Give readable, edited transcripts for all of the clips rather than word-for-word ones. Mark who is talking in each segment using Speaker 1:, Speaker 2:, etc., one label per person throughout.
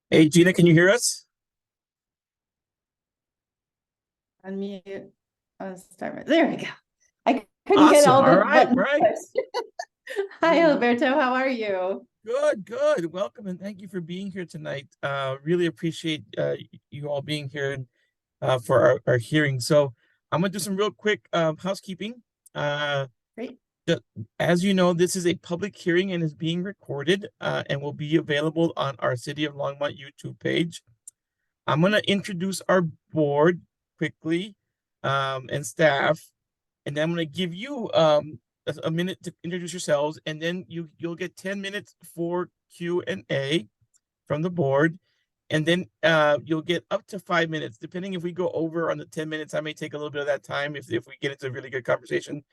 Speaker 1: Hey, Gina, can you hear us?
Speaker 2: Unmute. Start. There we go. I couldn't get
Speaker 1: Awesome.
Speaker 2: all
Speaker 1: All
Speaker 2: the
Speaker 1: right,
Speaker 2: buttons
Speaker 1: right.
Speaker 2: pushed. Hi, Alberto. How are you?
Speaker 1: Good, good. Welcome and thank you for being here tonight. Really appreciate you all being here for our hearing. So I'm gonna do some real quick housekeeping. Uh,
Speaker 2: Great.
Speaker 1: the- as you know, this is a public hearing and is being recorded and will be available on our City of Longmont YouTube page. I'm gonna introduce our board quickly and staff. And then I'm going to give you a minute to introduce yourselves, and then you'll get 10 minutes for Q&A from the board, and then you'll get up to 5 minutes. Depending if we go over on the 10 minutes, I may take a little bit of that time if we get into a really good conversation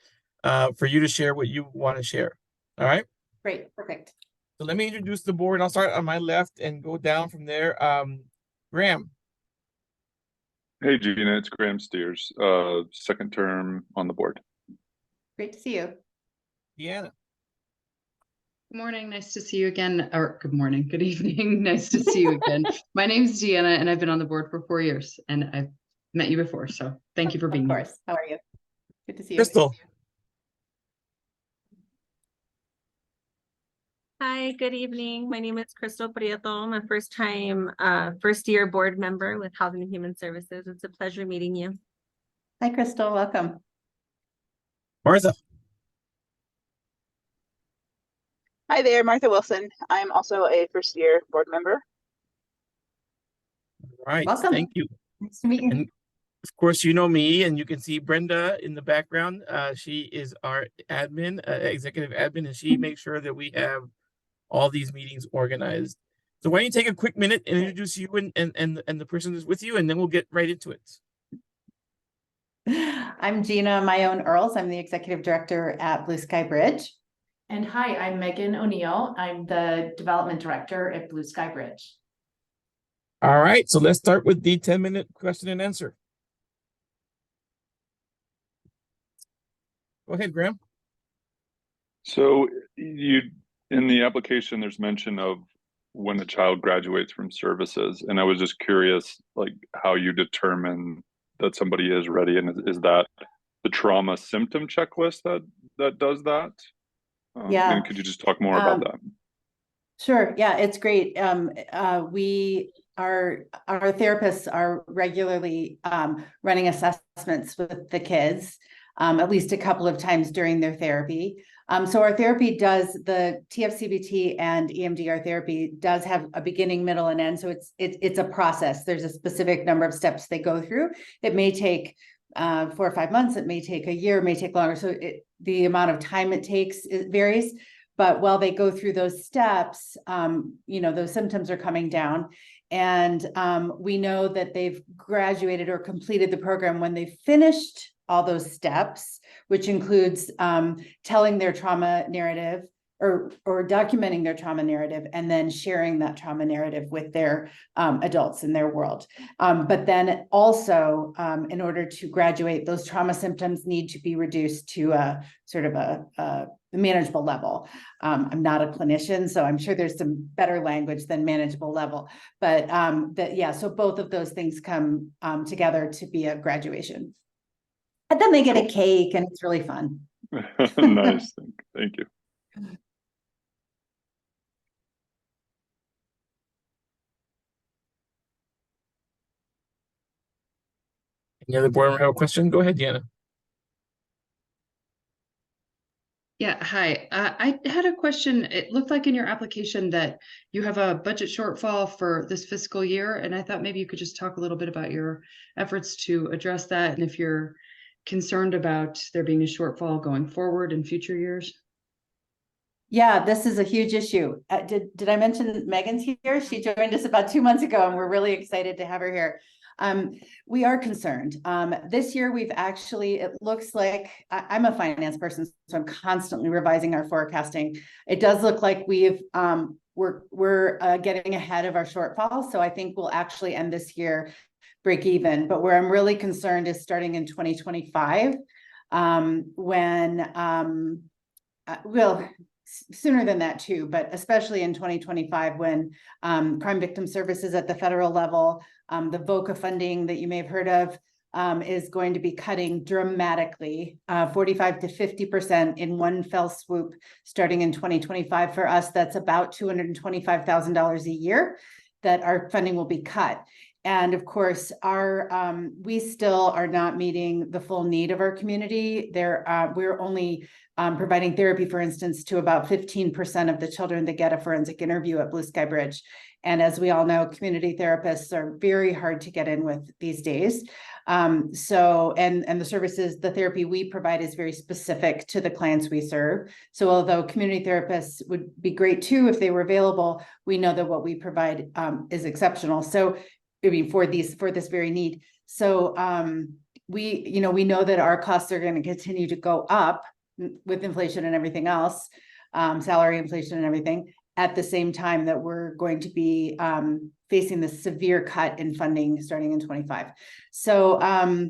Speaker 1: for you to share what you want to share. All right.
Speaker 2: Great. Perfect.
Speaker 1: So let me introduce the board. I'll start on my left and go down from there. Graham,
Speaker 3: Hey Gina, it's Graham Steers, second term on the board.
Speaker 2: Great to see you.
Speaker 1: Deanna,
Speaker 4: Good morning. Nice to see you again. Or good morning, good evening. Nice to see you again. My name's Deanna, and I've been on the board for 4 years, and I've met you before. So thank you for
Speaker 2: Of
Speaker 4: being here.
Speaker 2: course. How are you? Good to see you.
Speaker 1: Crystal,
Speaker 5: Hi, good evening. My name is Crystal Prieto. I'm a first year board member with Housing and Human Services. It's a pleasure meeting you.
Speaker 2: Hi, Crystal. Welcome.
Speaker 1: Martha.
Speaker 6: Hi there, Martha Wilson. I'm also a first year board member.
Speaker 1: All right.
Speaker 2: Welcome.
Speaker 1: Thank you.
Speaker 2: Nice to meet you.
Speaker 1: And of course, you know me, and you can see Brenda in the background. She is our admin, executive admin, and she makes sure that we have all these meetings organized. So why don't you take a quick minute and introduce you and the person that's with you, and then we'll get right into it.
Speaker 2: I'm Gina, my own Earls. I'm the executive director at Blue Sky Bridge.
Speaker 7: And hi, I'm Megan O'Neill. I'm the development director at Blue Sky Bridge.
Speaker 1: All right, so let's start with the 10-minute question and answer. Go ahead, Graham.
Speaker 3: So in the application, there's mention of when a child graduates from services, and I was just curious, like how you determine that somebody is ready, and is that the trauma symptom checklist that does that?
Speaker 2: Yeah.
Speaker 3: And could you just talk more about that?
Speaker 2: Sure. Yeah, it's great. Our therapists are regularly running assessments with the kids, at least a couple of times during their therapy. So our therapy does, the TFCBT and EMDR therapy does have a beginning, middle, and end. So it's a process. There's a specific number of steps they go through. It may take 4 or 5 months. It may take a year, it may take longer. So the amount of time it takes, it varies. But while they go through those steps, those symptoms are coming down. And we know that they've graduated or completed the program when they finished all those steps, which includes telling their trauma narrative or documenting their trauma narrative and then sharing that trauma narrative with their adults in their world. But then also, in order to graduate, those trauma symptoms need to be reduced to a sort of a manageable level. I'm not a clinician, so I'm sure there's some better language than manageable level. But so both of those things come together to be a graduation. And then they get a cake and it's really fun.
Speaker 3: Nice, thank you.
Speaker 1: Any other board member have a question? Go ahead, Deanna.
Speaker 4: Yeah, hi. I had a question. It looked like in your application that you have a budget shortfall for this fiscal year, and I thought maybe you could just talk a little bit about your efforts to address that and if you're concerned about there being a shortfall going forward in future years.
Speaker 2: Yeah, this is a huge issue. Did I mention Megan's here? She joined us about 2 months ago, and we're really excited to have her here. We are concerned. This year, we've actually, it looks like, I'm a finance person, so I'm constantly revising our forecasting. It does look like we're getting ahead of our shortfall. So I think we'll actually end this year break even. But where I'm really concerned is starting in 2025, when, sooner than that too, but especially in 2025 when crime victim services at the federal level, the VOCA funding that you may have heard of, is going to be cutting dramatically, 45 to 50% in one fell swoop starting in 2025. For us, that's about $225,000 a year that our funding will be cut. And of course, we still are not meeting the full need of our community. We're only providing therapy, for instance, to about 15% of the children that get a forensic interview at Blue Sky Bridge. And as we all know, community therapists are very hard to get in with these days. And the services, the therapy we provide is very specific to the clients we serve. So although community therapists would be great too if they were available, we know that what we provide is exceptional. So I mean, for this very need. So we know that our costs are going to continue to go up with inflation and everything else, salary inflation and everything, at the same time that we're going to be facing this severe cut in funding starting in 25. So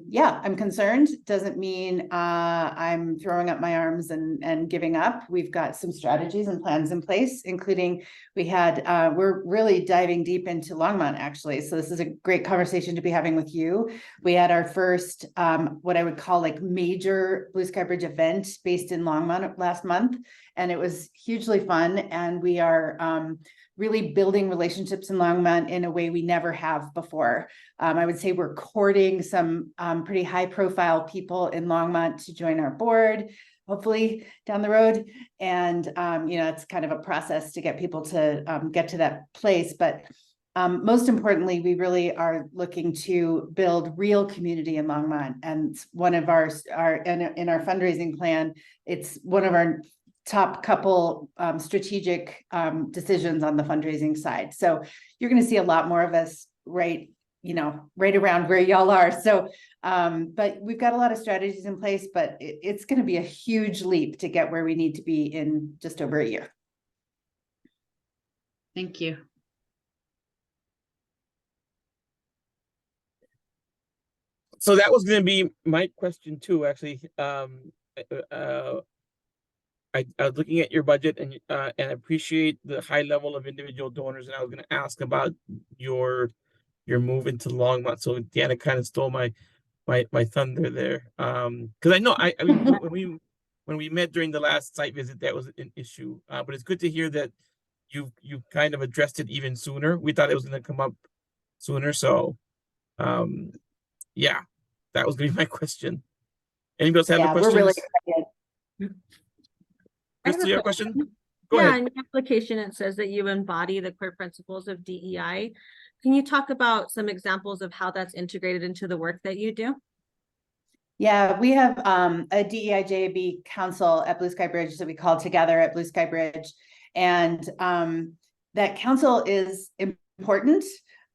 Speaker 2: yeah, I'm concerned. Doesn't mean I'm throwing up my arms and giving up. We've got some strategies and plans in place, including we're really diving deep into Longmont, actually. So this is a great conversation to be having with you. We had our first, what I would call like major Blue Sky Bridge event based in Longmont last month. And it was hugely fun. And we are really building relationships in Longmont in a way we never have before. I would say we're courting some pretty high profile people in Longmont to join our board, hopefully down the road. And, it's kind of a process to get people to get to that place. But most importantly, we really are looking to build real community in Longmont. And one of in our fundraising plan, it's one of our top couple strategic decisions on the fundraising side. So you're going to see a lot more of us right around where y'all are. So, but we've got a lot of strategies in place, but it's going to be a huge leap to get where we need to be in just over a year.
Speaker 4: Thank you.
Speaker 1: So that was going to be my question too, actually. I was looking at your budget and appreciate the high level of individual donors, and I was going to ask about your move into Longmont. So Deanna kind of stole my thunder there. Because I know I mean when we met during the last site visit, that was an issue. But it's good to hear that you kind of addressed it even sooner. We thought it was going to come up sooner. So yeah, that was going to be my question. Anybody else have a question?
Speaker 2: We're really excited.
Speaker 1: Crystal, you have a question? Go
Speaker 5: Yeah,
Speaker 1: ahead.
Speaker 5: in the application, it says that you embody the core principles of DEI. Can you talk about some examples of how that's integrated into the work that you do?
Speaker 2: Yeah, we have a DEI-JAB council at Blue Sky Bridge that we call together at Blue Sky Bridge. And that council is important,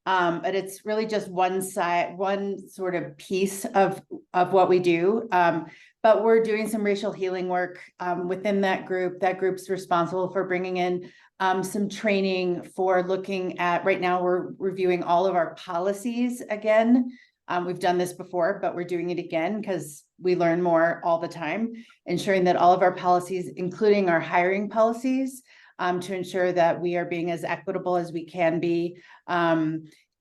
Speaker 2: but it's really just one sort of piece of what we do. But we're doing some racial healing work within that group. That group's responsible for bringing in some training for looking at, right now we're reviewing all of our policies again. We've done this before, but we're doing it again because we learn more all the time, ensuring that all of our policies, including our hiring policies, to ensure that we are being as equitable as we can be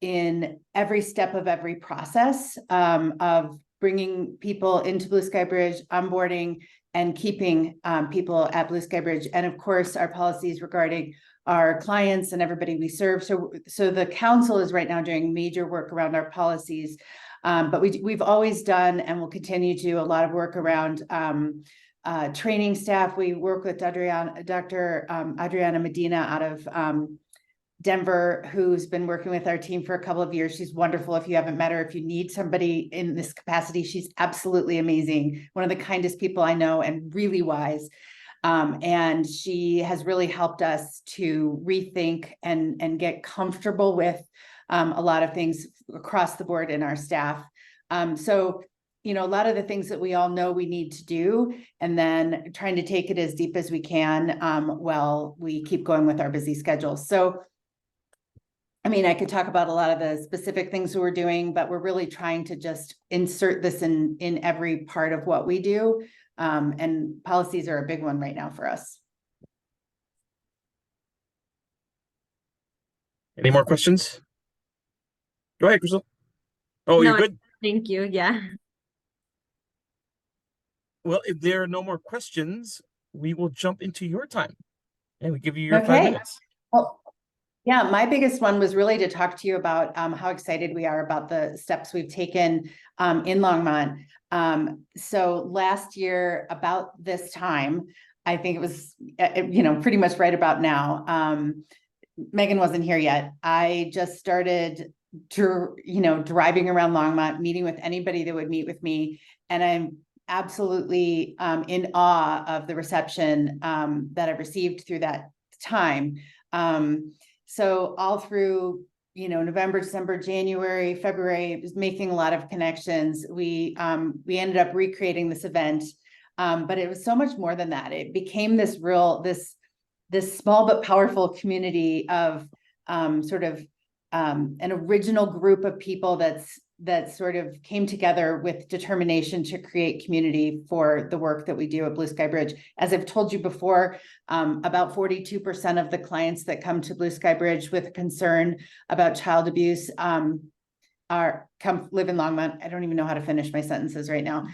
Speaker 2: in every step of every process of bringing people into Blue Sky Bridge, onboarding, and keeping people at Blue Sky Bridge. And of course, our policies regarding our clients and everybody we serve. So the council is right now doing major work around our policies. But we've always done and will continue to do a lot of work around training staff. We work with Dr. Adriana Medina out of Denver, who's been working with our team for a couple of years. She's wonderful. If you haven't met her, if you need somebody in this capacity, she's absolutely amazing. One of the kindest people I know and really wise. And she has really helped us to rethink and get comfortable with a lot of things across the board in our staff. So, a lot of the things that we all know we need to do, and then trying to take it as deep as we can while we keep going with our busy schedules. So, I could talk about a lot of the specific things we're doing, but we're really trying to just insert this in every part of what we do. And policies are a big one right now for us.
Speaker 1: Any more questions? Go ahead, Crystal. Oh, you're
Speaker 5: No,
Speaker 1: good?
Speaker 5: thank you. Yeah.
Speaker 1: Well, if there are no more questions, we will jump into your time and we give you your 5
Speaker 2: Okay.
Speaker 1: minutes.
Speaker 2: Well, yeah, my biggest one was really to talk to you about how excited we are about the steps we've taken in Longmont. So last year, about this time, I think it was, pretty much right about now. Megan wasn't here yet. I just started driving around Longmont, meeting with anybody that would meet with me. And I'm absolutely in awe of the reception that I've received through that time. So all through, November, December, January, February, was making a lot of connections. We ended up recreating this event, but it was so much more than that. It became this small but powerful community of an original group of people that sort of came together with determination to create community for the work that we do at Blue Sky Bridge. As I've told you before, about 42% of the clients that come to Blue Sky Bridge with concern about child abuse live in Longmont. I don't even know how to finish my sentences right now.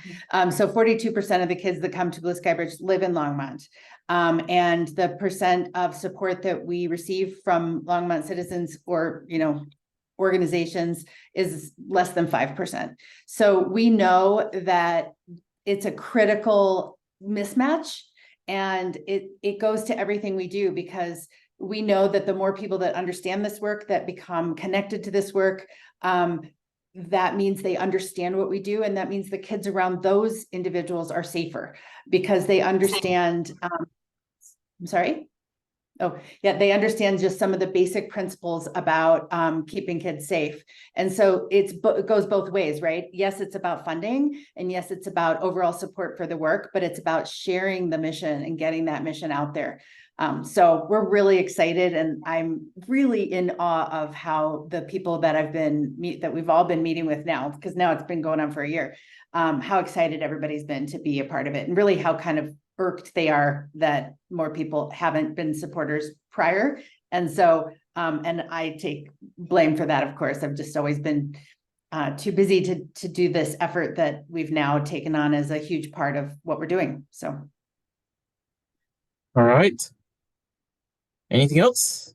Speaker 2: So 42% of the kids that come to Blue Sky Bridge live in Longmont. And the percent of support that we receive from Longmont citizens or, organizations is less than 5%. So we know that it's a critical mismatch, and it goes to everything we do, because we know that the more people that understand this work, that become connected to this work, that means they understand what we do. And that means the kids around those individuals are safer because they understand, I'm sorry? Oh, yeah, they understand just some of the basic principles about keeping kids safe. And so it goes both ways, right? Yes, it's about funding, and yes, it's about overall support for the work, but it's about sharing the mission and getting that mission out there. So we're really excited, and I'm really in awe of how the people that we've all been meeting with now, because now it's been going on for a year, how excited everybody's been to be a part of it, and really how kind of irked they are that more people haven't been supporters prior. And so, and I take blame for that, of course. I've just always been too busy to do this effort that we've now taken on as a huge part of what we're doing. So.
Speaker 1: All right. Anything else?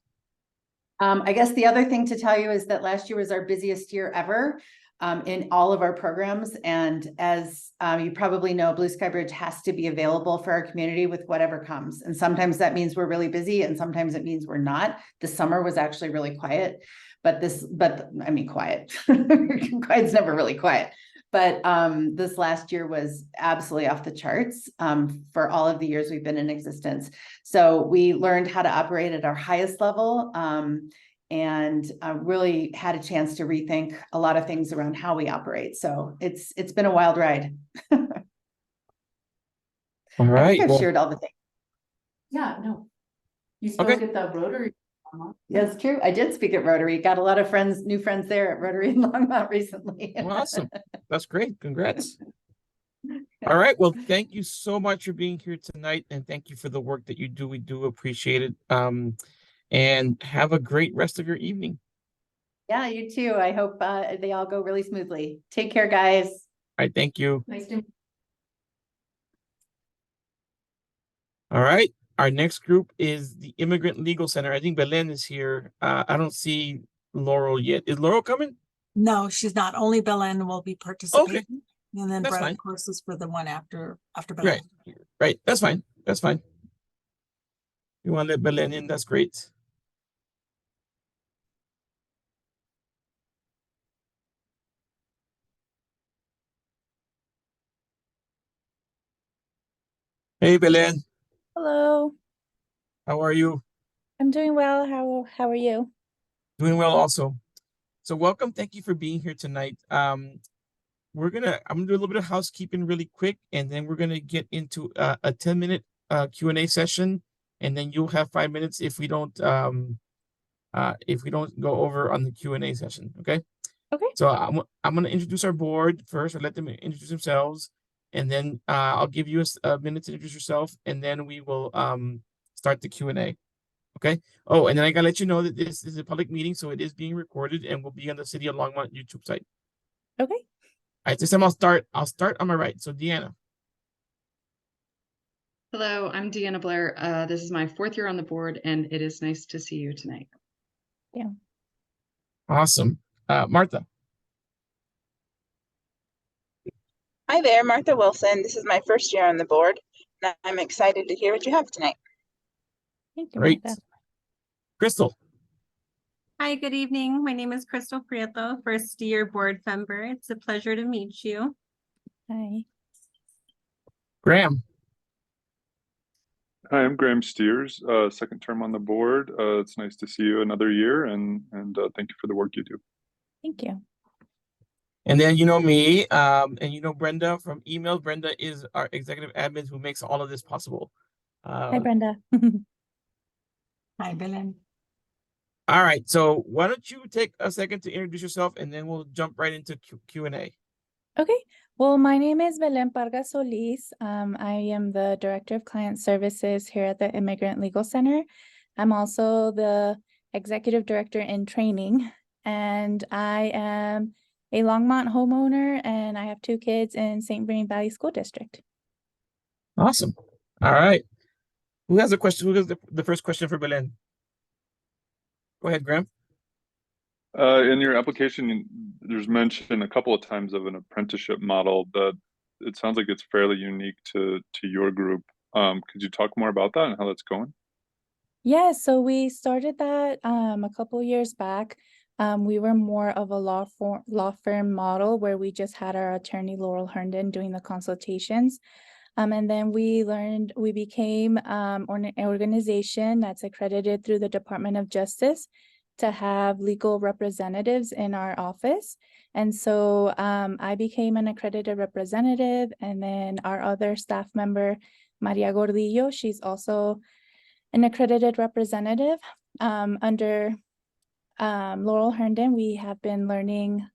Speaker 2: I guess the other thing to tell you is that last year was our busiest year ever in all of our programs. And as you probably know, Blue Sky Bridge has to be available for our community with whatever comes. And sometimes that means we're really busy, and sometimes it means we're not. The summer was actually really quiet, but I mean, quiet. Quiet's never really quiet. But this last year was absolutely off the charts for all of the years we've been in existence. So we learned how to operate at our highest level and really had a chance to rethink a lot of things around how we operate. So it's been a wild ride.
Speaker 1: All
Speaker 2: I
Speaker 1: right.
Speaker 2: think I've
Speaker 1: Well,
Speaker 2: shared all the things.
Speaker 7: Yeah, no. You
Speaker 1: Okay.
Speaker 7: spoke at the Rotary.
Speaker 2: That's true. I did speak at Rotary. Got a lot of new friends there at Rotary in Longmont recently.
Speaker 1: well, awesome. That's great. Congrats. All right. Well, thank you so much for being here tonight, and thank you for the work that you do. We do appreciate it. And have a great rest of your evening.
Speaker 2: Yeah, you too. I hope they all go really smoothly. Take care, guys.
Speaker 1: All right. Thank you.
Speaker 7: Nice to.
Speaker 1: All right. Our next group is the Immigrant Legal Center. I think Belen is here. I don't see Laurel yet. Is Laurel coming?
Speaker 8: No, she's not. Only Belen will be participating. And then
Speaker 1: That's
Speaker 8: Brett,
Speaker 1: fine.
Speaker 8: of course, is for the one after
Speaker 1: Right.
Speaker 8: Belen.
Speaker 1: Right. That's fine. That's fine. You want to let Belen in? That's great. Hey, Belen.
Speaker 9: Hello,
Speaker 1: How are you?
Speaker 9: I'm doing well. How are you?
Speaker 1: Doing well also. So welcome. Thank you for being here tonight. I'm gonna do a little bit of housekeeping really quick, and then we're gonna get into a 10-minute Q&A session, and then you'll have 5 minutes if we don't go over on the Q&A session. Okay.
Speaker 9: Okay.
Speaker 1: So I'm gonna introduce our board first, or let them introduce themselves, and then I'll give you a minute to introduce yourself, and then we will start the Q&A. Okay. Oh, and then I gotta let you know that this is a public meeting, so it is being recorded and will be on the City of Longmont YouTube site.
Speaker 9: Okay.
Speaker 1: All right, this time I'll start on my right. So Deanna.
Speaker 4: Hello, I'm Deanna Blair. This is my 4th year on the board, and it is nice to see you tonight.
Speaker 1: Awesome. Martha.
Speaker 6: Hi there, Martha Wilson. This is my first year on the board, and I'm excited to hear what you have tonight.
Speaker 9: Thank you,
Speaker 1: Great.
Speaker 9: Martha.
Speaker 1: Crystal.
Speaker 5: Hi, good evening. My name is Crystal Prieto, first year board member. It's a pleasure to meet you.
Speaker 9: Hi.
Speaker 1: Graham.
Speaker 3: Hi, I'm Graham Steers, second term on the board. It's nice to see you another year, and thank you for the work you do.
Speaker 9: Thank you.
Speaker 1: And then you know me, and you know Brenda from email. Brenda is our executive admin who makes all of this possible.
Speaker 9: Hi, Brenda.
Speaker 8: Hi, Belen.
Speaker 1: All right, so why don't you take a second to introduce yourself, and then we'll jump right into Q&A.
Speaker 9: Okay. Well, my name is Belen Parga Solis. I am the Director of Client Services here at the Immigrant Legal Center. I'm also the Executive Director in Training, and I am a Longmont homeowner, and I have 2 kids in St. Bernard Valley School District.
Speaker 1: Awesome. All right. Who has a question? Who has the first question for Belen? Go ahead, Graham.
Speaker 3: In your application, there's mention a couple of times of an apprenticeship model that it sounds like it's fairly unique to your group. Could you talk more about that and how that's going?
Speaker 9: Yeah, so we started that a couple years back. We were more of a law firm model where we just had our attorney Laurel Herndon doing the consultations. And then we became an organization that's accredited through the Department of Justice to have legal representatives in our office. And so I became an accredited representative, and then our other staff member, Maria Gordillo, she's also an accredited representative. Under Laurel Herndon, we have been learning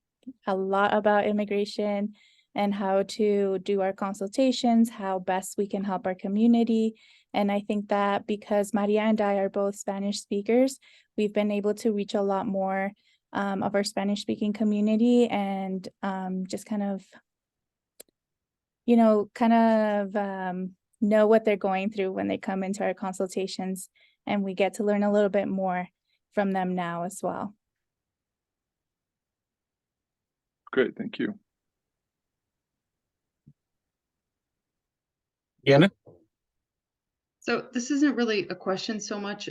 Speaker 9: a lot about immigration and how to do our consultations, how best we can help our community. And I think that because Maria and I are both Spanish speakers, we've been able to reach a lot more of our Spanish speaking community, and just kind of, know what they're going through when they come into our consultations, and we get to learn a little bit more from them now as well.
Speaker 3: Great, thank you.
Speaker 1: Deanna.
Speaker 4: So this isn't really a question so much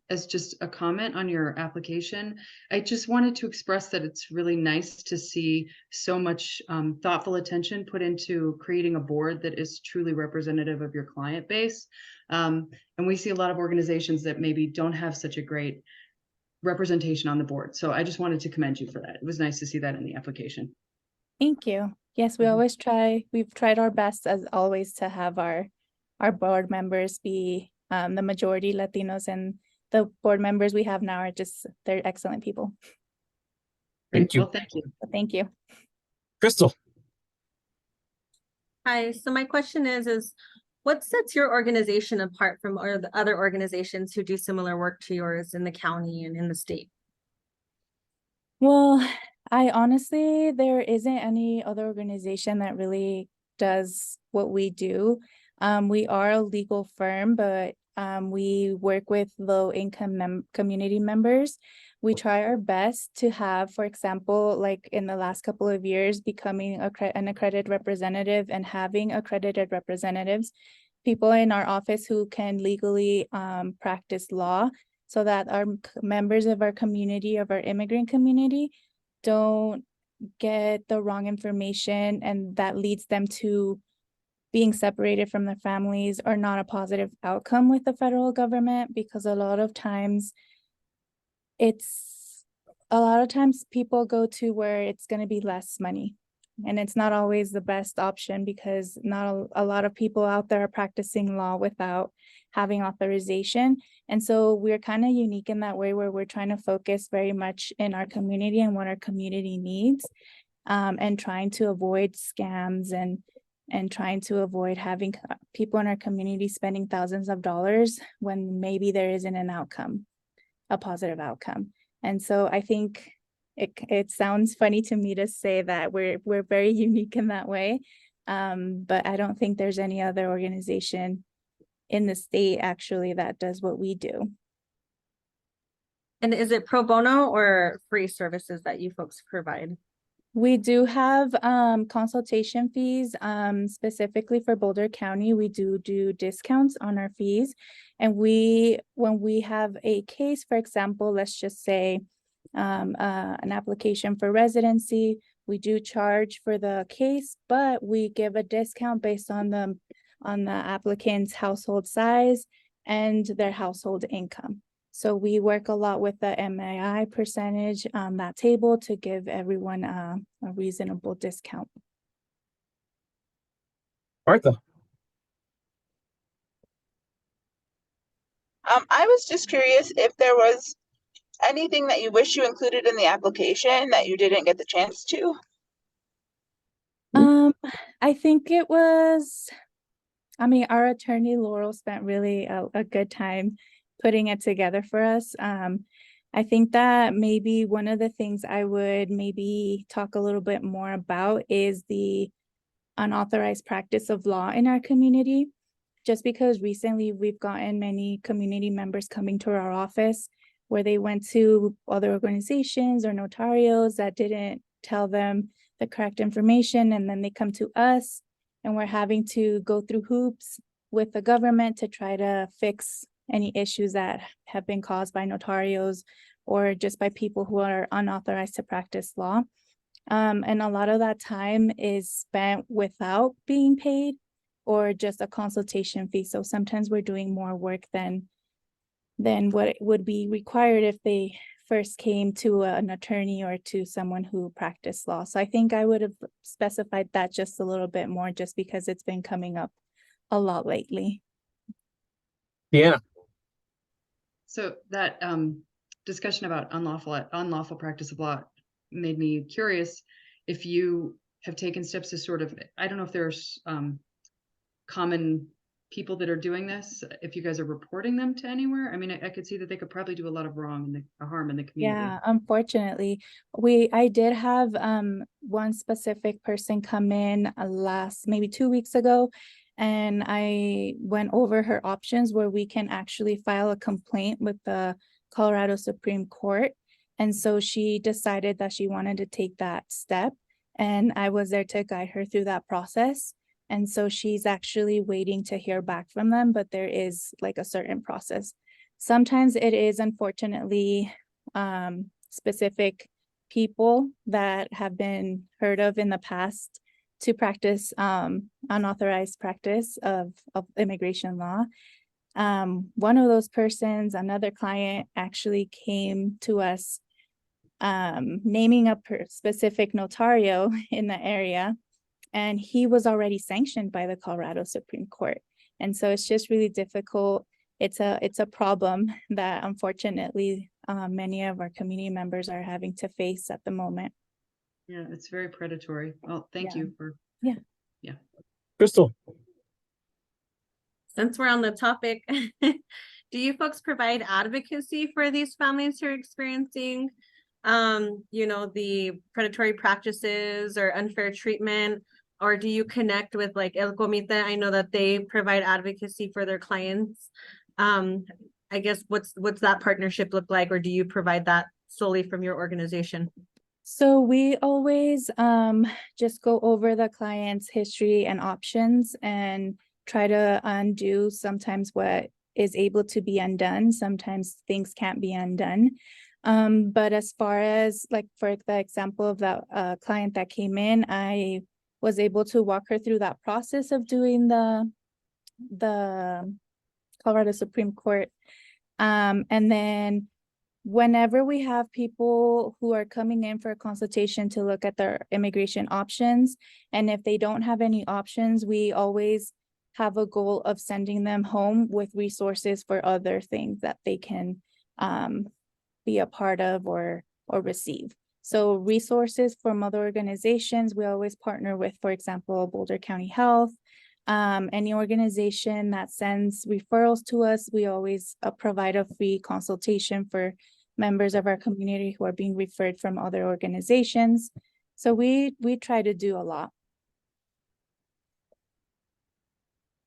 Speaker 4: as just a comment on your application. I just wanted to express that it's really nice to see so much thoughtful attention put into creating a board that is truly representative of your client base. And we see a lot of organizations that maybe don't have such a great representation on the board. So I just wanted to commend you for that. It was nice to see that in the application.
Speaker 9: Thank you. Yes, we've tried our best as always to have our board members be the majority Latinos, and the board members we have now are they're excellent people.
Speaker 1: Thank you.
Speaker 4: Well, thank you.
Speaker 9: Thank you.
Speaker 1: Crystal.
Speaker 5: Hi, so my question is what sets your organization apart from the other organizations who do similar work to yours in the county and in the state?
Speaker 9: Well, there isn't any other organization that really does what we do. We are a legal firm, but we work with low-income community members. We try our best to have, for example, like in the last couple of years, becoming an accredited representative and having accredited representatives, people in our office who can legally practice law, so that our members of our community, of our immigrant community, don't get the wrong information, and that leads them to being separated from their families or not a positive outcome with the federal government, because a lot of times people go to where it's going to be less money, and it's not always the best option, because not a lot of people out there are practicing law without having authorization. And so we're kind of unique in that way, where we're trying to focus very much in our community and what our community needs, and trying to avoid scams and trying to avoid having people in our community spending thousands of dollars when maybe there isn't an outcome, a positive outcome. And so I think it sounds funny to me to say that we're very unique in that way. But I don't think there's any other organization in the state actually that does what we do.
Speaker 5: And is it pro bono or free services that you folks provide?
Speaker 9: We do have consultation fees specifically for Boulder County. We do discounts on our fees. And when we have a case, for example, let's just say an application for residency, we do charge for the case, but we give a discount based on the applicant's household size and their household income. So we work a lot with the MAI percentage on that table to give everyone a reasonable discount.
Speaker 1: Martha.
Speaker 6: I was just curious if there was anything that you wish you included in the application that you didn't get the chance to.
Speaker 9: I think it was, our attorney Laurel spent really a good time putting it together for us. I think that maybe one of the things I would maybe talk a little bit more about is the unauthorized practice of law in our community. Just because recently we've gotten many community members coming to our office where they went to other organizations or notarios that didn't tell them the correct information, and then they come to us and we're having to go through hoops with the government to try to fix any issues that have been caused by notarios or just by people who are unauthorized to practice law. And a lot of that time is spent without being paid or just a consultation fee. So sometimes we're doing more work than what would be required if they first came to an attorney or to someone who practiced law. So I think I would have specified that just a little bit more just because it's been coming up a lot lately.
Speaker 1: Yeah.
Speaker 4: So that discussion about unlawful practice of law made me curious if you have taken steps to sort of, I don't know if there's common people that are doing this, if you guys are reporting them to anywhere. I mean, I could see that they could probably do a lot of harm in the community.
Speaker 9: Yeah, unfortunately, I did have one specific person come in maybe 2 weeks ago, and I went over her options where we can actually file a complaint with the Colorado Supreme Court. And so she decided that she wanted to take that step, and I was there to guide her through that process. And so she's actually waiting to hear back from them, but there is like a certain process. Sometimes it is unfortunately specific people that have been heard of in the past to practice unauthorized practice of immigration law. One of those persons, another client, actually came to us naming a specific notario in the area, and he was already sanctioned by the Colorado Supreme Court. And so it's just really difficult. It's a problem that unfortunately many of our community members are having to face at the moment.
Speaker 4: Yeah, it's very predatory. Well, thank you for.
Speaker 9: Yeah.
Speaker 1: Crystal.
Speaker 5: Since we're on the topic, do you folks provide advocacy for these families who are experiencing, the predatory practices or unfair treatment? Or do you connect with like El Comite? I know that they provide advocacy for their clients. I guess what's that partnership look like, or do you provide that solely from your organization?
Speaker 9: So we always just go over the client's history and options and try to undo sometimes what is able to be undone. Sometimes things can't be undone. But as far as like, for the example of that client that came in, I was able to walk her through that process of doing the Colorado Supreme Court. And then whenever we have people who are coming in for a consultation to look at their immigration options, and if they don't have any options, we always have a goal of sending them home with resources for other things that they can be a part of or receive. So resources from other organizations, we always partner with, for example, Boulder County Health. Any organization that sends referrals to us, we always provide a free consultation for members of our community who are being referred from other organizations. So we try to do a lot.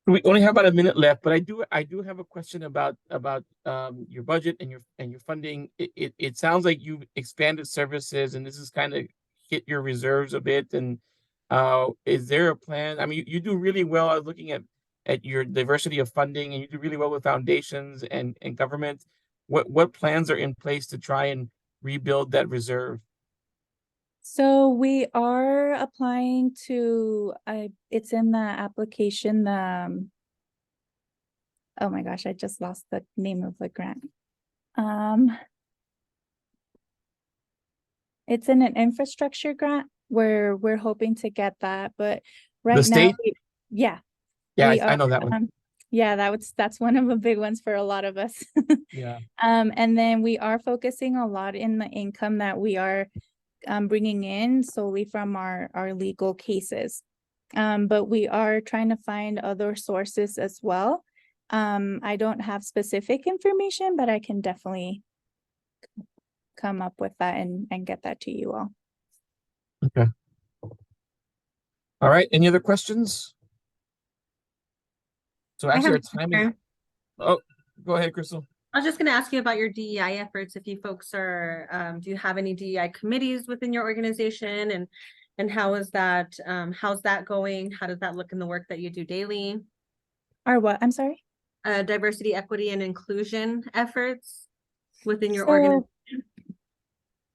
Speaker 1: We only have about a minute left, but I do have a question about your budget and your funding. It sounds like you've expanded services, and this is kind of hit your reserves a bit. And is there a plan? I mean, you do really well. I was looking at your diversity of funding, and you do really well with foundations and government. What plans are in place to try and rebuild that reserve?
Speaker 9: So we are applying to, it's in the application, oh my gosh, I just lost the name of the grant. It's in an infrastructure grant where we're hoping to get that, but right now,
Speaker 1: state?
Speaker 9: yeah.
Speaker 1: Yeah,
Speaker 9: we
Speaker 1: I know that one.
Speaker 9: Yeah, that's one of the big ones for a lot of us.
Speaker 1: Yeah.
Speaker 9: And then we are focusing a lot in the income that we are bringing in solely from our legal cases. But we are trying to find other sources as well. I don't have specific information, but I can definitely come up with that and get that to you all.
Speaker 1: Okay. All right. Any other questions? So actually our time is, oh, go ahead, Crystal.
Speaker 5: I was just going to ask you about your DEI efforts. If you folks are, do you have any DEI committees within your organization, and how's that going? How does that look in the work that you do daily?
Speaker 9: Or what? I'm sorry.
Speaker 5: Diversity, equity, and inclusion efforts within your organization.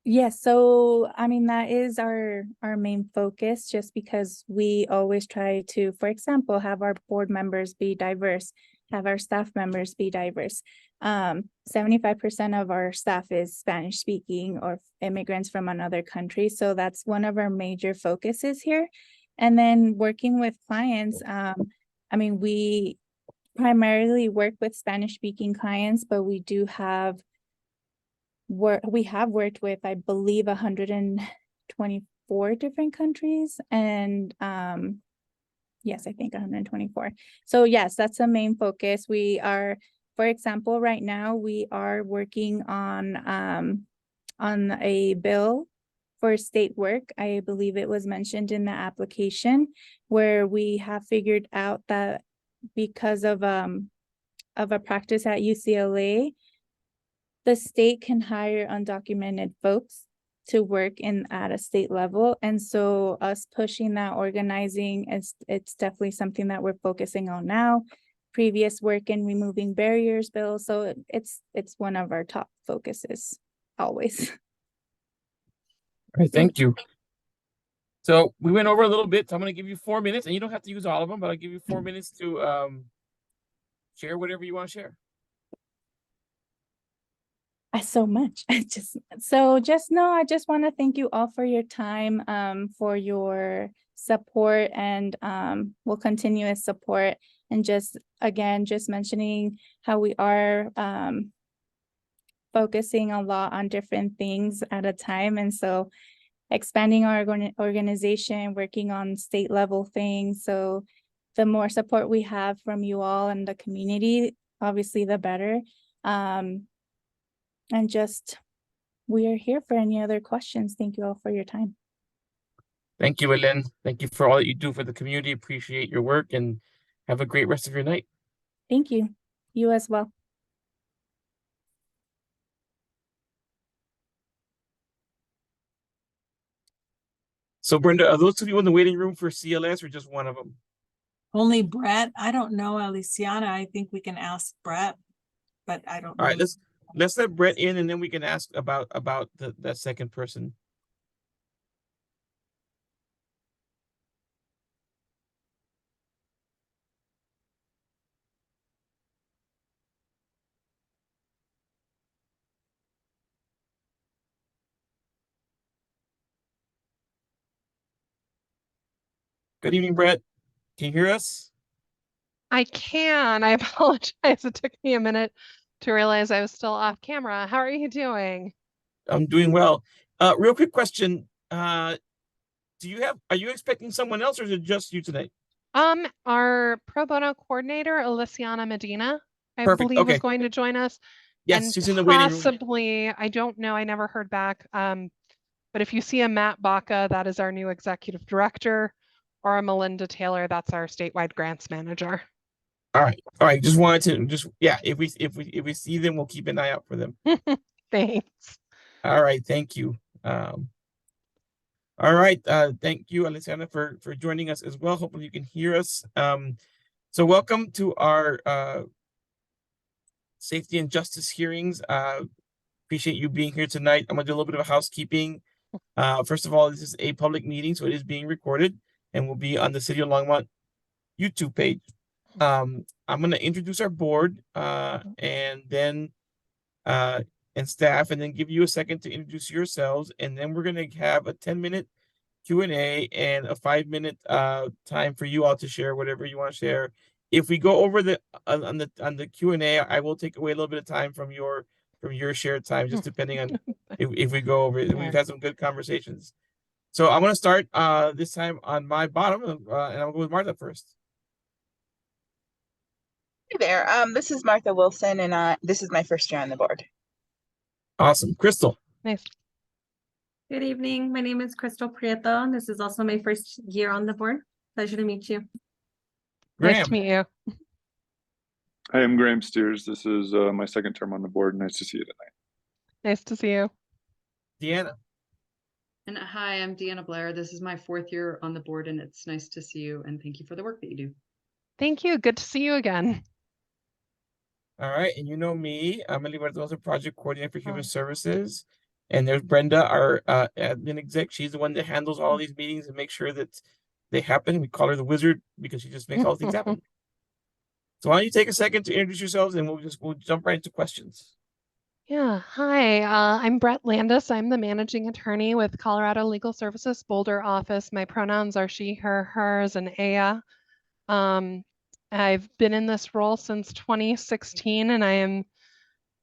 Speaker 9: Yes, so I mean that is our main focus, just because we always try to, for example, have our board members be diverse, have our staff members be diverse. 75% of our staff is Spanish speaking or immigrants from another country, so that's one of our major focuses here. And then working with clients, I mean, we primarily work with Spanish speaking clients, but we do have we have worked with, I believe, 124 different countries, and yes, I think 124. So yes, that's the main focus. We are, for example, right now we are working on a bill for state work. I believe it was mentioned in the application, where we have figured out that because of a practice at UCLA, the state can hire undocumented folks to work at a state level. And so us pushing that, organizing, it's definitely something that we're focusing on now. Previous work in removing barriers bill. So it's one of our top focuses always.
Speaker 1: All right, thank you. So we went over a little bit, so I'm going to give you 4 minutes, and you don't have to use all of them, but I'll give you 4 minutes to share whatever you want to share.
Speaker 9: So much. I just want to thank you all for your time, for your support, and will continuous support. And just mentioning how we are focusing a lot on different things at a time. And so expanding our organization, working on state level things. So the more support we have from you all and the community, obviously the better. And just, we are here for any other questions. Thank you all for your time.
Speaker 1: Thank you, Ellen. Thank you for all that you do for the community. Appreciate your work, and have a great rest of your night.
Speaker 9: Thank you. You as well.
Speaker 1: So Brenda, are those 2 people in the waiting room for CLS or just one of them?
Speaker 8: Only Brett. I don't know, Aliciana. I think we can ask Brett, but I don't know.
Speaker 1: All right, let's let Brett in, and then we can ask about that second person. Good evening, Brett. Can you hear us?
Speaker 10: I can. I apologize. It took me a minute to realize I was still off camera. How are you doing?
Speaker 1: I'm doing well. Real quick question. Are you expecting someone else or is it just you tonight?
Speaker 10: Our pro bono coordinator, Aliciana Medina, I
Speaker 1: Perfect.
Speaker 10: believe is
Speaker 1: Okay.
Speaker 10: going to join us.
Speaker 1: Yes,
Speaker 10: And
Speaker 1: she's in the waiting room.
Speaker 10: possibly, I don't know, I never heard back. But if you see a Matt Baca, that is our new executive director, or a Melinda Taylor, that's our statewide grants manager.
Speaker 1: All right. All right. Just wanted to yeah, if we see them, we'll keep an eye out for them.
Speaker 10: Thanks.
Speaker 1: All right, thank you. All right, thank you, Alessandra, for joining us as well. Hopefully you can hear us. So welcome to our safety and justice hearings. Appreciate you being here tonight. I'm gonna do a little bit of housekeeping. First of all, this is a public meeting, so it is being recorded and will be on the City of Longmont YouTube page. I'm gonna introduce our board and then and staff, and then give you a second to introduce yourselves, and then we're gonna have a 10-minute Q&A and a 5-minute time for you all to share whatever you want to share. If we go over the on the Q&A, I will take away a little bit of time from your shared time, just depending on if we go over it. We've had some good conversations. So I'm gonna start this time on my bottom, and I'll go with Martha first.
Speaker 6: Hey there. This is Martha Wilson, and this is my first year on the board.
Speaker 1: Awesome. Crystal.
Speaker 10: Nice.
Speaker 5: Good evening. My name is Crystal Prieto. This is also my first year on the board. Pleasure to meet you.
Speaker 10: Nice
Speaker 1: Graham.
Speaker 10: to meet you.
Speaker 3: Hi, I'm Graham Steers. This is my second term on the board. Nice to see you tonight.
Speaker 10: Nice to see you.
Speaker 1: Deanna.
Speaker 4: And hi, I'm Deanna Blair. This is my 4th year on the board, and it's nice to see you, and thank you for the work that you do.
Speaker 10: Thank you. Good to see you again.
Speaker 1: All right, and you know me, I'm Emily Bardosa, project coordinator for human services. And there's Brenda, our admin exec. She's the one that handles all these meetings and makes sure that they happen. We call her the wizard because she just makes all things happen. So why don't you take a second to introduce yourselves, and we'll jump right into questions.
Speaker 10: Yeah, hi, I'm Brett Landis. I'm the managing attorney with Colorado Legal Services Boulder office. My pronouns are she, her, hers, and Aya. I've been in this role since 2016, and I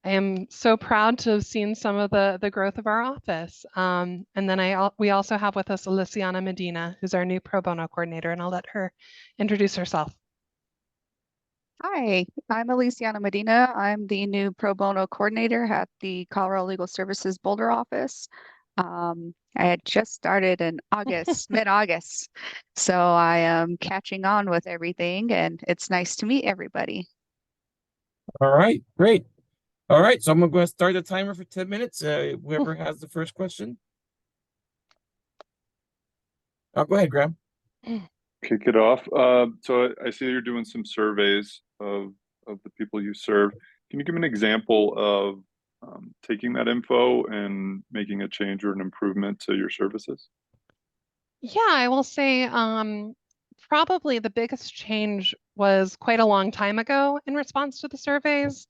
Speaker 10: am so proud to have seen some of the growth of our office. And then we also have with us Aliciana Medina, who's our new pro bono coordinator, and I'll let her introduce herself.
Speaker 11: Hi, I'm Aliciana Medina. I'm the new pro bono coordinator at the Colorado Legal Services Boulder office. I had just started in August, mid-August, so I am catching on with everything, and it's nice to meet everybody.
Speaker 1: All right, great. All right, so I'm gonna go ahead and start the timer for 10 minutes. Whoever has the first question. Go ahead, Graham.
Speaker 3: Kick it off. So I see you're doing some surveys of the people you serve. Can you give an example of taking that info and making a change or an improvement to your services?
Speaker 10: Yeah, I will say probably the biggest change was quite a long time ago in response to the surveys.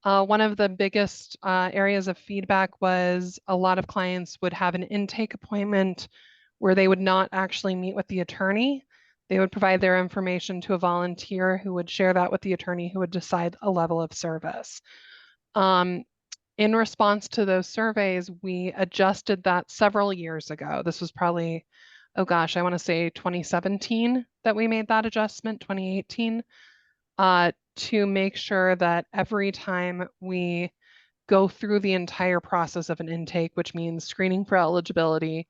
Speaker 10: One of the biggest areas of feedback was a lot of clients would have an intake appointment where they would not actually meet with the attorney. They would provide their information to a volunteer who would share that with the attorney who would decide a level of service. In response to those surveys, we adjusted that several years ago. This was probably, oh gosh, I want to say 2017 that we made that adjustment, 2018, to make sure that every time we go through the entire process of an intake, which means screening for eligibility,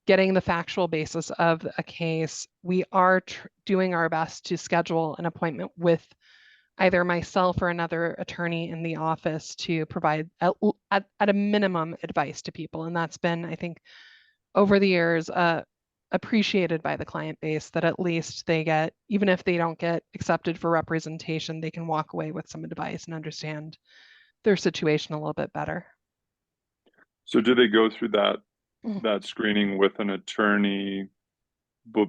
Speaker 10: getting the factual basis of a case, we are doing our best to schedule an appointment with either myself or another attorney in the office to provide at a minimum advice to people. And that's been, I think, over the years, appreciated by the client base, that at least they get, even if they don't get accepted for representation, they can walk away with some advice and understand their situation a little bit better.
Speaker 3: So do they go through that screening with an attorney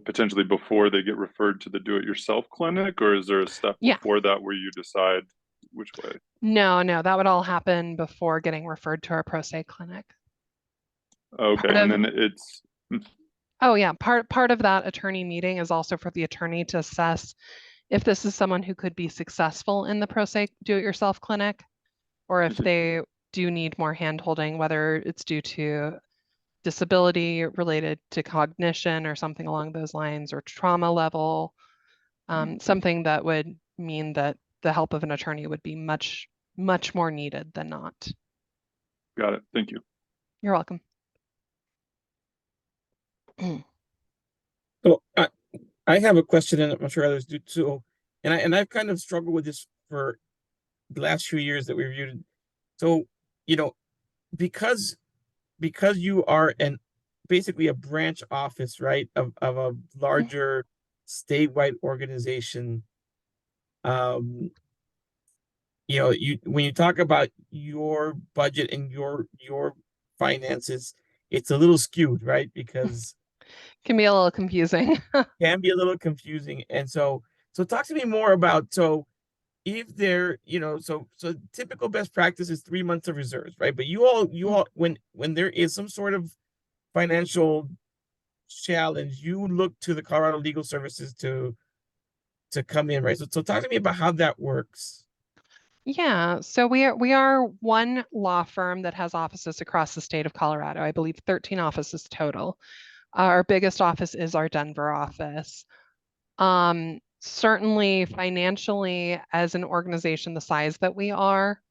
Speaker 3: potentially before they get referred to the do-it-yourself clinic, or is there a step before that where you decide which way?
Speaker 10: No, that would all happen before getting referred to our pro se clinic.
Speaker 3: Okay, and then it's
Speaker 10: oh yeah, part of that attorney meeting is also for the attorney to assess if this is someone who could be successful in the pro se do-it-yourself clinic, or if they do need more hand-holding, whether it's due to disability related to cognition or something along those lines, or trauma level, something that would mean that the help of an attorney would be much, much more needed than not.
Speaker 3: Got it. Thank you.
Speaker 10: You're welcome.
Speaker 1: So I have a question, and I'm sure others do too. And I've kind of struggled with this for the last few years that we reviewed. So, you know, because you are basically a branch office, right, of a larger statewide organization, you know, when you talk about your budget and your finances, it's a little skewed, right? Because
Speaker 10: Can be a little confusing.
Speaker 1: can be a little confusing. And so talk to me more about, so if there, you know, so typical best practice is 3 months of reserves, right? But you all when there is some sort of financial challenge, you look to the Colorado Legal Services to come in, right? So talk to me about how that works.
Speaker 10: Yeah, so we are one law firm that has offices across the state of Colorado. I believe 13 offices total. Our biggest office is our Denver office. Certainly financially, as an organization the size that we are,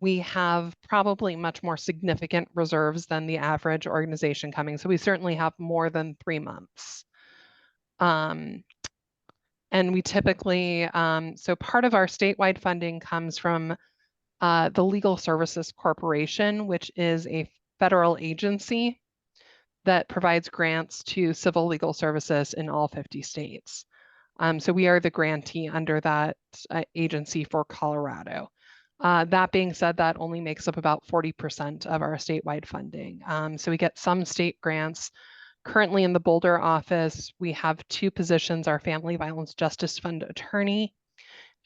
Speaker 10: we have probably much more significant reserves than the average organization coming. So we certainly have more than 3 months. And we typically, so part of our statewide funding comes from the Legal Services Corporation, which is a federal agency that provides grants to civil legal services in all 50 states. So we are the grantee under that agency for Colorado. That being said, that only makes up about 40% of our statewide funding. So we get some state grants. Currently in the Boulder office, we have 2 positions, our Family Violence Justice Fund attorney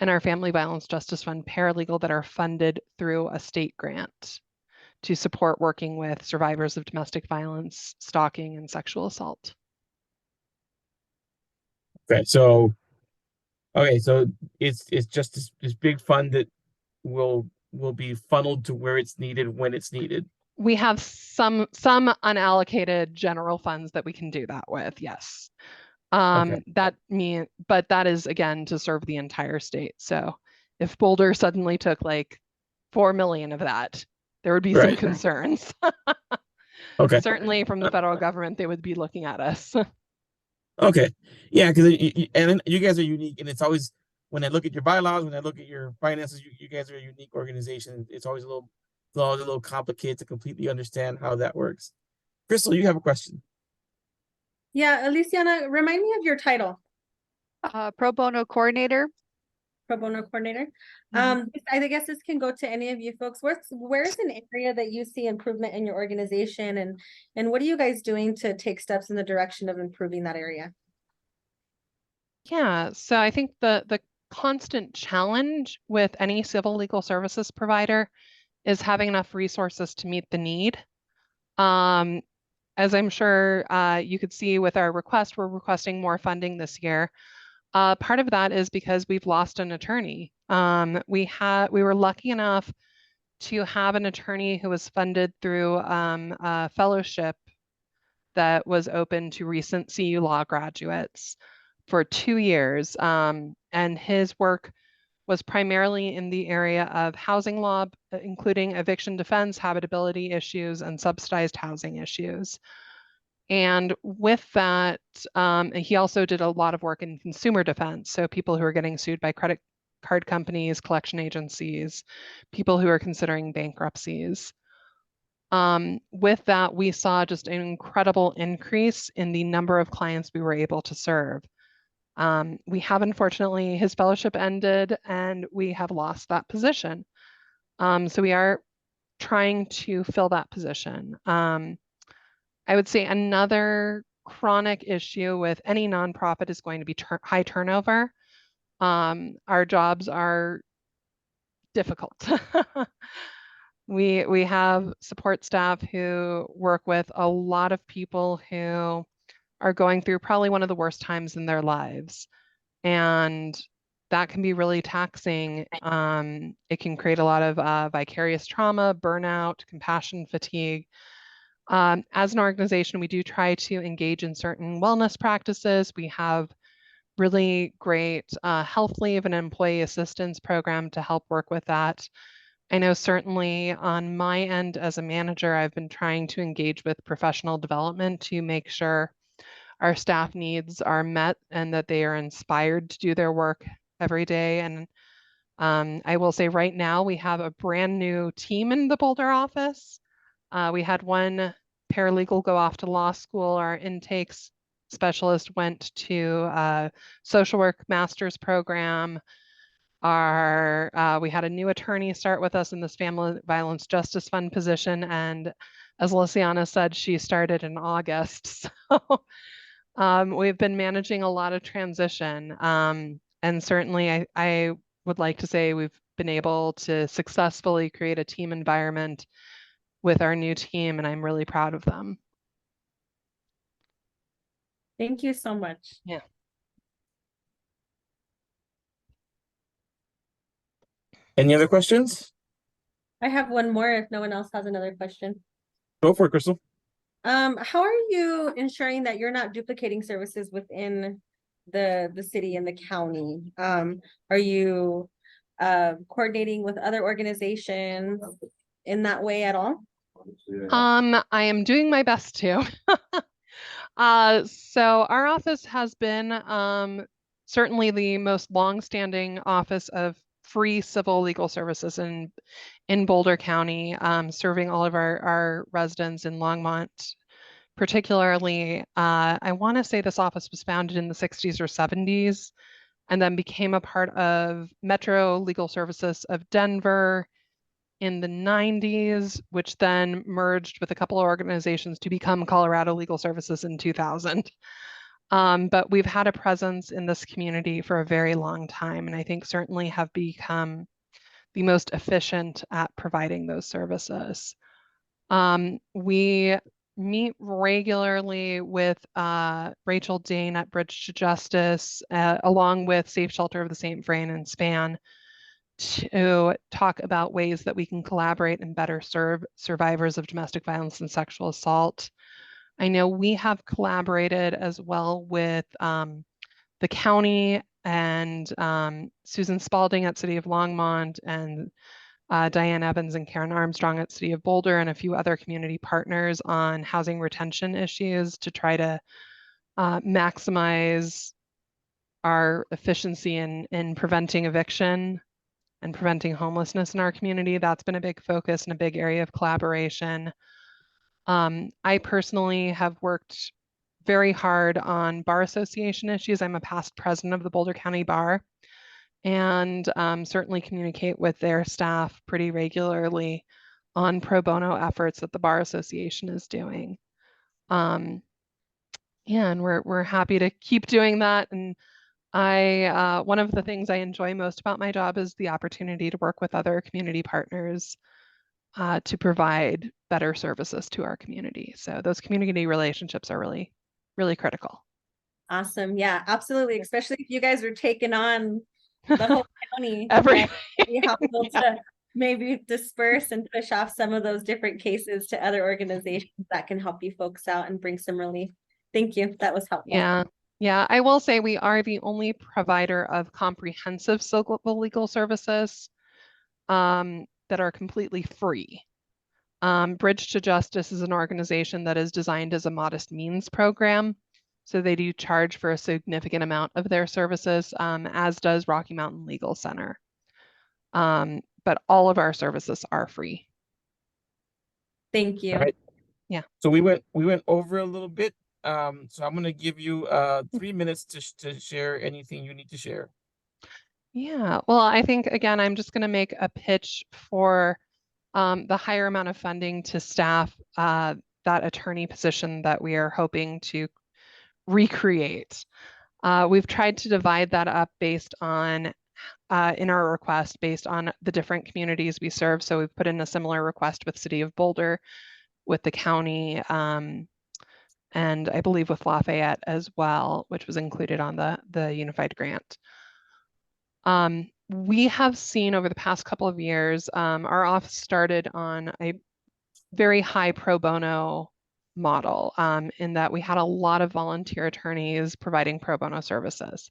Speaker 10: and our Family Violence Justice Fund paralegal, that are funded through a state grant to support working with survivors of domestic violence, stalking, and sexual assault.
Speaker 1: Okay, so it's just this big fund that will be funneled to where it's needed when it's needed.
Speaker 10: We have some unallocated general funds that we can do that with, yes.
Speaker 1: Okay.
Speaker 10: But that is again to serve the entire state. So if Boulder suddenly took like 4 million of that, there would be some
Speaker 1: Right.
Speaker 10: concerns.
Speaker 1: Okay.
Speaker 10: Certainly from the federal government, they would be looking at us.
Speaker 1: Okay. Yeah, because and you guys are unique, and it's always, when I look at your bylaws, when I look at your finances, you guys are a unique organization. It's always a little complicated to completely understand how that works. Crystal, you have a question.
Speaker 5: Yeah, Aliciana, remind me of your title.
Speaker 11: Pro bono coordinator.
Speaker 5: Pro bono coordinator.
Speaker 11: Mhm.
Speaker 5: I guess this can go to any of you folks. Where's an area that you see improvement in your organization, and what are you guys doing to take steps in the direction of improving that area?
Speaker 10: Yeah, so I think the constant challenge with any civil legal services provider is having enough resources to meet the need. As I'm sure you could see with our request, we're requesting more funding this year. Part of that is because we've lost an attorney. We were lucky enough to have an attorney who was funded through a fellowship that was open to recent CU law graduates for 2 years. And his work was primarily in the area of housing law, including eviction defense, habitability issues, and subsidized housing issues. And with that, he also did a lot of work in consumer defense. So people who are getting sued by credit card companies, collection agencies, people who are considering bankruptcies. With that, we saw just an incredible increase in the number of clients we were able to serve. We have, unfortunately, his fellowship ended and we have lost that position. So we are trying to fill that position. I would say another chronic issue with any nonprofit is going to be high turnover. Our jobs are difficult. We have support staff who work with a lot of people who are going through probably one of the worst times in their lives. And that can be really taxing. It can create a lot of vicarious trauma, burnout, compassion fatigue. As an organization, we do try to engage in certain wellness practices. We have really great health leave and employee assistance program to help work with that. I know certainly on my end as a manager, I've been trying to engage with professional development to make sure our staff needs are met and that they are inspired to do their work every day. And I will say right now we have a brand new team in the Boulder office. We had one paralegal go off to law school. Our intakes specialist went to a social work master's program. We had a new attorney start with us in this family violence justice fund position. And as Luciana said, she started in August. So we've been managing a lot of transition. And certainly I would like to say we've been able to successfully create a team environment with our new team, and I'm really proud of them.
Speaker 5: Thank you so much.
Speaker 10: Yeah.
Speaker 1: Any other questions?
Speaker 5: I have one more if no one else has another question.
Speaker 1: Go for it, Crystal.
Speaker 5: How are you ensuring that you're not duplicating services within the city and the county? Are you coordinating with other organizations in that way at all?
Speaker 10: I am doing my best to. So our office has been certainly the most long-standing office of free civil legal services in Boulder County, serving all of our residents in Longmont. Particularly, I want to say this office was founded in the 60s or 70s and then became a part of Metro Legal Services of Denver in the 90s, which then merged with a couple of organizations to become Colorado Legal Services in 2000. But we've had a presence in this community for a very long time, and I think certainly have become the most efficient at providing those services. We meet regularly with Rachel Dane at Bridge to Justice, along with Safe Shelter of the St. Vrain and SPAN, to talk about ways that we can collaborate and better serve survivors of domestic violence and sexual assault. I know we have collaborated as well with the county and Susan Spalding at City of Longmont and Diane Evans and Karen Armstrong at City of Boulder and a few other community partners on housing retention issues to try to maximize our efficiency in preventing eviction and preventing homelessness in our community. That's been a big focus and a big area of collaboration. I personally have worked very hard on bar association issues. I'm a past president of the Boulder County Bar, and certainly communicate with their staff pretty regularly on pro bono efforts that the Bar Association is doing. Yeah, and we're happy to keep doing that. And one of the things I enjoy most about my job is the opportunity to work with other community partners to provide better services to our community. So those community relationships are really, really critical.
Speaker 5: Awesome. Yeah, absolutely. Especially if you guys are taking on the whole county.
Speaker 10: Every
Speaker 5: Be helpful to maybe disperse and push off some of those different cases to other organizations that can help you folks out and bring some relief. Thank you. That was helpful.
Speaker 10: Yeah, I will say we are the only provider of comprehensive civil legal services that are completely free. Bridge to Justice is an organization that is designed as a modest means program. So they do charge for a significant amount of their services, as does Rocky Mountain Legal Center. But all of our services are free.
Speaker 5: Thank you.
Speaker 1: All right.
Speaker 10: Yeah.
Speaker 1: So we went over a little bit. So I'm going to give you 3 minutes to share anything you need to share.
Speaker 10: Yeah, well, I think, again, I'm just going to make a pitch for the higher amount of funding to staff that attorney position that we are hoping to recreate. We've tried to divide that up based on, in our request, based on the different communities we serve. So we've put in a similar request with City of Boulder, with the county, and I believe with Lafayette as well, which was included on the unified grant. We have seen over the past couple of years, our office started on a very high pro bono model, in that we had a lot of volunteer attorneys providing pro bono services.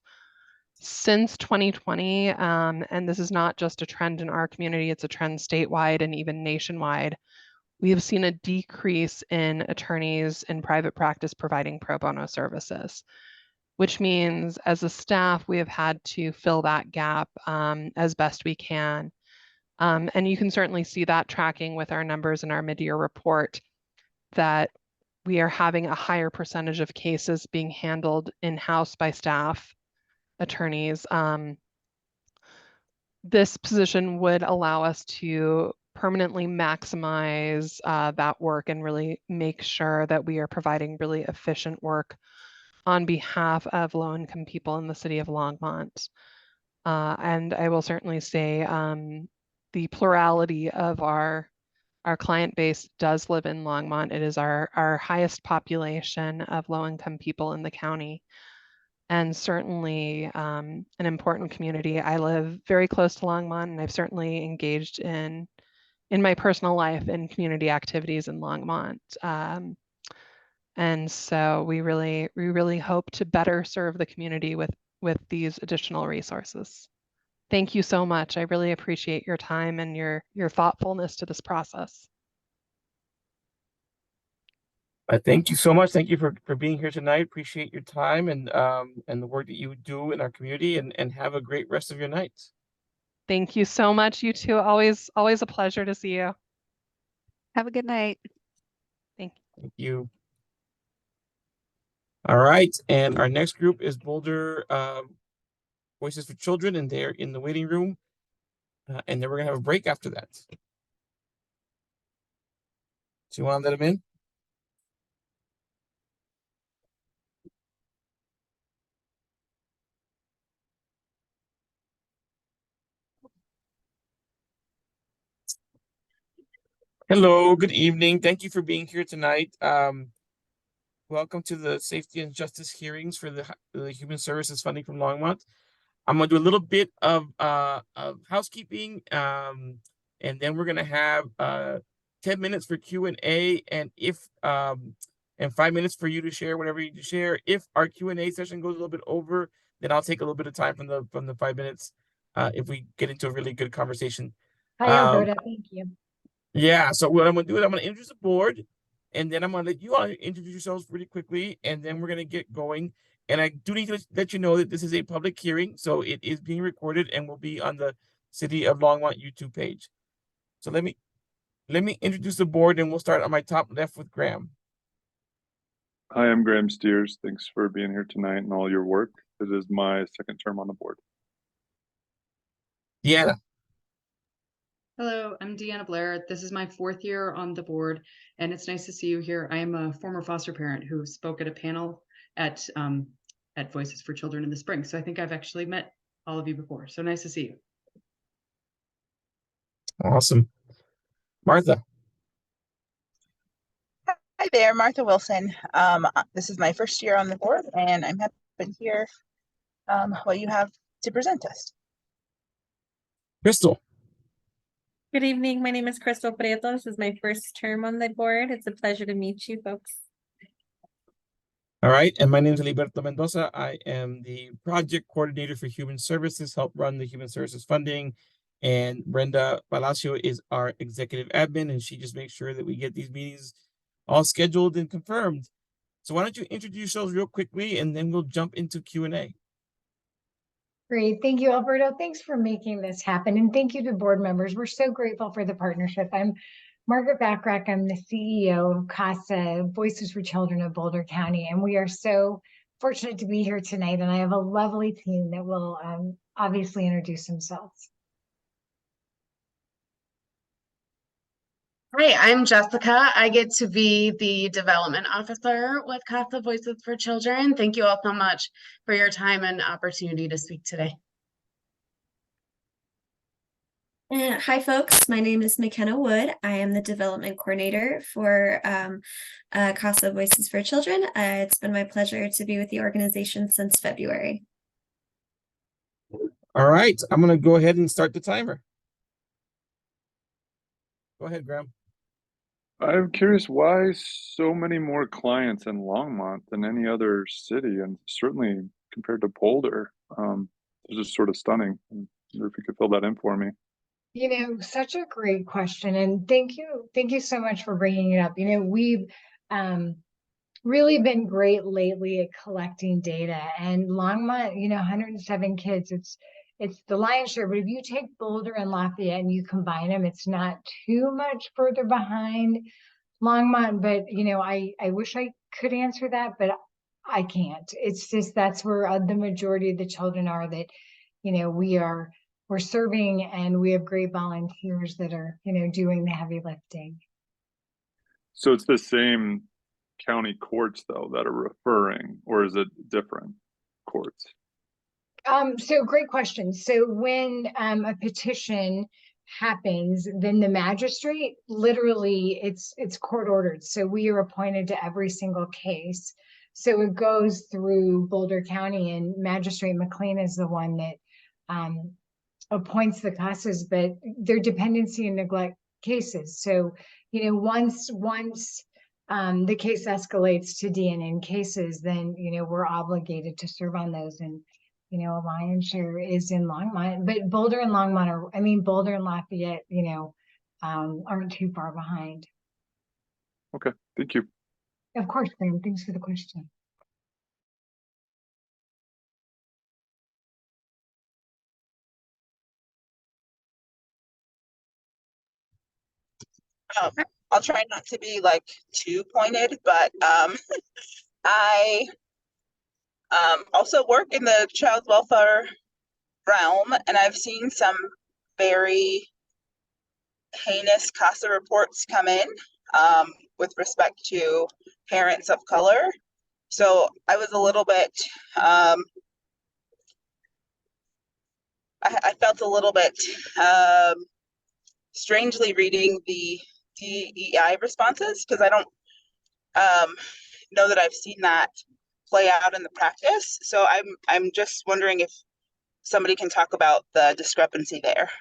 Speaker 10: Since 2020, and this is not just a trend in our community, it's a trend statewide and even nationwide, we have seen a decrease in attorneys in private practice providing pro bono services, which means as a staff, we have had to fill that gap as best we can. And you can certainly see that tracking with our numbers in our mid-year report, that we are having a higher percentage of cases being handled in-house by staff attorneys. This position would allow us to permanently maximize that work and really make sure that we are providing really efficient work on behalf of low-income people in the city of Longmont. And I will certainly say the plurality of our client base does live in Longmont. It is our highest population of low-income people in the county, and certainly an important community. I live very close to Longmont, and I've certainly engaged in my personal life in community activities in Longmont. And so we really hope to better serve the community with these additional resources. Thank you so much. I really appreciate your time and your thoughtfulness to this process.
Speaker 1: Thank you so much. Thank you for being here tonight. Appreciate your time and the work that you do in our community, and have a great rest of your night.
Speaker 10: Thank you so much. You too. Always a pleasure to see you.
Speaker 11: Have a good night.
Speaker 10: Thank you.
Speaker 1: Thank you. All right, and our next group is Boulder Voices for Children, and they're in the waiting room, and then we're gonna have a break after that. So you want to let them in? Hello, good evening. Thank you for being here tonight. Welcome to the Safety and Justice hearings for the Human Services funding from Longmont. I'm gonna do a little bit of housekeeping, and then we're gonna have 10 minutes for Q&A, and if and 5 minutes for you to share whatever you need to share. If our Q&A session goes a little bit over, then I'll take a little bit of time from the 5 minutes if we get into a really good conversation.
Speaker 12: Hi, Alberta. Thank you.
Speaker 1: Yeah, so what I'm gonna do is I'm gonna introduce the board, and then I'm gonna let you all introduce yourselves pretty quickly, and then we're gonna get going. And I do need to let you know that this is a public hearing, so it is being recorded and will be on the City of Longmont YouTube page. So let me introduce the board, and we'll start on my top left with Graham.
Speaker 3: Hi, I'm Graham Steers. Thanks for being here tonight and all your work. It is my second term on the board.
Speaker 1: Deanna.
Speaker 4: Hello, I'm Deanna Blair. This is my 4th year on the board, and it's nice to see you here. I am a former foster parent who spoke at a panel at Voices for Children in the spring. So I think I've actually met all of you before. So nice to see you.
Speaker 1: Awesome. Martha.
Speaker 6: Hi there, Martha Wilson. This is my first year on the board, and I'm happy to hear what you have to present us.
Speaker 1: Crystal.
Speaker 5: Good evening. My name is Crystal Prieto. This is my first term on the board. It's a pleasure to meet you folks.
Speaker 1: All right, and my name is Eliberto Mendoza. I am the project coordinator for Human Services, help run the Human Services funding. And Brenda Palacio is our executive admin, and she just makes sure that we get these meetings all scheduled and confirmed. So why don't you introduce yourselves real quickly, and then we'll jump into Q&A.
Speaker 12: Great. Thank you, Alberto. Thanks for making this happen. And thank you to board members. We're so grateful for the partnership. I'm Margaret Backrack. I'm the CEO of CASA, Voices for Children of Boulder County. And we are so fortunate to be here tonight. And I have a lovely team that will obviously introduce themselves.
Speaker 13: Hi, I'm Jessica. I get to be the development officer with CASA Voices for Children. Thank you all so much for your time and opportunity to speak today.
Speaker 14: Hi, folks. My name is McKenna Wood. I am the development coordinator for CASA Voices for Children. It's been my pleasure to be with the organization since February.
Speaker 1: All right, I'm going to go ahead and start the timer. Go ahead, Graham.
Speaker 3: I'm curious why so many more clients in Longmont than any other city, and certainly compared to Boulder. It's just sort of stunning. I wonder if you could fill that in for me.
Speaker 12: You know, such a great question, and thank you so much for bringing it up. You know, we've really been great lately at collecting data, and Longmont, you know, 107 kids, it's the lion's share. But if you take Boulder and Lafayette and you combine them, it's not too much further behind Longmont. But you know, I wish I could answer that, but I can't. It's just that's where the majority of the children are that, you know, we're serving, and we have great volunteers that are, you know, doing the heavy lifting.
Speaker 3: So it's the same county courts though that are referring, or is it different courts?
Speaker 12: So great question. So when a petition happens, then the magistrate literally it's court ordered. So we are appointed to every single case. So it goes through Boulder County, and Magistrate McLean is the one that appoints the CASAs, but they're dependency and neglect cases. So, you know, once the case escalates to DNN cases, then, you know, we're obligated to serve on those. And, you know, a lion's share is in Longmont, but Boulder and Longmont are, I mean, Boulder and Lafayette, you know, aren't too far behind.
Speaker 3: Okay, thank you.
Speaker 12: Of course, Graham, thanks for the question.
Speaker 6: I'll try not to be like too pointed, but I also work in the child welfare realm, and I've seen some very heinous CASA reports come in with respect to parents of color. So I was a little bit, I felt a little bit strangely reading the DEI responses, because I don't know that I've seen that play out in the practice. So I'm just wondering if somebody can talk about the discrepancy there.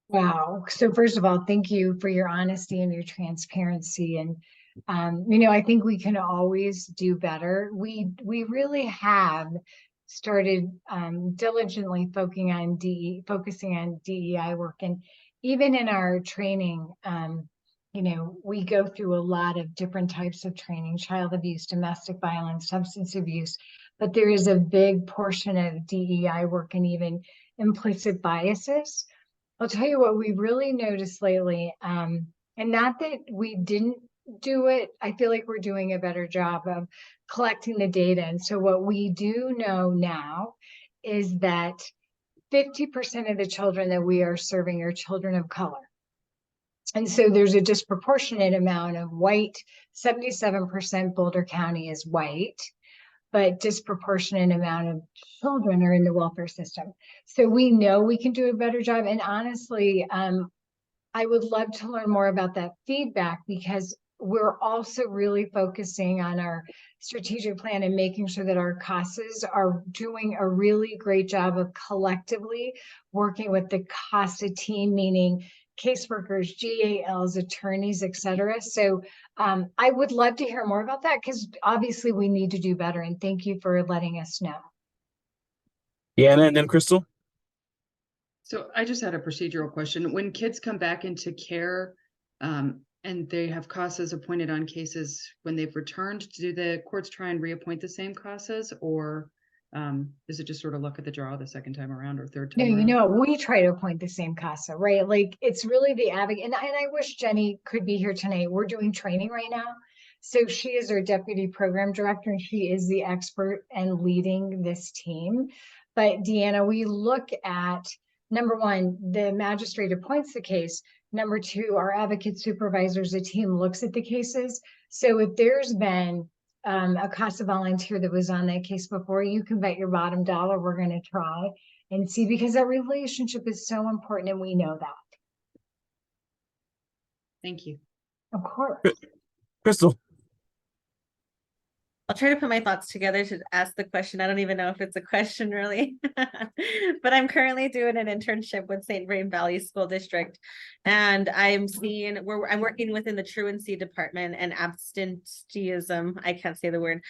Speaker 12: Wow. So first of all, thank you for your honesty and your transparency. And you know, I think we can always do better. We really have started diligently focusing on DEI work, and even in our training, you know, we go through a lot of different types of training: child abuse, domestic violence, substance abuse, but there is a big portion of DEI work and even implicit biases. I'll tell you what we really noticed lately, and not that we didn't do it, I feel like we're doing a better job of collecting the data. And so what we do know now is that 50% of the children that we are serving are children of color. And so there's a disproportionate amount of white. 77% Boulder County is white, but disproportionate amount of children are in the welfare system. So we know we can do a better job. And honestly, I would love to learn more about that feedback, because we're also really focusing on our strategic plan and making sure that our CASAs are doing a really great job of collectively working with the CASA team, meaning caseworkers, GALs, attorneys, et cetera. So I would love to hear more about that, because obviously we need to do better. And thank you for letting us know.
Speaker 1: Deanna and then Crystal.
Speaker 4: So I just had a procedural question. When kids come back into care, and they have CASAs appointed on cases when they've returned, do the courts try and reappoint the same CASAs, or is it just sort of luck of the draw the second time around or third
Speaker 12: No,
Speaker 4: time
Speaker 12: you
Speaker 4: around?
Speaker 12: know, we try to appoint the same CASA, right? Like it's really the advocate. And I wish Jenny could be here tonight. We're doing training right now. So she is our deputy program director, and she is the expert and leading this team. But Deanna, we look at, number one, the magistrate appoints the case. Number two, our advocate supervisors, the team looks at the cases. So if there's been a CASA volunteer that was on that case before, you can bet your bottom dollar we're going to try and see, because that relationship is so important, and we know that.
Speaker 4: Thank you.
Speaker 12: Of course.
Speaker 1: Crystal.
Speaker 5: I'll try to put my thoughts together to ask the question. I don't even know if it's a question really, but I'm currently doing an internship with St. Vrain Valley School District, and I'm working within the truancy department and absenteeism. I can't say the word,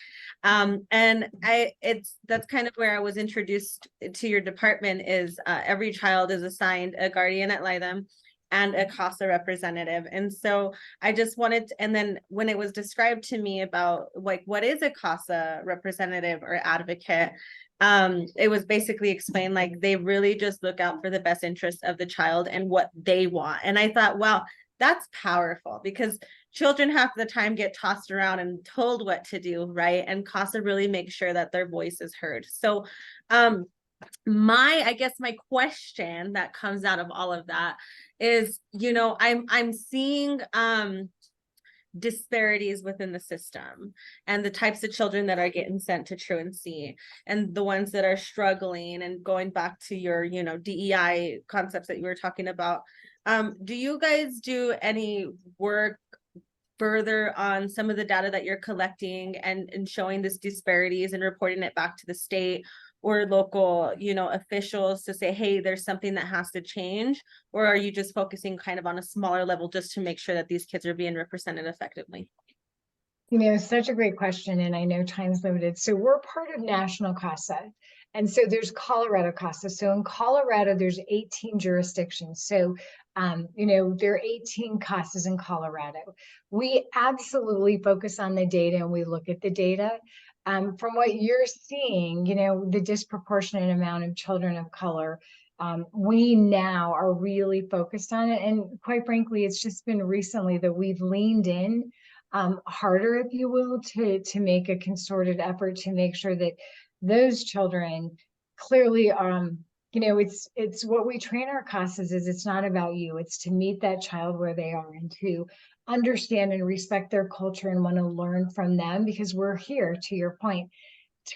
Speaker 5: and that's kind of where I was introduced to your department. Is every child is assigned a guardian ad litem and a CASA representative. And so I just wanted to, and then when it was described to me about like, what is a CASA representative or advocate? It was basically explained like they really just look out for the best interest of the child and what they want. And I thought, wow, that's powerful, because children half the time get tossed around and told what to do, right? And CASA really makes sure that their voice is heard. So I guess my question that comes out of all of that is, I'm seeing disparities within the system and the types of children that are getting sent to truancy and the ones that are struggling, and going back to your DEI concepts that you were talking about. Do you guys do any work further on some of the data that you're collecting and showing this disparities and reporting it back to the state or local, officials to say, hey, there's something that has to change? Or are you just focusing kind of on a smaller level just to make sure that these kids are being represented effectively?
Speaker 12: Such a great question, and I know time's limited. So we're part of National CASA. And so there's Colorado CASA. So in Colorado, there's 18 jurisdictions. So, there are 18 CASAs in Colorado. We absolutely focus on the data and we look at the data. From what you're seeing, the disproportionate amount of children of color, we now are really focused on it. And quite frankly, it's just been recently that we've leaned in harder, if you will, to make a concerted effort to make sure that those children clearly, it's what we train our CASAs is, it's not about you, it's to meet that child where they are and to understand and respect their culture and want to learn from them, because we're here, to your point,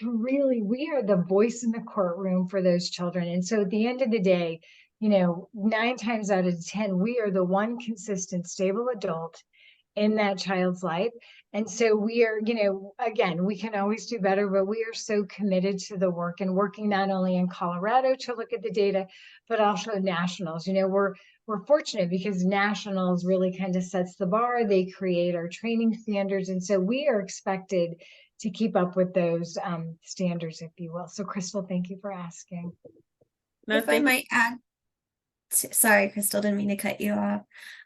Speaker 12: we are the voice in the courtroom for those children. And so at the end of the day, 9 times out of 10, we are the one consistent, stable adult in that child's life. And so we are, again, we can always do better, but we are so committed to the work and working not only in Colorado to look at the data, but also nationals. We're fortunate because nationals really kind of sets the bar. They create our training standards. And so we are expected to keep up with those standards, if you will. So Crystal, thank you for asking.
Speaker 14: If I might add, sorry, Crystal, didn't mean to cut you off.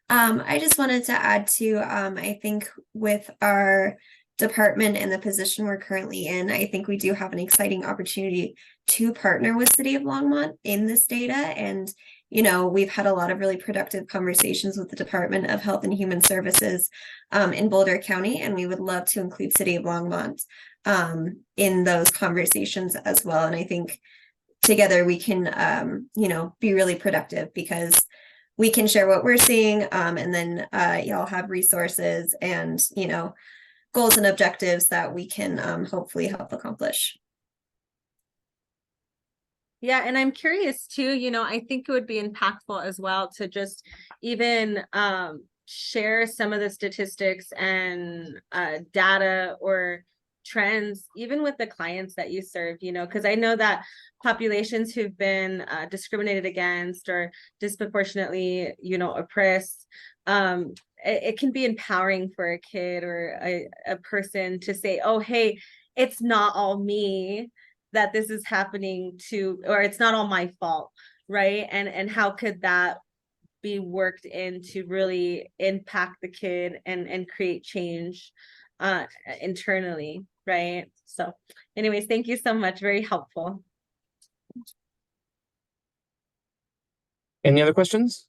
Speaker 14: I just wanted to add to, I think with our department and the position we're currently in, I think we do have an exciting opportunity to partner with City of Longmont in this data. And, we've had a lot of really productive conversations with the Department of Health and Human Services in Boulder County, and we would love to include City of Longmont in those conversations as well. And I think together we can, be really productive, because we can share what we're seeing, and then y'all have resources and, goals and objectives that we can hopefully help accomplish.
Speaker 5: Yeah, and I'm curious too, I think it would be impactful as well to just even share some of the statistics and data or trends, even with the clients that you serve, because I know that populations who've been discriminated against or disproportionately, oppressed, it can be empowering for a kid or a person to say, oh, hey, it's not all me that this is happening to, or it's not all my fault, right? And how could that be worked in to really impact the kid and create change internally, right? So anyways, thank you so much. Very helpful.
Speaker 1: Any other questions?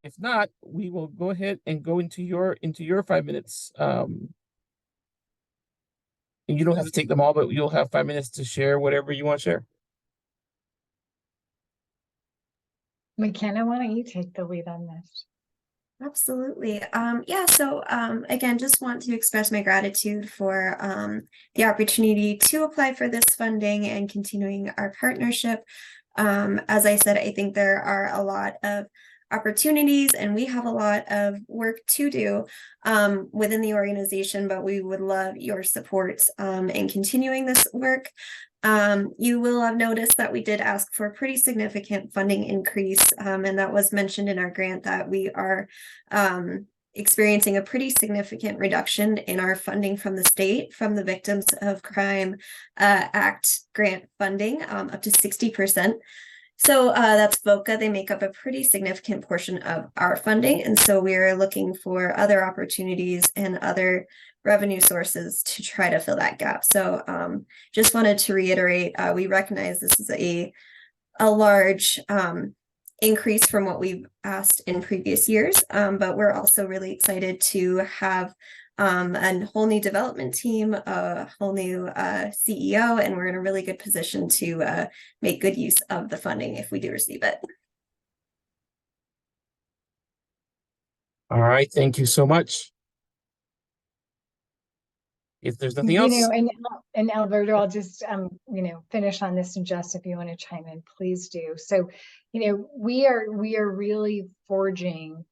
Speaker 1: If not, we will go ahead and go into your 5 minutes. And you don't have to take them all, but you'll have 5 minutes to share whatever you want to share.
Speaker 12: McKenna, why don't you take the lead on this?
Speaker 14: Absolutely. So again, just want to express my gratitude for the opportunity to apply for this funding and continuing our partnership. As I said, I think there are a lot of opportunities, and we have a lot of work to do within the organization, but we would love your support in continuing this work. You will have noticed that we did ask for a pretty significant funding increase, and that was mentioned in our grant that we are experiencing a pretty significant reduction in our funding from the state, from the Victims of Crime Act grant funding, up to 60%. So that's VOCA. They make up a pretty significant portion of our funding. And so we're looking for other opportunities and other revenue sources to try to fill that gap. So just wanted to reiterate, we recognize this is a large increase from what we've asked in previous years, but we're also really excited to have a whole new development team, a whole new CEO, and we're in a really good position to make good use of the funding if we do receive it.
Speaker 1: All right, thank you so much. If there's nothing else.
Speaker 12: And Alberto, I'll just finish on this, and Jess, if you want to chime in, please do. So, we are really forging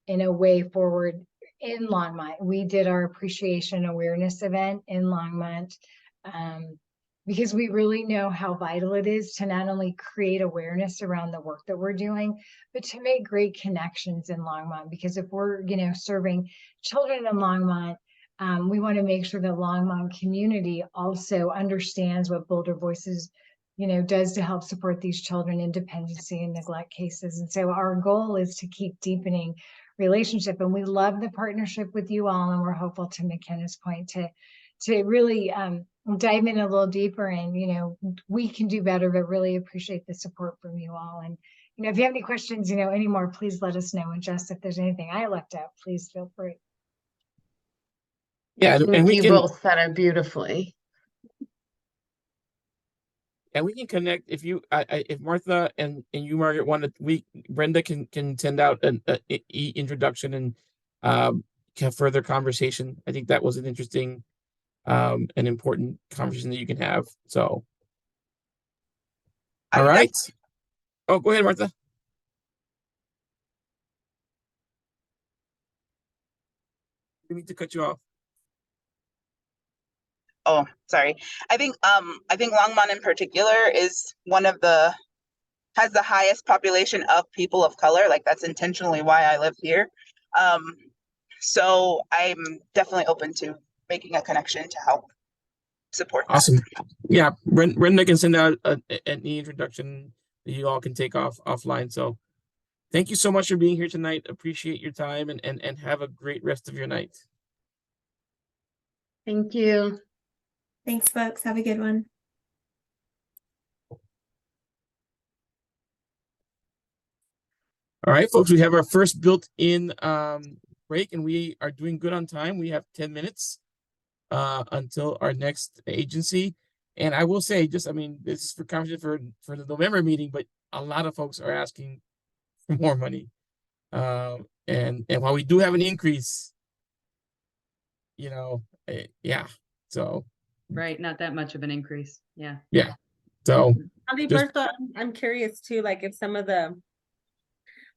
Speaker 12: in a way forward in Longmont. We did our appreciation awareness event in Longmont because we really know how vital it is to not only create awareness around the work that we're doing, but to make great connections in Longmont. Because if we're serving children in Longmont, we want to make sure the Longmont community also understands what Bolder Voices, does to help support these children in dependency and neglect cases. And so our goal is to keep deepening relationship. And we love the partnership with you all. And we're hopeful, to McKenna's point, to really dive in a little deeper. And, we can do better, but really appreciate the support from you all. And, if you have any questions, anymore, please let us know. And Jess, if there's anything I left out, please feel free.
Speaker 1: Yeah, and we
Speaker 13: you
Speaker 1: can
Speaker 13: both said it beautifully.
Speaker 1: and we can connect if you if Martha and you, Margaret, want to, Brenda can send out an introduction and have further conversation. I think that was an interesting an important conversation that you can have. So all right. Oh, go ahead, Martha. We need to cut you off.
Speaker 6: Oh, sorry. I think Longmont in particular is has the highest population of people of color. Like, that's intentionally why I live here. So I'm definitely open to making a connection to help support that.
Speaker 1: Awesome. Yeah, Brenda can send out an introduction that you all can take offline. So thank you so much for being here tonight. Appreciate your time, and have a great rest of your night.
Speaker 13: Thank you.
Speaker 14: Thanks, folks. Have a good one.
Speaker 1: All right, folks, we have our first built-in break, and we are doing good on time. We have 10 minutes until our next agency. And I will say, this is for conversation for the November meeting, but a lot of folks are asking for more money. And while we do have an increase, yeah, so.
Speaker 4: Right, not that much of an increase. Yeah.
Speaker 1: Yeah. So
Speaker 5: Alberto, I'm curious too, like if some of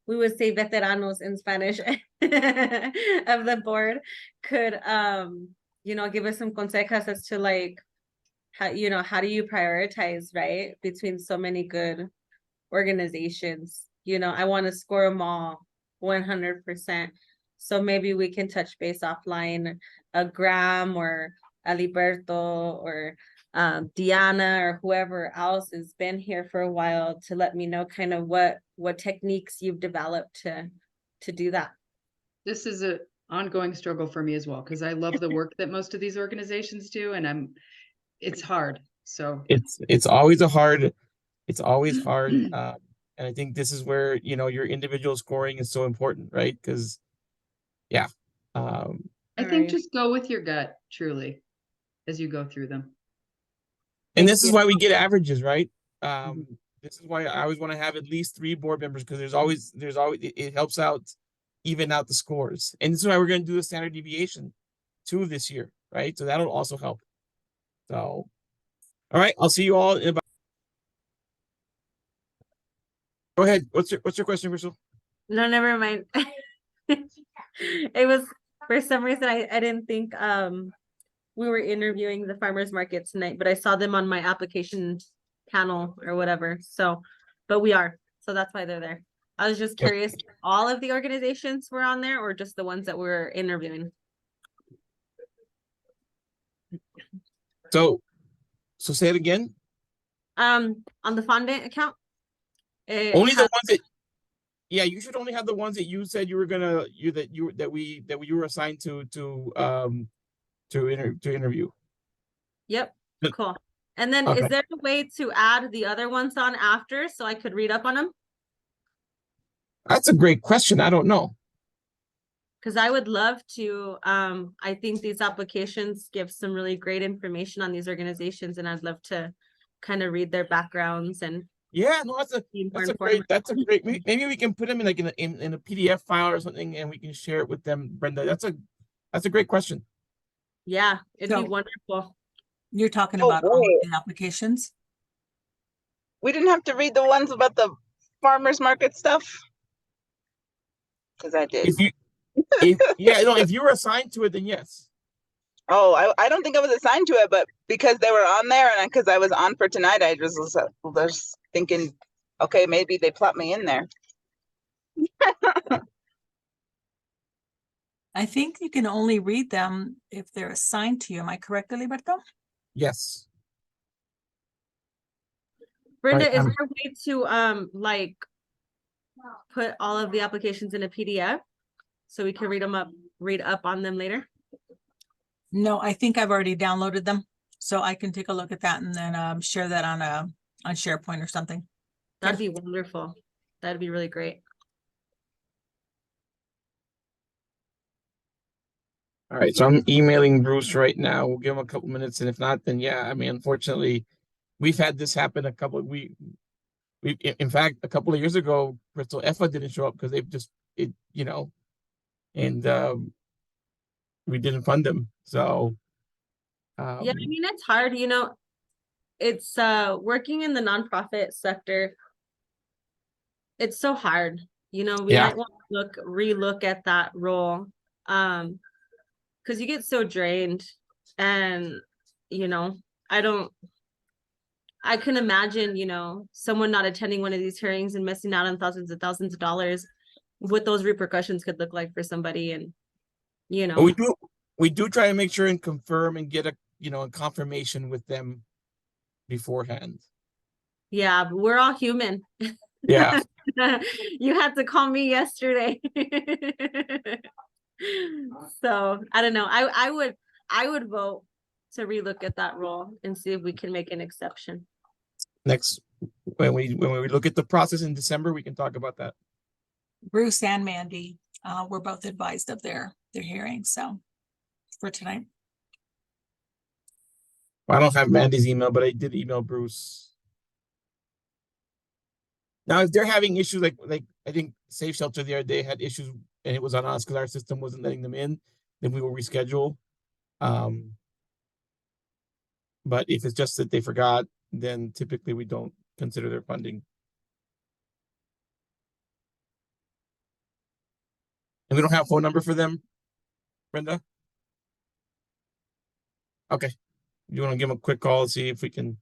Speaker 5: we would say veteranos in Spanish of the board could give us some consejos as to like how do you prioritize, right, between so many good organizations. I want to score them all 100%. So maybe we can touch base offline, a Graham or Aliberto or Diana or whoever else has been here for a while, to let me know kind of what techniques you've developed to do that. This is an ongoing struggle for me as well, because I love the work that most of these organizations do, and it's hard. So
Speaker 1: it's always hard. And I think this is where your individual scoring is so important, right? Because yeah.
Speaker 4: I think just go with your gut, truly, as you go through them.
Speaker 1: And this is why we get averages, right? This is why I always want to have at least 3 board members, because there's always it helps out, even out the scores. And this is why we're going to do the standard deviation too this year, right? So that'll also help. So, all right, I'll see you all in about. Go ahead. What's your question, Crystal?
Speaker 5: No, never mind. It was for some reason I didn't think we were interviewing the farmers market tonight, but I saw them on my application panel or whatever. So, but we are. So that's why they're there. I was just
Speaker 1: Yep.
Speaker 5: curious, all of the organizations were on there or just the ones that we're interviewing?
Speaker 1: So say it again.
Speaker 5: On the fondant account. It
Speaker 1: Only the
Speaker 5: has,
Speaker 1: ones that, yeah, you should only have the ones that you said you were gonna, that you were assigned to interview.
Speaker 5: yep,
Speaker 1: Good.
Speaker 5: cool. And then
Speaker 1: Okay.
Speaker 5: is there a way to add the other ones on after so I could read up on them?
Speaker 1: That's a great question. I don't know.
Speaker 5: Because I would love to, I think these applications give some really great information on these organizations, and I'd love to kind of read their backgrounds and
Speaker 1: Yeah, no,
Speaker 5: be more
Speaker 1: that's a
Speaker 5: informed.
Speaker 1: great, maybe we can put them in like in a PDF file or something and we can share it with them, Brenda. That's a great question.
Speaker 5: Yeah, it'd be
Speaker 8: So-
Speaker 5: wonderful.
Speaker 8: You're talking
Speaker 6: Oh,
Speaker 8: about all of
Speaker 6: wait.
Speaker 8: the applications?
Speaker 6: We didn't have to read the ones about the farmers market stuff? Because I did.
Speaker 1: If you were assigned to it, then yes.
Speaker 6: Oh, I don't think I was assigned to it, but because they were on there and because I was on for tonight, I just was thinking, okay, maybe they plot me in there.
Speaker 8: I think you can only read them if they're assigned to you. Am I correct, Liberto?
Speaker 1: Yes.
Speaker 5: Brenda,
Speaker 1: Right,
Speaker 5: is there a way to like put all of the applications in a PDF so we can read up on them later?
Speaker 8: No, I think I've already downloaded them. So I can take a look at that and then share that on SharePoint or something.
Speaker 5: That'd be wonderful. That'd be really great.
Speaker 1: All right, so I'm emailing Bruce right now. We'll give him a couple minutes, and if not, then yeah, I mean, unfortunately, we've had this happen in fact, a couple of years ago, Crystal Effa didn't show up because they've just and we didn't fund them. So
Speaker 5: Yeah, I mean, it's hard, it's working in the nonprofit sector. It's so hard, we
Speaker 1: Yeah.
Speaker 5: might want to relook at that role. Because you get so drained and, I can imagine, someone not attending one of these hearings and missing out on thousands of dollars, what those repercussions could look like for somebody. And,
Speaker 1: But we do try to make sure and confirm and get a confirmation with them beforehand.
Speaker 5: yeah, but we're all human.
Speaker 1: Yeah.
Speaker 5: You had to call me yesterday. So I don't know. I would vote to relook at that role and see if we can make an exception.
Speaker 1: Next, when we look at the process in December, we can talk about that.
Speaker 8: Bruce and Mandy were both advised of their hearings. So for tonight.
Speaker 1: I don't have Mandy's email, but I did email Bruce. Now, if they're having issues like I think Safe Shelter the other day had issues and it was on us because our system wasn't letting them in, then we will reschedule. But if it's just that they forgot, then typically we don't consider their funding. And we don't have a phone number for them, Brenda? Okay. You want to give them a quick call and see if we can.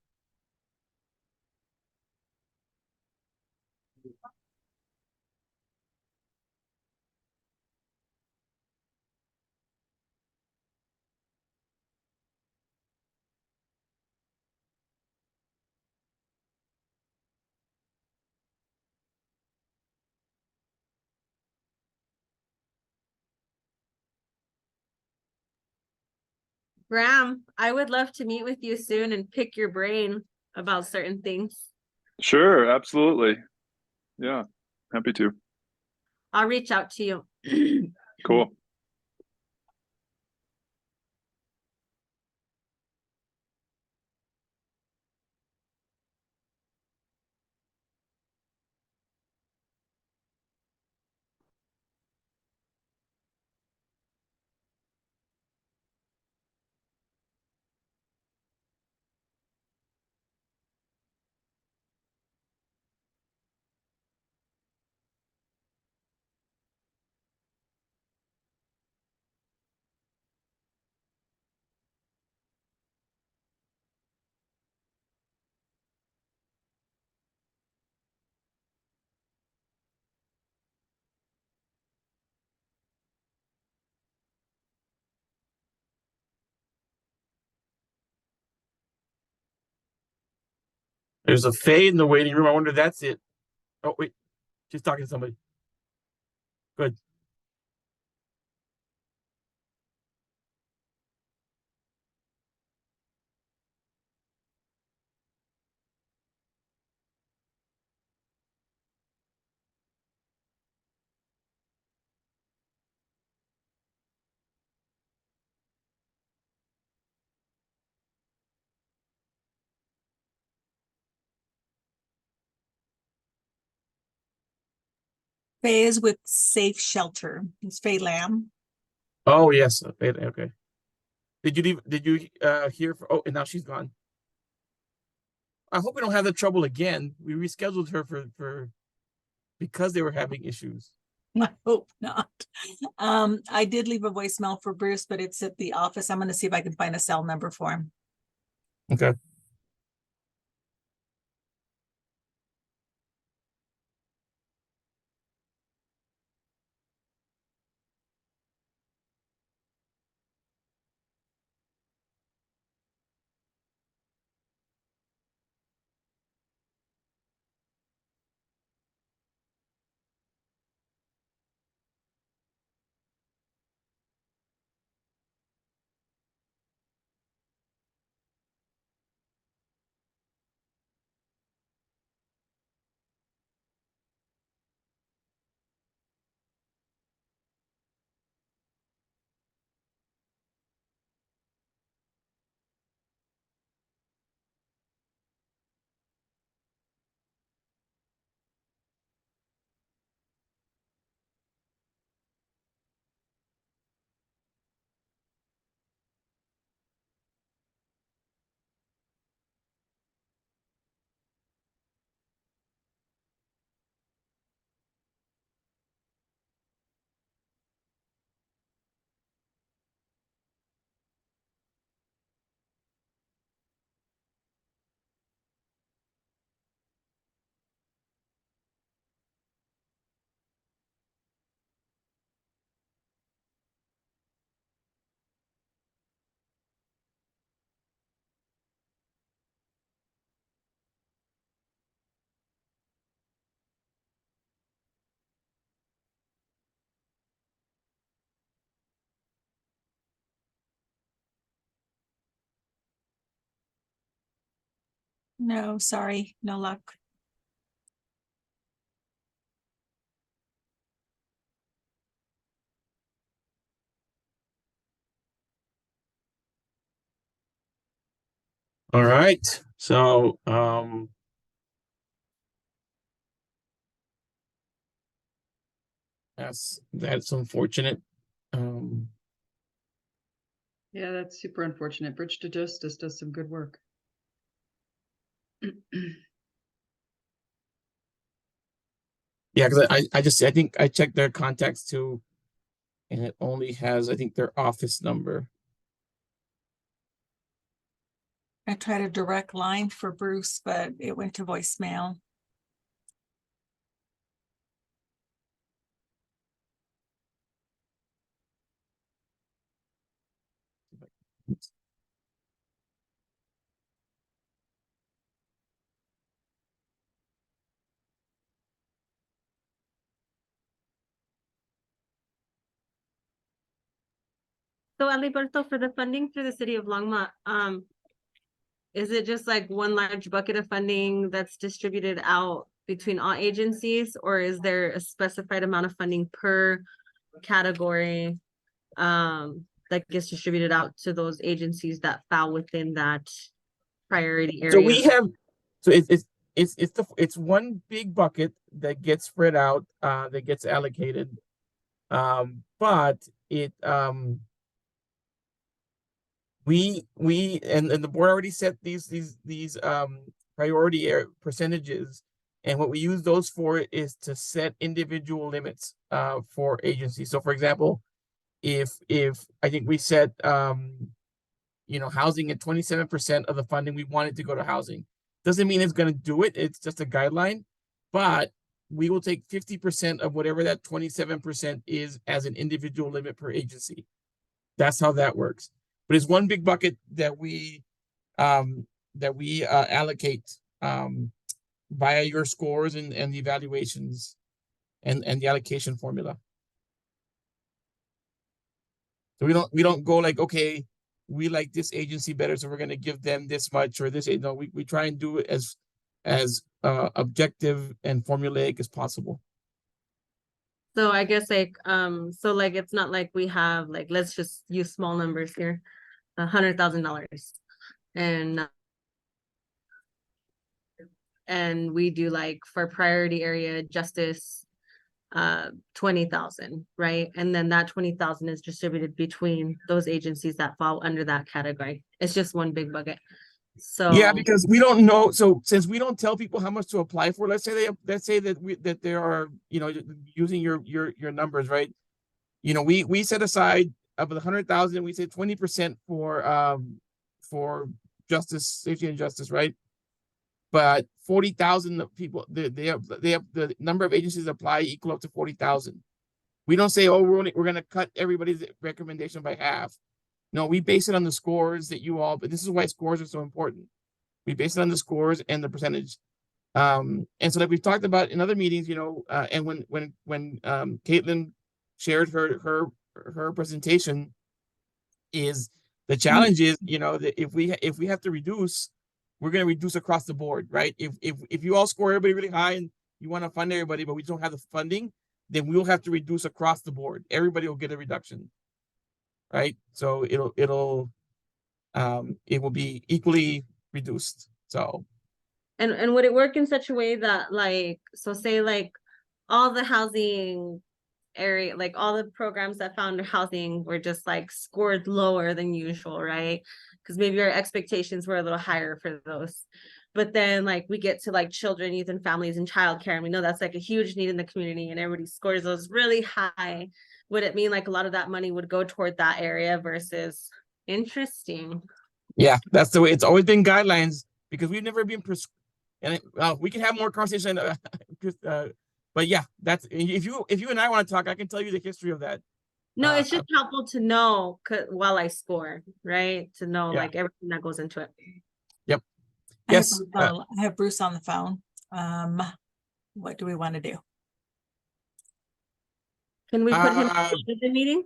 Speaker 5: Graham, I would love to meet with you soon and pick your brain about certain things.
Speaker 3: Sure, absolutely. Yeah, happy to.
Speaker 5: I'll reach out to you.
Speaker 3: Cool.
Speaker 1: There's a Faye in the waiting room. I wonder if that's it. Oh, wait. She's talking to somebody. Good.
Speaker 8: Faye is with Safe Shelter. It's Faye Lamb.
Speaker 1: Oh, yes. Okay. Did you leave? Did you hear? Oh, and now she's gone. I hope we don't have that trouble again. We rescheduled her for because they were having issues.
Speaker 8: I hope not. I did leave a voicemail for Bruce, but it's at the office. I'm going to see if I can find a cell number for him.
Speaker 1: Okay.
Speaker 8: No, sorry, no luck.
Speaker 1: All right. So, that's unfortunate.
Speaker 4: Yeah, that's super unfortunate. Bridge to Justice does some good work.
Speaker 1: Yeah, because I think I checked their contacts too, and it only has, I think, their office number.
Speaker 8: I tried a direct line for Bruce, but it went to voicemail.
Speaker 5: So Aliberto, for the funding through the city of Longmont, is it just like one large bucket of funding that's distributed out between all agencies, or is there a specified amount of funding per category that gets distributed out to those agencies that fall within that priority area?
Speaker 1: So we have, so it's one big bucket that gets spread out, that gets allocated. But it and the board already set these priority percentages, and what we use those for is to set individual limits for agencies. So for example, if I think we set housing at 27% of the funding we wanted to go to housing. Doesn't mean it's going to do it. It's just a guideline, but we will take 50% of whatever that 27% is as an individual limit per agency. That's how that works. But it's one big bucket that we allocate via your scores and the evaluations and the allocation formula. So we don't go like, okay, we like this agency better, so we're going to give them this much or this. No, we try and do it as objective and formulaic as possible.
Speaker 5: So I guess like so like it's not like we have like, let's just use small numbers here, $100,000, and we do like for priority area justice 20,000, right? And then that 20,000 is distributed between those agencies that fall under that category. It's just one big bucket. So
Speaker 1: yeah, because we don't know. So since we don't tell people how much to apply for, let's say that they are, you know, using your numbers, right? You know, we set aside of the 100,000, we say 20% for justice, safety and justice, right? But 40,000 people, they have the number of agencies apply equal up to 40,000. We don't say, oh, we're going to cut everybody's recommendation by half. No, we base it on the scores that you all, but this is why scores are so important. We base it on the scores and the percentage. And so like we've talked about in other meetings, you know, and when Caitlin shared her presentation, is the challenge is, you know, that if we have to reduce, we're going to reduce across the board, right? If you all score everybody really high and you want to fund everybody, but we don't have the funding, then we'll have to reduce across the board. Everybody will get a reduction, right? So it will be equally reduced. So
Speaker 5: and would it work in such a way that like, so say like all the housing area, like all the programs that found housing were just like scored lower than usual, right? Because maybe our expectations were a little higher for those. But then like we get to like children, youth and families and childcare, and we know that's like a huge need in the community and everybody scores those really high. Would it mean like a lot of that money would go toward that area versus interesting?
Speaker 1: yeah, that's the way it's always been guidelines, because we've never been and we can have more conversation. But yeah, that's if you and I want to talk, I can tell you the history of that.
Speaker 5: No, it's just helpful to know while I score, right? To know
Speaker 1: Yeah.
Speaker 5: like everything that goes into it.
Speaker 1: Yep. Yes.
Speaker 8: I have Bruce on the phone. What do we want to do?
Speaker 5: Can we put him in the meeting?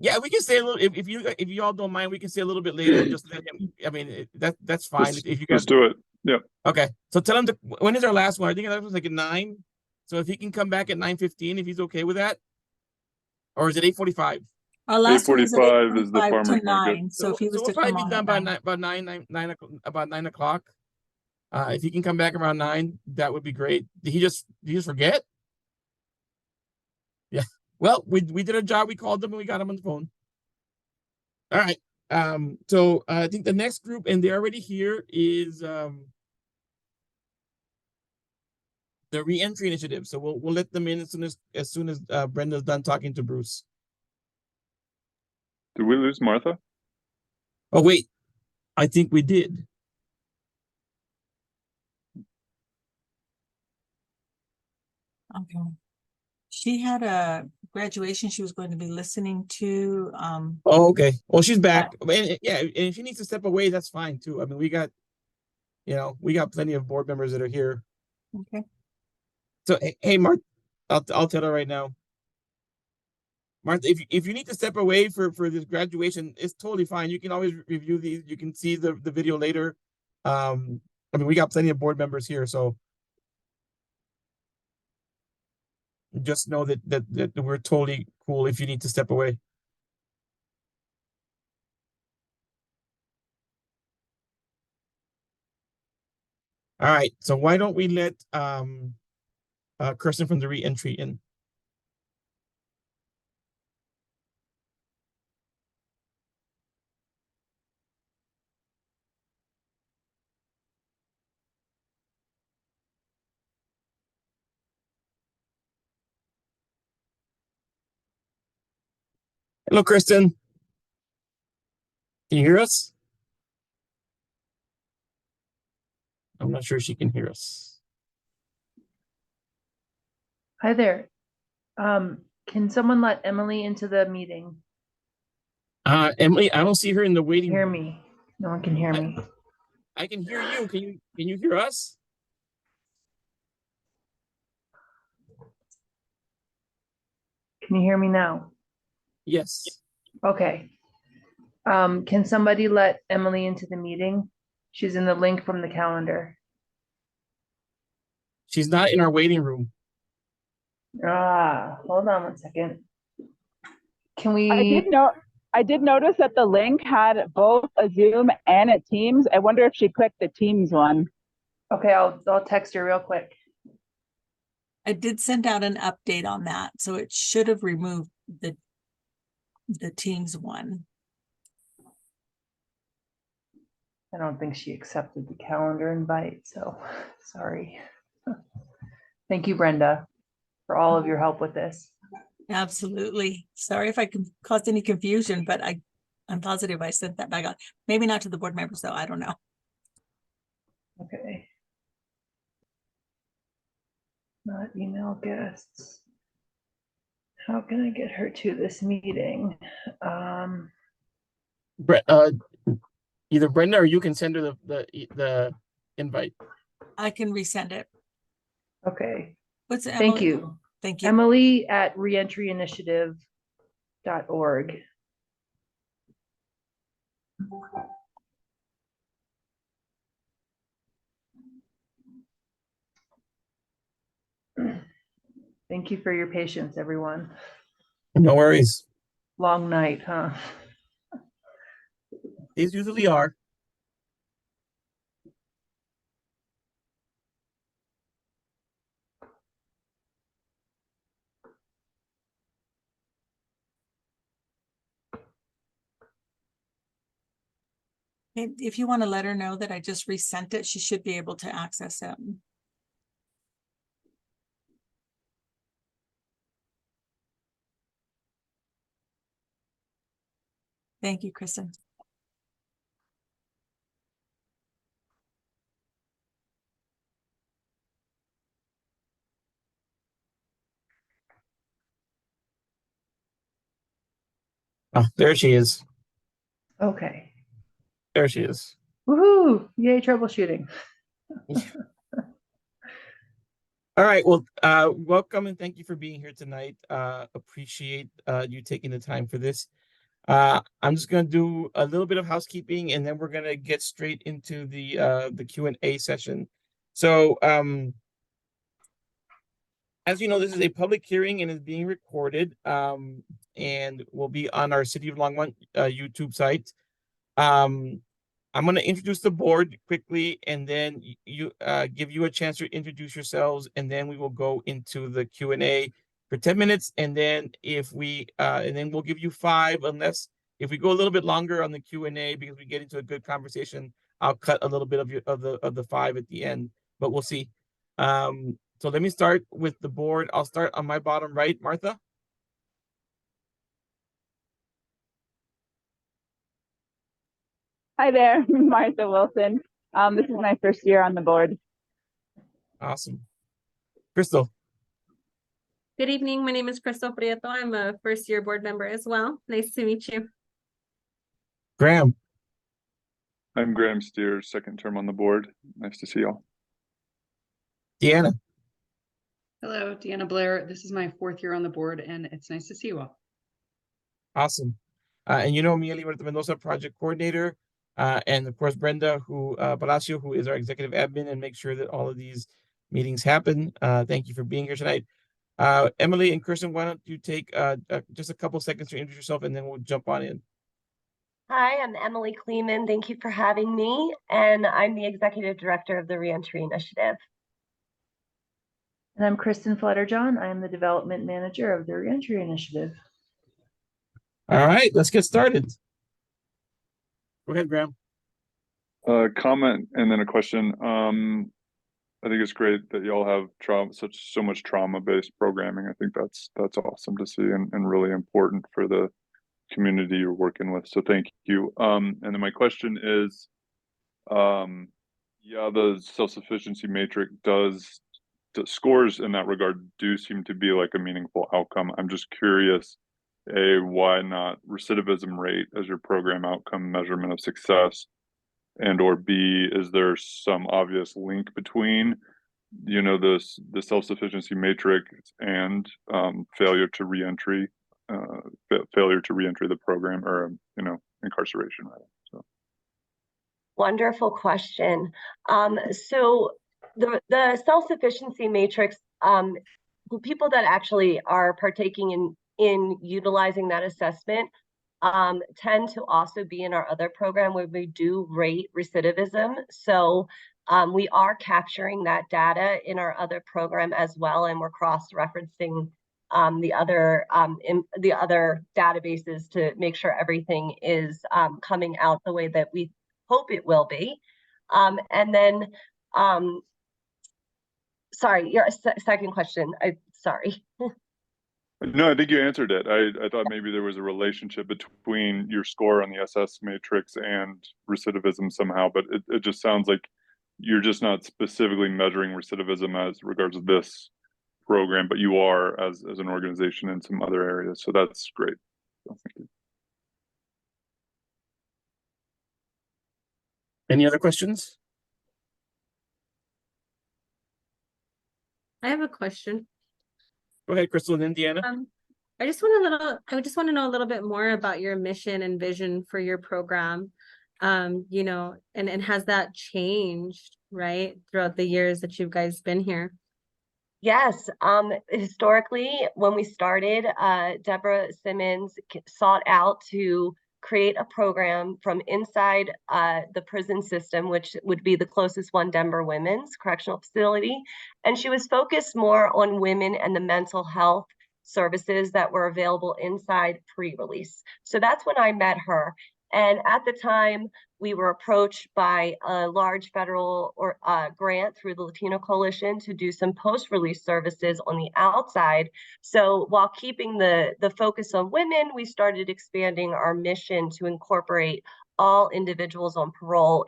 Speaker 1: Yeah, we can say a little. If you all don't mind, we can say a little bit later and just let him. I mean, that's fine. If you guys
Speaker 3: let's do it. Yep.
Speaker 1: Okay. So tell him when is our last one? I think that was like at 9. So if he can come back at 9:15, if he's okay with that, or is it 8:45?
Speaker 8: Our last
Speaker 3: 8:45 is the farmer's market.
Speaker 8: 9. So if he was
Speaker 1: we'll
Speaker 8: to
Speaker 1: probably
Speaker 8: come
Speaker 1: be
Speaker 8: on
Speaker 1: done
Speaker 8: at
Speaker 1: by 9 o'clock. If he can come back around 9, that would be great. Did he just forget? Yeah. Well, we did our job. We called them and we got him on the phone. All right. So I think the next group, and they're already here, is the reentry initiative. So we'll let them in as soon as Brenda's done talking to Bruce.
Speaker 3: Did we lose Martha?
Speaker 1: Oh wait, I think we did.
Speaker 8: Okay. She had a graduation she was going to be listening to.
Speaker 1: Oh, okay. Well, she's back. And, yeah, and if she needs to step away, that's fine too. I mean, we got plenty of board members that are here.
Speaker 8: Okay.
Speaker 1: So hey, Martha, I'll tell her right now. Martha, if you need to step away for this graduation, it's totally fine. You can always review these. You can see the video later. I mean, we got plenty of board members here, so just know that we're totally cool if you need to step away. All right, so why don't we let Kirsten from the reentry in? Hello, Kristen. Can you hear us? I'm not sure she can hear us.
Speaker 15: Hi there. Can someone let Emily into the meeting?
Speaker 1: Emily, I don't see her in the waiting
Speaker 15: Hear
Speaker 1: room.
Speaker 15: me. No one can hear me.
Speaker 1: I can hear you. Can you hear us?
Speaker 15: Can you hear me now?
Speaker 1: Yes.
Speaker 15: Okay. Can somebody let Emily into the meeting? She's in the link from the calendar.
Speaker 1: She's not in our waiting room.
Speaker 15: Hold on one second. Can
Speaker 16: I did notice that the link had both a Zoom and a Teams. I wonder if she clicked the Teams one.
Speaker 15: Okay, I'll text her real quick.
Speaker 8: I did send out an update on that, so it should have removed the Teams one.
Speaker 15: I don't think she accepted the calendar invite, so sorry. Thank you, Brenda, for all of your help with this.
Speaker 8: Absolutely. Sorry if I caused any confusion, but I'm positive I sent that back on. Maybe not to the board members though, I don't know.
Speaker 15: Okay. Not email guests. How can I get her to this meeting?
Speaker 1: Either Brenda or you can send her the invite.
Speaker 8: I can resend it.
Speaker 15: Okay.
Speaker 8: What's Emily?
Speaker 15: Thank you.
Speaker 8: Thank you.
Speaker 15: Emily at reentryinitiative.org. Thank you for your patience, everyone.
Speaker 1: No worries.
Speaker 15: Long night, huh?
Speaker 1: These usually are.
Speaker 8: If you want to let her know that I just resent it, she should be able to access it. Thank you, Kristen.
Speaker 1: Oh, there she is.
Speaker 15: Okay.
Speaker 1: There she is.
Speaker 15: Woohoo! Yay, troubleshooting.
Speaker 1: All right. Well, welcome and thank you for being here tonight. Appreciate you taking the time for this. I'm just gonna do a little bit of housekeeping and then we're gonna get straight into the Q&A session. So as you know, this is a public hearing and is being recorded and will be on our City of Longmont YouTube site. I'm going to introduce the board quickly and then you give you a chance to introduce yourselves and then we will go into the Q&A for 10 minutes and then if we and then we'll give you 5 unless if we go a little bit longer on the Q&A because we get into a good conversation, I'll cut a little bit of the 5 at the end, but we'll see. So let me start with the board. I'll start on my bottom right, Martha.
Speaker 16: Hi there, Martha Wilson. This is my first year on the board.
Speaker 1: Awesome. Crystal.
Speaker 5: Good evening. My name is Crystal Prieto. I'm a first-year board member as well. Nice to meet you.
Speaker 1: Graham.
Speaker 3: I'm Graham Steers, second term on the board. Nice to see y'all.
Speaker 1: Deanna.
Speaker 4: Hello, Deanna Blair. This is my 4th year on the board, and it's nice to see you all.
Speaker 1: Awesome. And you know me, Liberta Mendoza, project coordinator, and of course Brenda, Palacio, who is our executive admin and makes sure that all of these meetings happen. Thank you for being here tonight. Emily and Kirsten, why don't you take just a couple seconds to introduce yourself, and then we'll jump on in.
Speaker 17: Hi, I'm Emily Kleeman. Thank you for having me, and I'm the executive director of the Reentry Initiative.
Speaker 15: And I'm Kristen Flutterjohn. I am the development manager of the Reentry Initiative.
Speaker 1: All right, let's get started. Go ahead, Graham.
Speaker 3: Comment and then a question. I think it's great that y'all have so much trauma-based programming. I think that's awesome to see and really important for the community you're working with. So thank you. And then my question is, yeah, the self-sufficiency matrix the scores in that regard do seem to be like a meaningful outcome. I'm just curious, why not recidivism rate as your program outcome measurement of success? And or B, is there some obvious link between, you know, the self-sufficiency matrix and failure to reentry the program, or you know, incarceration, rather. So
Speaker 17: Wonderful question. So the self-sufficiency matrix, the people that actually are partaking in utilizing that assessment tend to also be in our other program where we do rate recidivism. So we are capturing that data in our other program as well, and we're cross-referencing the other databases to make sure everything is coming out the way that we hope it will be. And then, sorry, your second question. Sorry.
Speaker 3: no, I think you answered it. I thought maybe there was a relationship between your score on the SS matrix and recidivism somehow, but it just sounds like you're just not specifically measuring recidivism as regards to this program, but you are as an organization in some other areas. So that's great. So, thank you.
Speaker 1: Any other questions?
Speaker 5: I have a question.
Speaker 1: Go ahead, Crystal and Indiana.
Speaker 5: I just want to know a little bit more about your mission and vision for your program. You know, and has that changed, right, throughout the years that you guys been here?
Speaker 17: Yes. Historically, when we started, Deborah Simmons sought out to create a program from inside the prison system, which would be the closest one, Denver Women's Correctional Facility. And she was focused more on women and the mental health services that were available inside pre-release. So that's when I met her. And at the time, we were approached by a large federal grant through the Latino Coalition to do some post-release services on the outside. So while keeping the focus on women, we started expanding our mission to incorporate all individuals on parole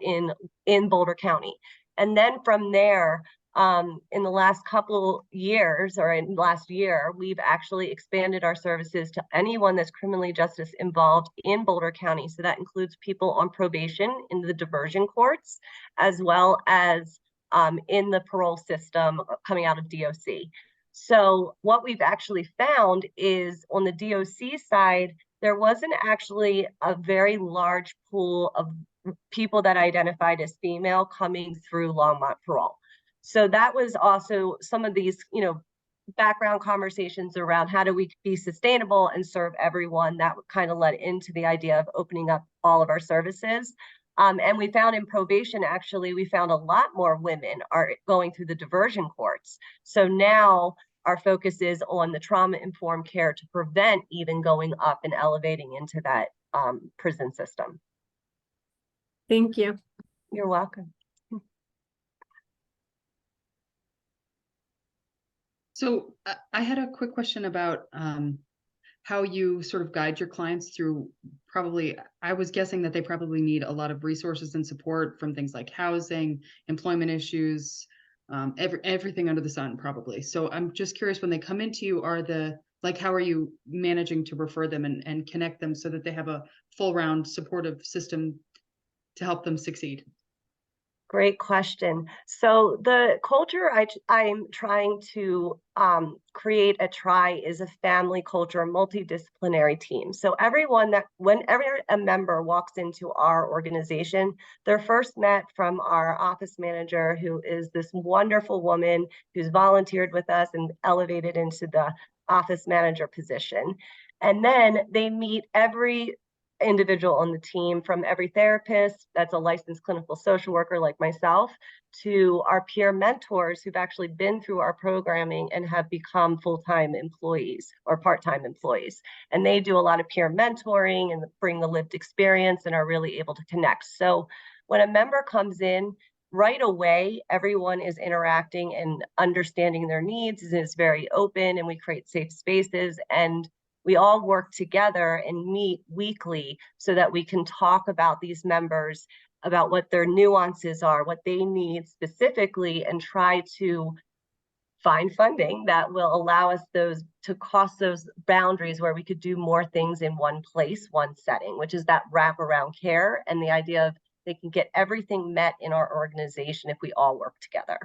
Speaker 17: in Boulder County. And then from there, in the last couple years, or in last year, we've actually expanded our services to anyone that's criminally justice involved in Boulder County. So that includes people on probation in the diversion courts, as well as in the parole system coming out of DOC. So what we've actually found is on the DOC side, there wasn't actually a very large pool of people that identified as female coming through Longmont parole. So that was also some of these, you know, background conversations around how do we be sustainable and serve everyone. That kind of led into the idea of opening up all of our services. And we found in probation, actually, we found a lot more women are going through the diversion courts. So now our focus is on the trauma-informed care to prevent even going up and elevating into that prison system.
Speaker 5: Thank you.
Speaker 17: You're welcome.
Speaker 4: So I had a quick question about how you sort of guide your clients through, probably, I was guessing that they probably need a lot of resources and support from things like housing, employment issues, everything under the sun, probably. So I'm just curious, when they come into you, how are you managing to refer them and connect them so that they have a full round supportive system to help them succeed?
Speaker 17: Great question. So the culture I'm trying to create at TRI is a family culture, multidisciplinary team. So whenever a member walks into our organization, they're first met from our office manager, who is this wonderful woman who's volunteered with us and elevated into the office manager position. And then they meet every individual on the team, from every therapist that's a licensed clinical social worker like myself, to our peer mentors who've actually been through our programming and have become full-time employees or part-time employees. And they do a lot of peer mentoring and bring the lived experience and are really able to connect. So when a member comes in, right away, everyone is interacting and understanding their needs, and is very open, and we create safe spaces, and we all work together and meet weekly so that we can talk about these members, about what their nuances are, what they need specifically, and try to find funding that will allow us to cross those boundaries where we could do more things in one place, one setting, which is that wraparound care, and the idea of they can get everything met in our organization if we all work together.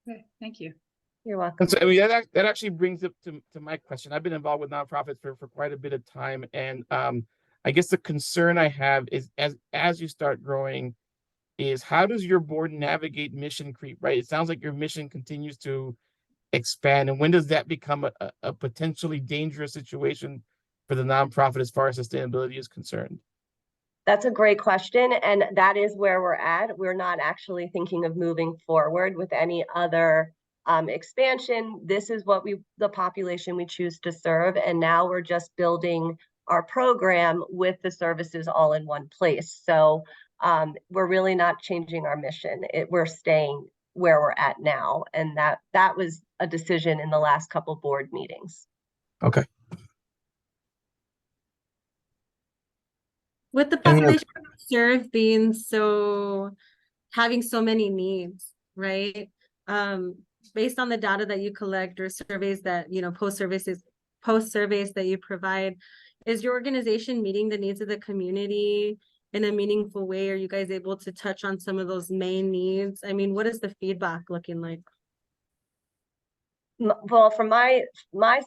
Speaker 4: Okay, thank you.
Speaker 17: You're welcome.
Speaker 1: And so, I mean, that actually brings up to my question. I've been involved with nonprofits for quite a bit of time. And I guess the concern I have is as you start growing, is how does your board navigate mission creep, right? It sounds like your mission continues to expand. And when does that become a potentially dangerous situation for the nonprofit as far as sustainability is concerned?
Speaker 17: That's a great question. And that is where we're at. We're not actually thinking of moving forward with any other expansion. This is what the population we choose to serve. And now we're just building our program with the services all in one place. So we're really not changing our mission. We're staying where we're at now. And that was a decision in the last couple board meetings.
Speaker 1: Okay.
Speaker 5: With the population served being having so many needs, right? Based on the data that you collect or surveys that, post surveys that you provide, is your organization meeting the needs of the community in a meaningful way? Are you guys able to touch on some of those main needs? I mean, what is the feedback looking like?
Speaker 17: Well, from my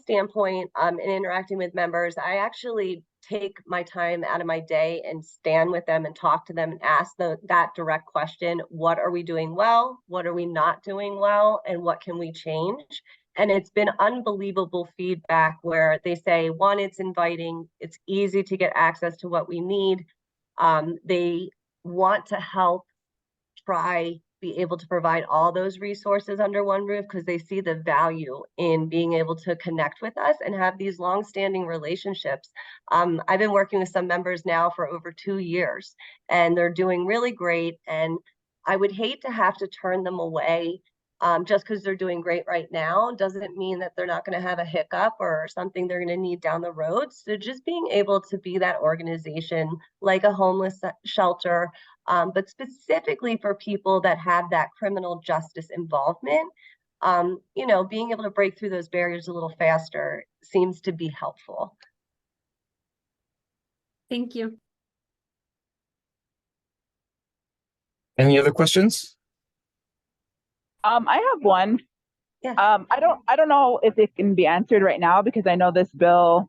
Speaker 17: standpoint, in interacting with members, I actually take my time out of my day and stand with them and talk to them and ask that direct question: what are we doing well? What are we not doing well? And what can we change? And it's been unbelievable feedback where they say, one, it's inviting, it's easy to get access to what we need. They want to help be able to provide all those resources under one roof because they see the value in being able to connect with us and have these long-standing relationships. I've been working with some members now for over 2 years, and they're doing really great. And I would hate to have to turn them away just because they're doing great right now. Doesn't mean that they're not going to have a hiccup or something they're going to need down the road. So just being able to be that organization like a homeless shelter, but specifically for people that have that criminal justice involvement, being able to break through those barriers a little faster seems to be helpful.
Speaker 5: Thank you.
Speaker 1: Any other questions?
Speaker 16: I have one.
Speaker 17: Yeah.
Speaker 16: I don't know if it can be answered right now because I know this bill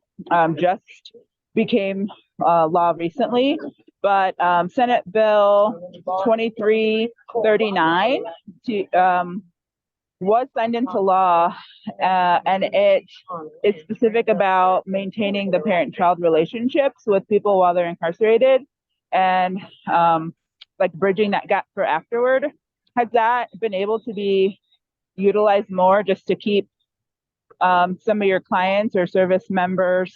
Speaker 16: just became law recently, but Senate Bill 2339 was signed into law, and it is specific about maintaining the parent-child relationships with people while they're incarcerated and like bridging that gap for afterward. Has that been able to be utilized more just to keep some of your clients or service members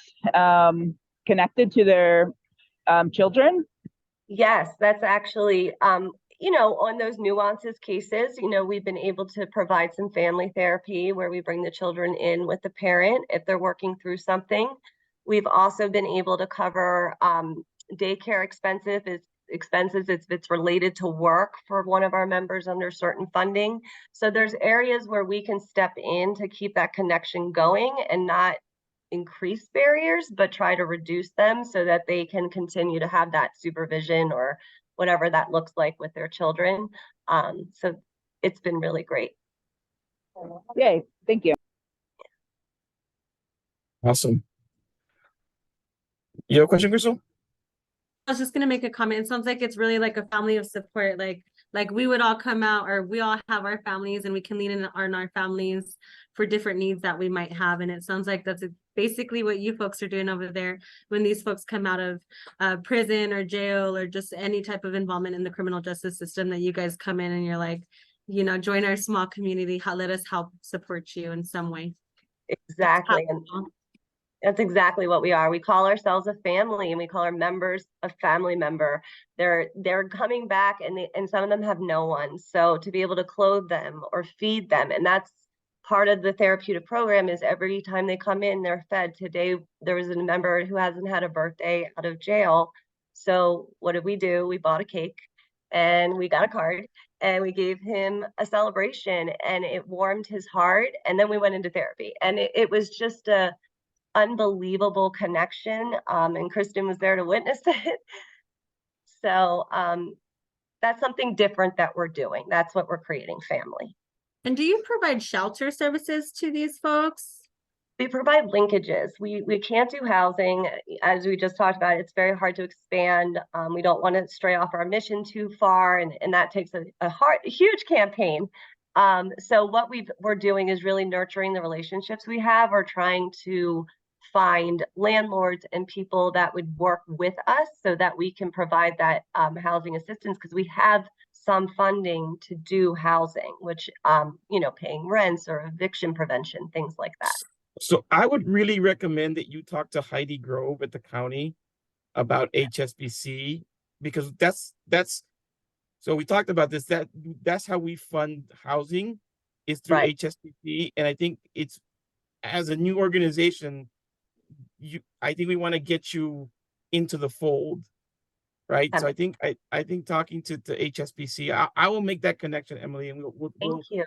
Speaker 16: connected to their children?
Speaker 17: Yes, that's actually, on those nuances cases, we've been able to provide some family therapy where we bring the children in with the parent if they're working through something. We've also been able to cover daycare expenses if it's related to work for one of our members under certain funding. So there's areas where we can step in to keep that connection going and not increase barriers, but try to reduce them so that they can continue to have that supervision or whatever that looks like with their children. So it's been really great.
Speaker 16: Yay, thank you.
Speaker 1: Awesome. You have a question, Crystal?
Speaker 5: I was just gonna make a comment. It sounds like it's really like a family of support. Like we would all come out, or we all have our families, and we can lean in on our families for different needs that we might have. And it sounds like that's basically what you folks are doing over there when these folks come out of prison or jail or just any type of involvement in the criminal justice system, that you guys come in and you're like, join our small community. Let us help support you in some way.
Speaker 17: Exactly. And that's exactly what we are. We call ourselves a family, and we call our members a family member. They're coming back, and some of them have no one. So to be able to clothe them or feed them, and that's part of the therapeutic program, is every time they come in, they're fed. Today, there was a member who hasn't had a birthday out of jail. So what did we do? We bought a cake and we got a card and we gave him a celebration, and it warmed his heart. And then we went into therapy, and it was just a unbelievable connection. And Kristen was there to witness it. So that's something different that we're doing. That's what we're creating, family.
Speaker 5: And do you provide shelter services to these folks?
Speaker 17: We provide linkages. We can't do housing, as we just talked about. It's very hard to expand. We don't want to stray off our mission too far, and that takes a huge campaign. So what we're doing is really nurturing the relationships we have. We're trying to find landlords and people that would work with us so that we can provide that housing assistance, because we have some funding to do housing, which paying rents or eviction prevention, things like that.
Speaker 1: So I would really recommend that you talk to Heidi Grove at the county about HSBC, because that's so we talked about this, that's how we fund housing, is through
Speaker 17: Right.
Speaker 1: HSBC. And I think it's, as a new organization, I think we want to get you into the fold, right? So I think talking to HSBC, I will make that connection, Emily, and we'll
Speaker 17: Thank you.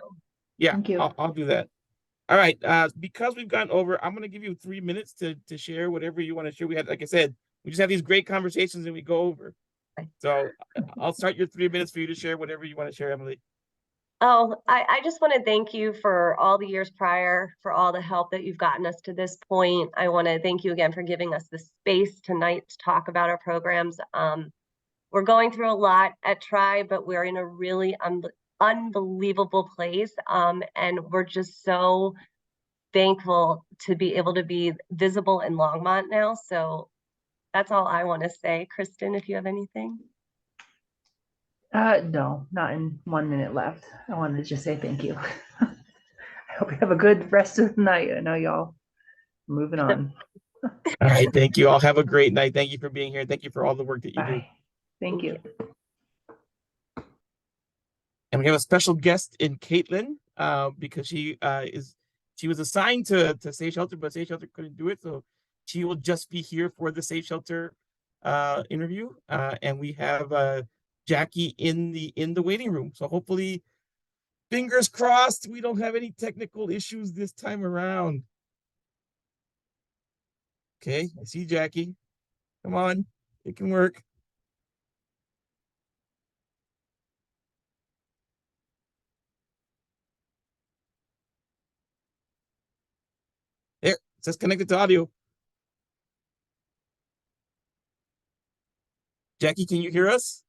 Speaker 1: yeah,
Speaker 15: Thank you.
Speaker 1: I'll do that. All right, because we've gone over, I'm gonna give you 3 minutes to share whatever you want to share. We had, like I said, we just have these great conversations and we go over. So I'll start your 3 minutes for you to share whatever you want to share, Emily.
Speaker 17: Oh, I just want to thank you for all the years prior, for all the help that you've gotten us to this point. I want to thank you again for giving us the space tonight to talk about our programs. We're going through a lot at Tribe, but we're in a really unbelievable place. And we're just so thankful to be able to be visible in Longmont now. So that's all I want to say. Kristen, if you have anything.
Speaker 15: No, not in 1 minute left. I wanted to just say thank you. I hope you have a good rest of the night. I know y'all are moving on.
Speaker 1: All right, thank you all. Have a great night. Thank you for being here. Thank you for all the work that you do.
Speaker 15: Bye. Thank you.
Speaker 1: And we have a special guest in Caitlin, because she was assigned to Safe Shelter, but Safe Shelter couldn't do it. So she will just be here for the Safe Shelter interview. And we have Jackie in the waiting room. So hopefully, fingers crossed, we don't have any technical issues this time around. Okay, I see Jackie. Come on, it can work. There, it says connected to audio. Jackie, can you hear us?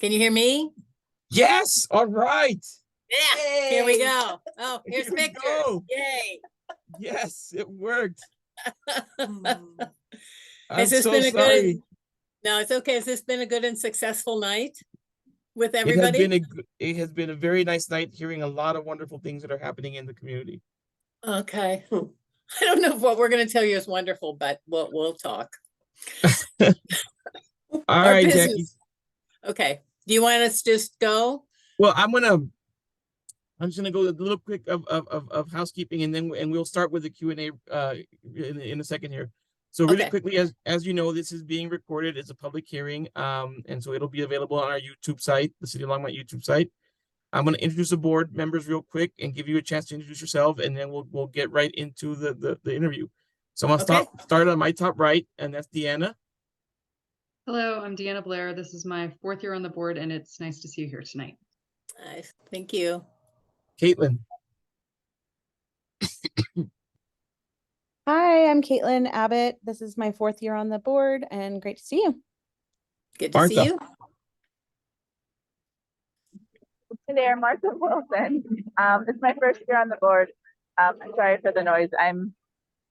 Speaker 18: Can you hear me?
Speaker 1: Yes. All right.
Speaker 18: Yeah. Here we go. Oh, here's
Speaker 1: Here we
Speaker 18: Victor.
Speaker 1: go.
Speaker 18: Yay.
Speaker 1: Yes, it worked. I'm
Speaker 18: Has this
Speaker 1: so
Speaker 18: been a
Speaker 1: sorry.
Speaker 18: good? No, it's okay. Has this been a good and successful night with
Speaker 1: It
Speaker 18: everybody?
Speaker 1: has been a very nice night, hearing a lot of wonderful things that are happening in the community.
Speaker 18: Okay. I don't know if what we're going to tell you is wonderful, but we'll talk.
Speaker 1: All
Speaker 18: Our
Speaker 1: right,
Speaker 18: business.
Speaker 1: Jackie.
Speaker 18: Okay. Do you want us to just go?
Speaker 1: Well, I'm just gonna go a little quick of housekeeping, and we'll start with the Q&A in a second here. So really
Speaker 18: Okay.
Speaker 1: quickly, as you know, this is being recorded. It's a public hearing, and so it'll be available on our YouTube site, the City of Longmont YouTube site. I'm going to introduce the board members real quick and give you a chance to introduce yourself, and then we'll get right into the interview. So I'm gonna start on my top right, and that's Deanna.
Speaker 4: Hello, I'm Deanna Blair. This is my 4th year on the board, and it's nice to see you here tonight.
Speaker 18: Nice. Thank you.
Speaker 1: Caitlin.
Speaker 19: Hi, I'm Caitlin Abbott. This is my 4th year on the board, and great to see you.
Speaker 18: Good to see you.
Speaker 16: Hey there, Martha Wilson. It's my first year on the board. I'm sorry for the noise.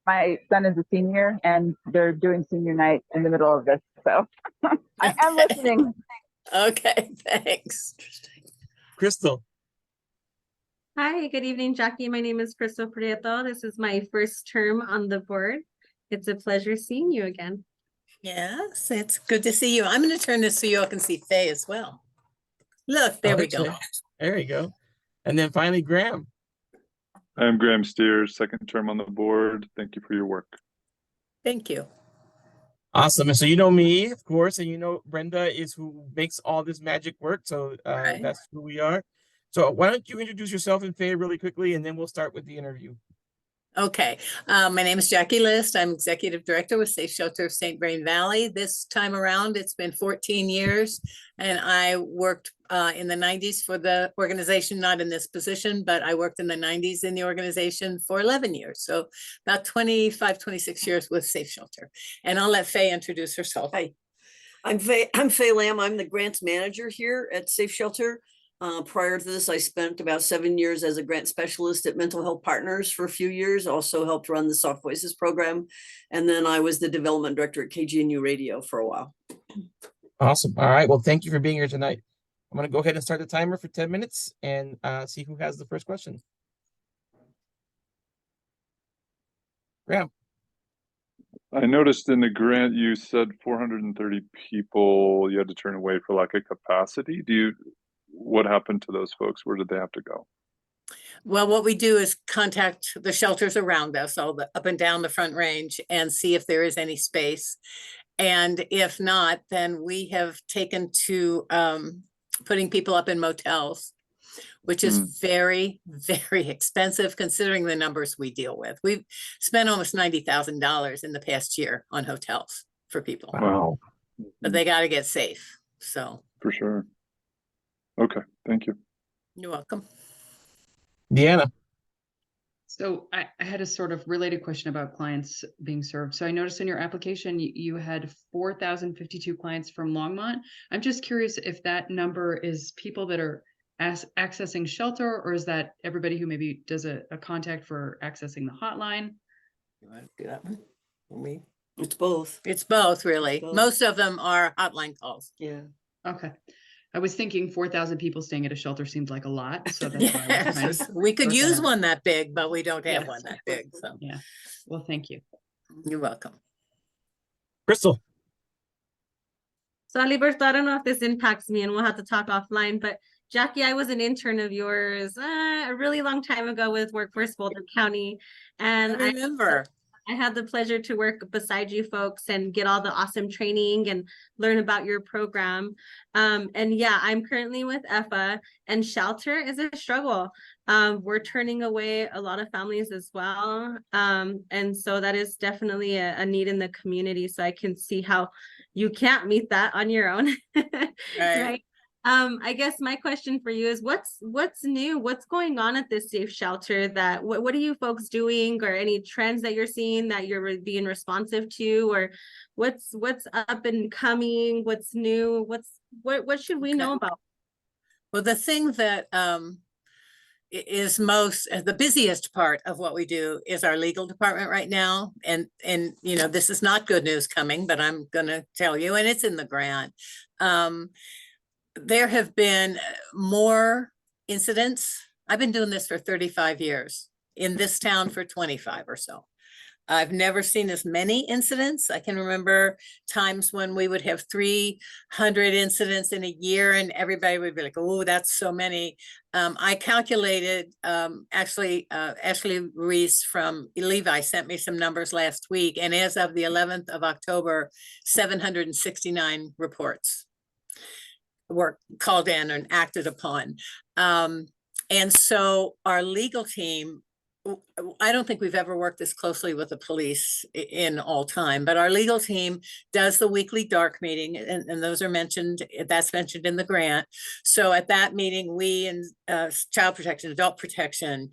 Speaker 16: My son is a senior, and they're doing senior night in the middle of this, so I am listening.
Speaker 18: Okay, thanks.
Speaker 1: Crystal.
Speaker 5: Hi, good evening, Jackie. My name is Crystal Prieto. This is my first term on the board. It's a pleasure seeing you again.
Speaker 18: Yes, it's good to see you. I'm going to turn this so you all can see Faye as well. Look, there we go.
Speaker 1: Okay. There you go. And then finally, Graham.
Speaker 3: I'm Graham Steers, second term on the board. Thank you for your work.
Speaker 18: Thank you.
Speaker 1: Awesome. And so you know me, of course, and you know Brenda is who makes all this magic work. So that's who we are. So why don't you introduce yourself and Faye really quickly, and then we'll start with the interview.
Speaker 18: Okay, my name is Jackie List. I'm Executive Director with Safe Shelter of St. Vrain Valley. This time around, it's been 14 years, and I worked in the 90s for the organization, not in this position, but I worked in the 90s in the organization for 11 years. So about 25, 26 years with Safe Shelter. And I'll let Faye introduce herself.
Speaker 20: Hi, I'm Faye Lamb. I'm the grants manager here at Safe Shelter. Prior to this, I spent about 7 years as a grant specialist at Mental Health Partners for a few years, also helped run the Soft Voices program. And then I was the development director at KGNU Radio for a while.
Speaker 1: Awesome. All right. Well, thank you for being here tonight. I'm going to go ahead and start the timer for 10 minutes and see who has the first question. Graham.
Speaker 3: I noticed in the grant you said 430 people you had to turn away for lack of capacity. What happened to those folks? Where did they have to go?
Speaker 18: Well, what we do is contact the shelters around us, all the up and down the Front Range, and see if there is any space. And if not, then we have taken to putting people up in motels, which is very, very expensive considering the numbers we deal with. We've spent almost $90,000 in the past year on hotels for people.
Speaker 1: Wow.
Speaker 18: But they got to get safe. So
Speaker 3: for sure. Okay, thank you.
Speaker 18: You're welcome.
Speaker 1: Deanna.
Speaker 4: So I had a sort of related question about clients being served. So I noticed in your application, you had 4,052 clients from Longmont. I'm just curious if that number is people that are accessing shelter, or is that everybody who maybe does a contact for accessing the hotline?
Speaker 20: You want to do that one? For me? It's both.
Speaker 18: It's both, really.
Speaker 20: It's both.
Speaker 18: Most of them are hotline calls.
Speaker 20: Yeah.
Speaker 4: Okay. I was thinking 4,000 people staying at a shelter seems like a lot. So that's why I was trying to
Speaker 18: We could
Speaker 4: sort that
Speaker 18: use
Speaker 4: out.
Speaker 18: one that big, but we don't have
Speaker 4: Yes.
Speaker 18: one that big. So
Speaker 4: Yeah. Well, thank you.
Speaker 18: You're welcome.
Speaker 1: Crystal.
Speaker 5: So Aliberto, I don't know if this impacts me and we'll have to talk offline, but Jackie, I was an intern of yours a really long time ago with Workforce Boulder County. And
Speaker 18: I remember.
Speaker 5: I had the pleasure to work beside you folks and get all the awesome training and learn about your program. And yeah, I'm currently with EFA, and shelter is a struggle. We're turning away a lot of families as well. And so that is definitely a need in the community. So I can see how you can't meet that on your own. Right? I guess my question for you is what's new? What's going on at this safe shelter? That what are you folks doing, or any trends that you're seeing that you're being responsive to, or what's up and coming? What's new? What should we know about?
Speaker 18: Well, the thing that is the busiest part of what we do is our legal department right now. And you know, this is not good news coming, but I'm going to tell you, and it's in the grant. There have been more incidents. I've been doing this for 35 years, in this town for 25 or so. I've never seen as many incidents. I can remember times when we would have 300 incidents in a year and everybody would be like, oh, that's so many. I calculated, Ashley Reese from Levi sent me some numbers last week, and as of the 11th of October, 769 reports were called in and acted upon. And so our legal team, I don't think we've ever worked this closely with the police in all time, but our legal team does the weekly dark meeting, and those are mentioned, that's mentioned in the grant. So at that meeting, we and child protection, adult protection,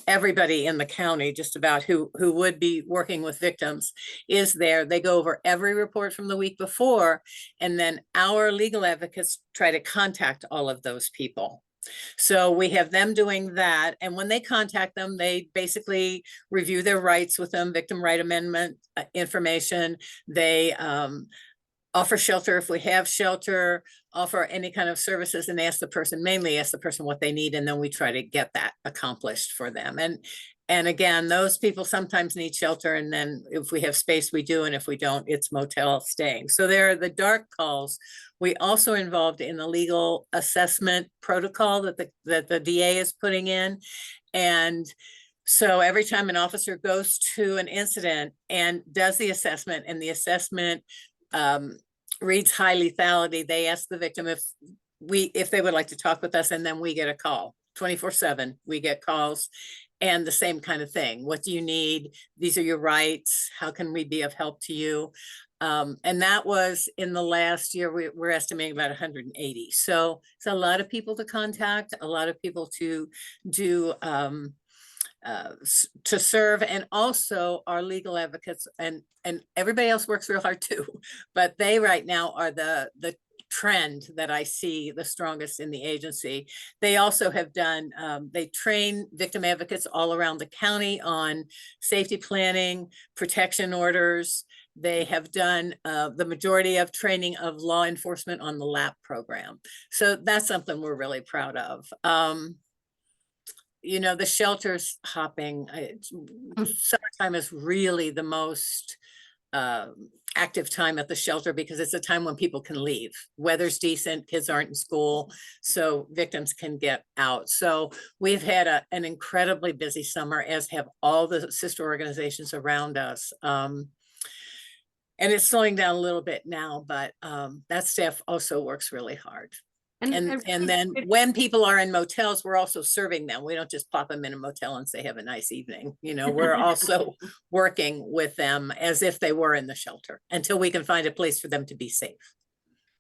Speaker 18: everybody in the county, just about who would be working with victims is there. They go over every report from the week before, and then our legal advocates try to contact all of those people. So we have them doing that. And when they contact them, they basically review their rights with them, victim right amendment information. They offer shelter if we have shelter, offer any kind of services, and mainly ask the person what they need. And then we try to get that accomplished for them. And again, those people sometimes need shelter. And then if we have space, we do. And if we don't, it's motel staying. So there are the dark calls. We also are involved in the legal assessment protocol that the DA is putting in. And so every time an officer goes to an incident and does the assessment, and the assessment reads high lethality, they ask the victim if if they would like to talk with us, and then we get a call 24/7, we get calls and the same kind of thing. What do you need? These are your rights. How can we be of help to you? And that was in the last year, we're estimating about 180. So it's a lot of people to contact, a lot of people to do, to serve, and also our legal advocates, and everybody else works real hard too, but they right now are the trend that I see the strongest in the agency. They also have done, they train victim advocates all around the county on safety planning, protection orders. They have done the majority of training of law enforcement on the LAP program. So that's something we're really proud of. You know, the shelters hopping, summertime is really the most active time at the shelter, because it's a time when people can leave. Weather's decent, kids aren't in school, so victims can get out. So we've had an incredibly busy summer, as have all the sister organizations around us. And it's slowing down a little bit now, but that staff also works really hard. And then when people are in motels, we're also serving them. We don't just pop them in a motel and say, have a nice evening. You know, we're also working with them as if they were in the shelter until we can find a place for them to be safe.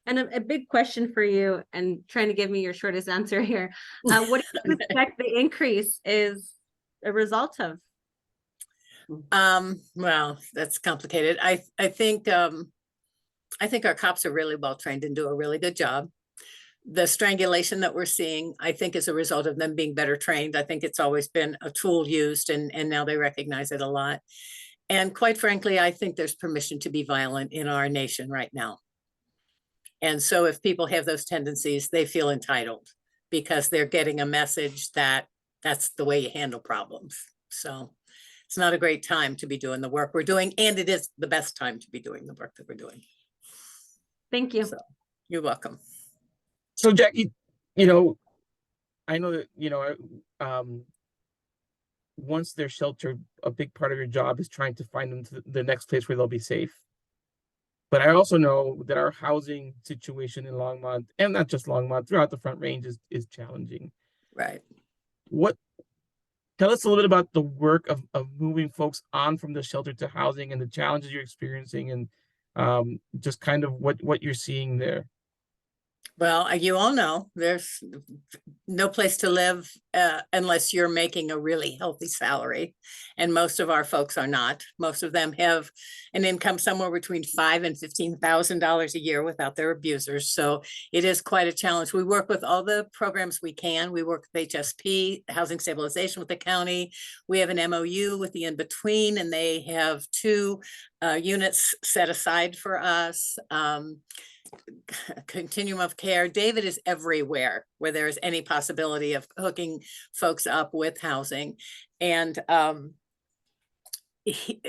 Speaker 5: And a big question for you, and trying to give me your shortest answer here. What do you expect the increase is a result of?
Speaker 18: Well, that's complicated. I think our cops are really well trained and do a really good job. The strangulation that we're seeing, I think, is a result of them being better trained. I think it's always been a tool used, and now they recognize it a lot. And quite frankly, I think there's permission to be violent in our nation right now. And so if people have those tendencies, they feel entitled because they're getting a message that that's the way you handle problems. So it's not a great time to be doing the work we're doing, and it is the best time to be doing the work that we're doing.
Speaker 5: Thank you.
Speaker 18: So, you're welcome.
Speaker 1: So Jackie, you know, I know that, you know, once they're sheltered, a big part of your job is trying to find them to the next place where they'll be safe. But I also know that our housing situation in Longmont, and not just Longmont, throughout the Front Range is challenging.
Speaker 18: Right.
Speaker 1: Tell us a little bit about the work of moving folks on from the shelter to housing and the challenges you're experiencing, and just kind of what you're seeing there.
Speaker 18: Well, you all know there's no place to live unless you're making a really healthy salary. And most of our folks are not. Most of them have an income somewhere between $5,000 and $15,000 a year without their abusers. So it is quite a challenge. We work with all the programs we can. We work with HSP, Housing Stabilization with the county. We have an MOU with the In-Between, and they have 2 units set aside for us. Continuum of care. David is everywhere where there is any possibility of hooking folks up with housing. And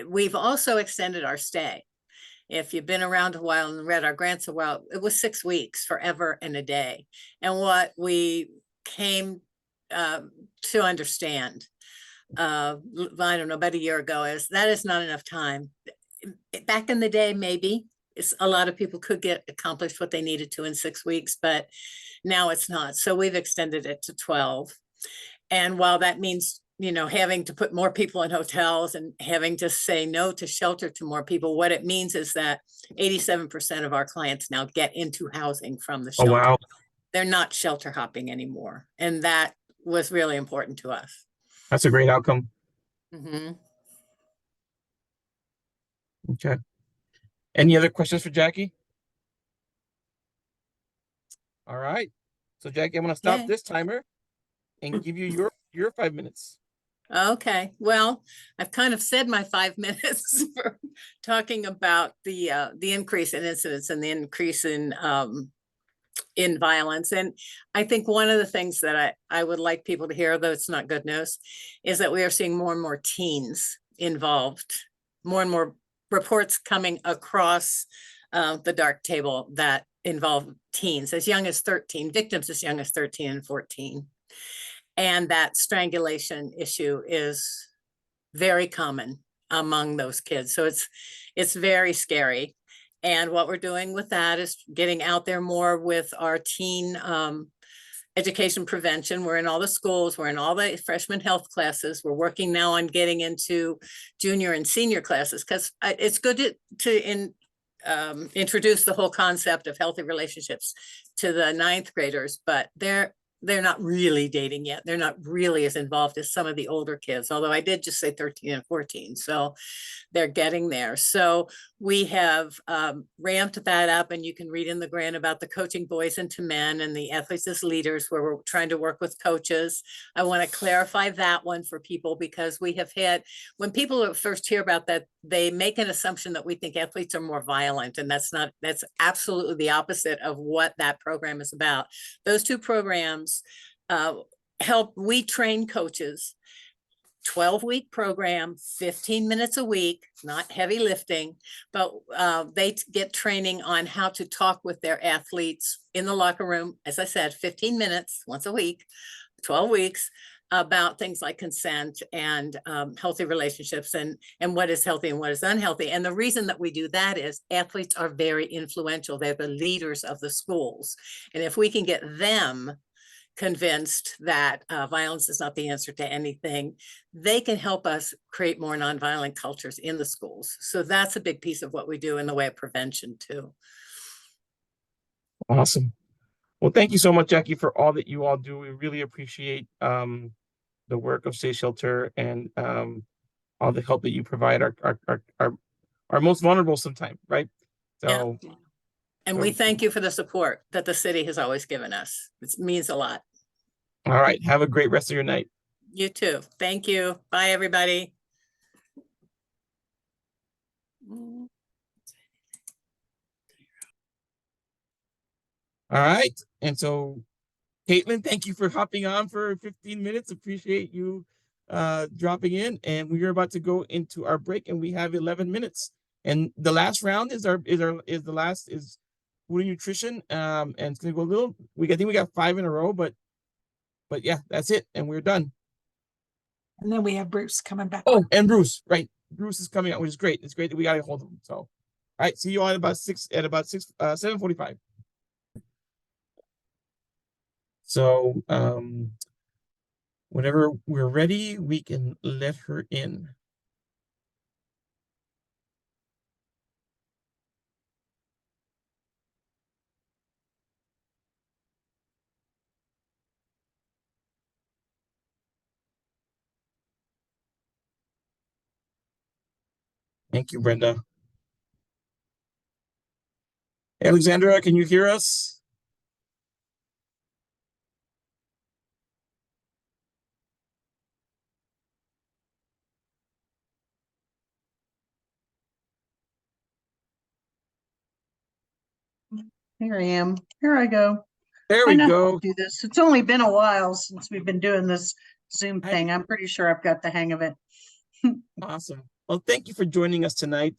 Speaker 18: we've also extended our stay. If you've been around a while and read our grants a while, it was 6 weeks, forever and a day. And what we came to understand, I don't know, about a year ago, is that is not enough time. Back in the day, maybe. A lot of people could get accomplished what they needed to in 6 weeks, but now it's not. So we've extended it to 12. And while that means, you know, having to put more people in hotels and having to say no to shelter to more people, what it means is that 87% of our clients now get into housing from the shelter.
Speaker 1: Oh, wow.
Speaker 18: They're not shelter hopping anymore. And that was really important to us.
Speaker 1: That's a great outcome.
Speaker 18: Mm-hmm.
Speaker 1: Okay. Any other questions for Jackie? All right. So Jackie, I'm going to stop this timer and give you your 5 minutes.
Speaker 18: Okay. Well, I've kind of said my 5 minutes for talking about the increase in incidents and the increase in violence. And I think one of the things that I would like people to hear, though it's not good news, is that we are seeing more and more teens involved, more and more reports coming across the dark table that involve teens as young as 13, victims as young as 13 and 14. And that strangulation issue is very common among those kids. So it's very scary. And what we're doing with that is getting out there more with our teen education prevention. We're in all the schools, we're in all the freshman health classes. We're working now on getting into junior and senior classes, because it's good to introduce the whole concept of healthy relationships to the 9th graders, but they're not really dating yet. They're not really as involved as some of the older kids, although I did just say 13 and 14. So they're getting there. So we have ramped that up, and you can read in the grant about the coaching boys into men and the athletes as leaders, where we're trying to work with coaches. I want to clarify that one for people, because we have had, when people first hear about that, they make an assumption that we think athletes are more violent, and that's absolutely the opposite of what that program is about. Those two programs we train coaches, 12-week program, 15 minutes a week, not heavy lifting, but they get training on how to talk with their athletes in the locker room. As I said, 15 minutes once a week, 12 weeks, about things like consent and healthy relationships, and what is healthy and what is unhealthy. And the reason that we do that is athletes are very influential. They're the leaders of the schools. And if we can get them convinced that violence is not the answer to anything, they can help us create more nonviolent cultures in the schools. So that's a big piece of what we do in the way of prevention too.
Speaker 1: Awesome. Well, thank you so much, Jackie, for all that you all do. We really appreciate the work of Safe Shelter, and all the help that you provide our most vulnerable sometimes, right? So,
Speaker 18: yeah. And we thank you for the support that the city has always given us. It means a lot.
Speaker 1: All right. Have a great rest of your night.
Speaker 18: You too. Thank you. Bye, everybody.
Speaker 1: All right. And so, Caitlin, thank you for hopping on for 15 minutes. Appreciate you dropping in. And we are about to go into our break, and we have 11 minutes. And the last round is food and nutrition. And it's gonna go a little. I think we got 5 in a row, but yeah, that's it, and we're done.
Speaker 8: And then we have Bruce coming back.
Speaker 1: Oh, and Bruce, right? Bruce is coming out, which is great. It's great that we got a hold of him. So, all right, see you all at about 7:45. So, whenever we're ready, we can let her in. Thank you, Brenda. Alexandra, can you hear us?
Speaker 21: Here I am. Here I go.
Speaker 1: There we go.
Speaker 21: Do this. It's only been a while since we've been doing this Zoom thing. I'm pretty sure I've got the hang of it.
Speaker 1: Awesome. Well, thank you for joining us tonight.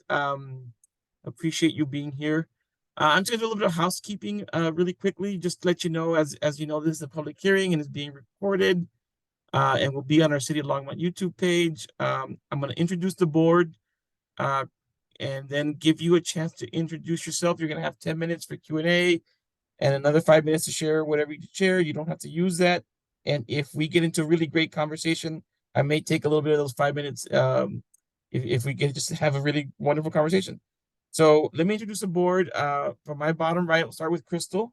Speaker 1: Appreciate you being here. I'm just gonna do a little bit of housekeeping really quickly, just to let you know, as you know, this is a public hearing and is being recorded, and will be on our City of Longmont YouTube page. I'm gonna introduce the board, and then give you a chance to introduce yourself. You're gonna have 10 minutes for Q&A, and another 5 minutes to share whatever you share. You don't have to use that. And if we get into a really great conversation, I may take a little bit of those 5 minutes if we can just have a really wonderful conversation. So let me introduce the board. From my bottom right, we'll start with Crystal.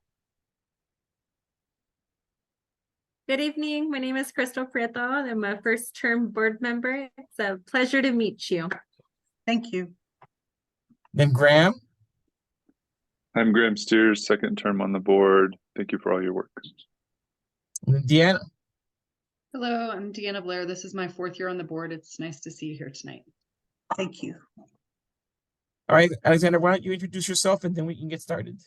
Speaker 5: Good evening. My name is Crystal Prieto. I'm a first-term board member. It's a pleasure to meet you.
Speaker 21: Thank you.
Speaker 1: Then Graham.
Speaker 3: I'm Graham Steers, second term on the board. Thank you for all your work.
Speaker 1: And then Deanna.
Speaker 4: Hello, I'm Deanna Blair. This is my 4th year on the board. It's nice to see you here tonight.
Speaker 21: Thank you.
Speaker 1: All right, Alexander, why don't you introduce yourself and then we can get started.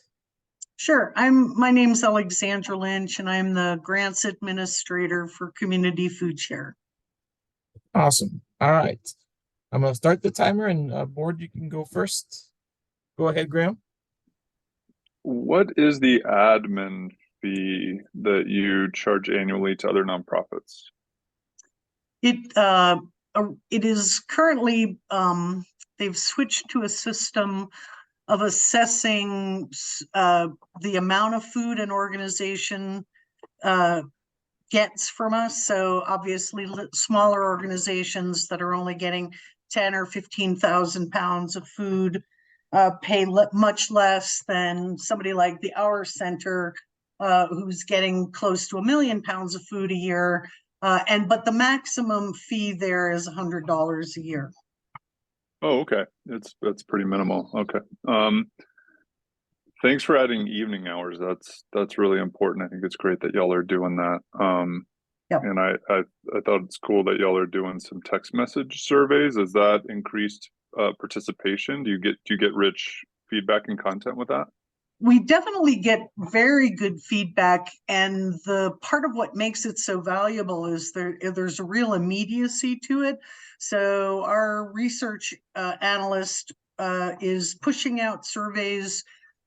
Speaker 21: Sure. My name's Alexandra Lynch, and I'm the grants administrator for Community Food Share.
Speaker 1: Awesome. All right. I'm going to start the timer, and board, you can go first. Go ahead, Graham.
Speaker 3: What is the admin fee that you charge annually to other nonprofits?
Speaker 21: It is currently, they've switched to a system of assessing the amount of food an organization gets from us. So obviously smaller organizations that are only getting 10 or 15,000 pounds of food pay much less than somebody like the Our Center, who's getting close to 1 million pounds of food a year. But the maximum fee there is $100 a year.
Speaker 3: Oh, okay. That's pretty minimal. Okay. Thanks for adding evening hours. That's really important. I think it's great that y'all are doing that.
Speaker 21: Yep.
Speaker 3: And I thought it's cool that y'all are doing some text message surveys. Is that increased participation? Do you get rich feedback and content with that?
Speaker 21: We definitely get very good feedback, and the part of what makes it so valuable is there's a real immediacy to it. So our research analyst is pushing out surveys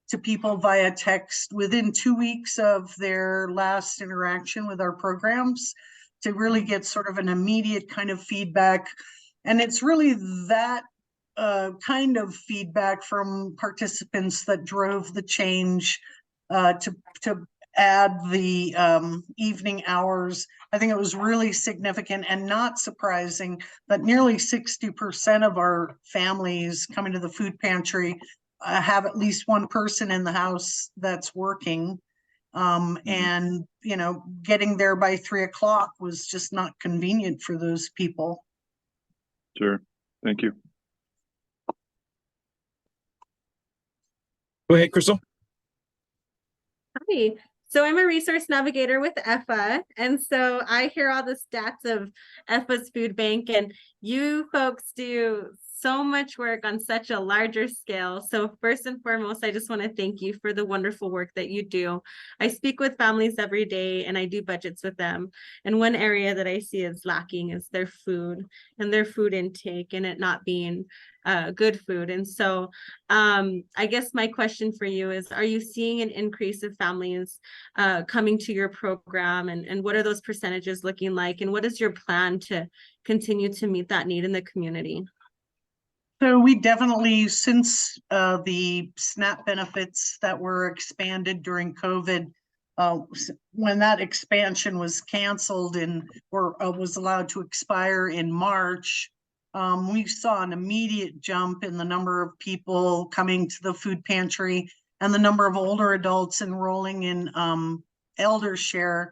Speaker 21: to people via text within 2 weeks of their last interaction with our programs to really get sort of an immediate kind of feedback. And it's really that kind of feedback from participants that drove the change to add the evening hours. I think it was really significant and not surprising that nearly 60% of our families coming to the food pantry have at least one person in the house that's working. And, you know, getting there by 3 o'clock was just not convenient for those people.
Speaker 3: Sure. Thank you.
Speaker 1: Go ahead, Crystal.
Speaker 5: Hi. So I'm a resource navigator with EFA, and so I hear all the stats of EFA's food bank, and you folks do so much work on such a larger scale. So first and foremost, I just want to thank you for the wonderful work that you do. I speak with families every day and I do budgets with them. And one area that I see is lacking is their food and their food intake and it not being good food. And so I guess my question for you is, are you seeing an increase of families coming to your program, and what are those percentages looking like? And what is your plan to continue to meet that need in the community?
Speaker 21: So we definitely, since the SNAP benefits that were expanded during COVID, when that expansion was canceled or was allowed to expire in March, we saw an immediate jump in the number of people coming to the food pantry and the number of older adults enrolling in Elder Share.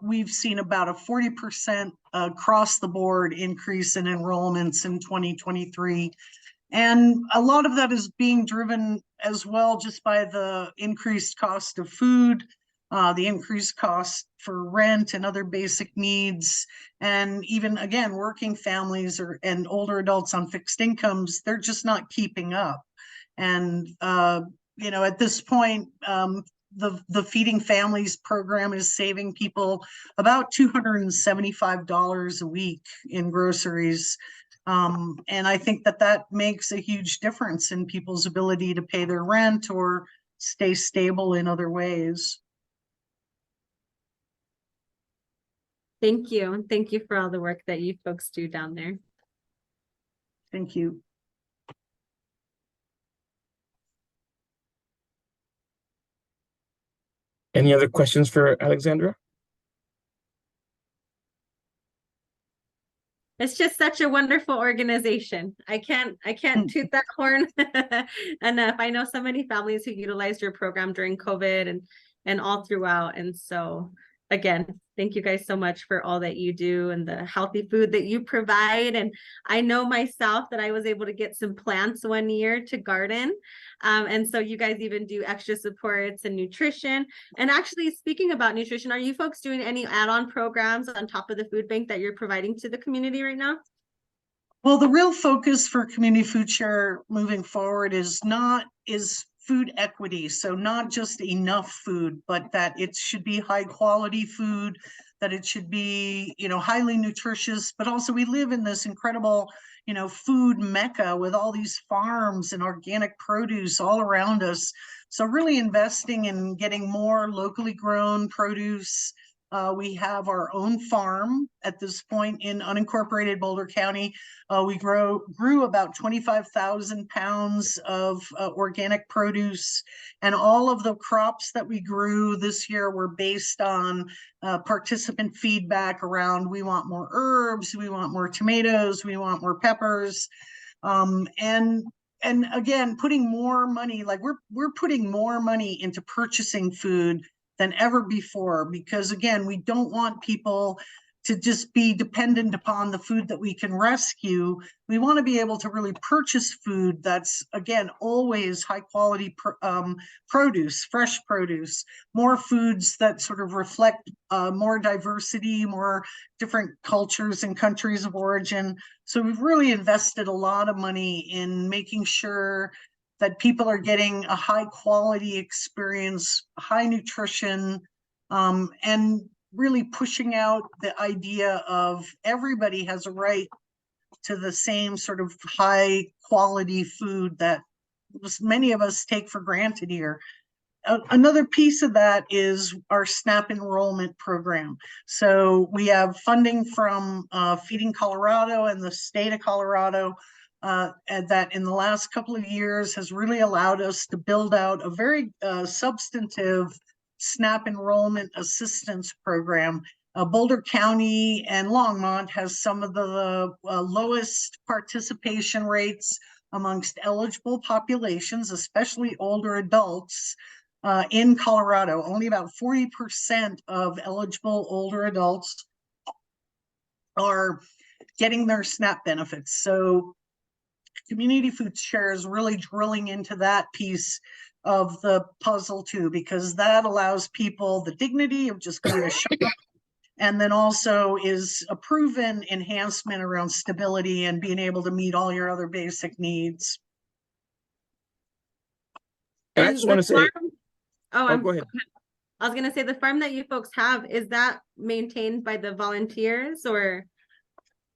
Speaker 21: We've seen about a 40% across the board increase in enrollments in 2023. And a lot of that is being driven as well just by the increased cost of food, the increased cost for rent and other basic needs. And even, again, working families and older adults on fixed incomes, they're just not keeping up. And, you know, at this point, the Feeding Families program is saving people about $275 a week in groceries. And I think that makes a huge difference in people's ability to pay their rent or stay stable in other ways.
Speaker 5: Thank you. And thank you for all the work that you folks do down there.
Speaker 21: Thank you.
Speaker 1: Any other questions for Alexandra?
Speaker 5: It's just such a wonderful organization. I can't toot that horn enough. I know so many families who utilized your program during COVID and all throughout. And so again, thank you guys so much for all that you do and the healthy food that you provide. And I know myself that I was able to get some plants one year to garden. And so you guys even do extra supports and nutrition. And actually, speaking about nutrition, are you folks doing any add-on programs on top of the food bank that you're providing to the community right now?
Speaker 21: Well, the real focus for Community Food Share moving forward is food equity. So not just enough food, but that it should be high quality food, that it should be, you know, highly nutritious, but also we live in this incredible, you know, food mecca with all these farms and organic produce all around us. So really investing in getting more locally grown produce, We have our own farm at this point in unincorporated Boulder County. We grew about 25,000 pounds of organic produce, and all of the crops that we grew this year were based on participant feedback around, we want more herbs, we want more tomatoes, we want more peppers. And again, putting more money, like we're putting more money into purchasing food than ever before, because again, we don't want people to just be dependent upon the food that we can rescue. We want to be able to really purchase food that's, again, always high quality produce, fresh produce, more foods that sort of reflect more diversity, more different cultures and countries of origin. So we've really invested a lot of money in making sure that people are getting a high quality experience, high nutrition, and really pushing out the idea of everybody has a right to the same sort of high quality food that many of us take for granted here. Another piece of that is our SNAP enrollment program. So we have funding from Feeding Colorado and the state of Colorado and that in the last couple of years has really allowed us to build out a very substantive SNAP enrollment assistance program. Boulder County and Longmont has some of the lowest participation rates amongst eligible populations, especially older adults in Colorado. Only about 40% of eligible older adults are getting their SNAP benefits. So Community Food Share is really drilling into that piece of the puzzle too, because that allows people the dignity of just going to shop, and then also is a proven enhancement around stability and being able to meet all your other basic needs.
Speaker 1: I just want to say,
Speaker 5: go
Speaker 1: ahead.
Speaker 5: I was gonna say the farm that you folks have, is that maintained by the volunteers or?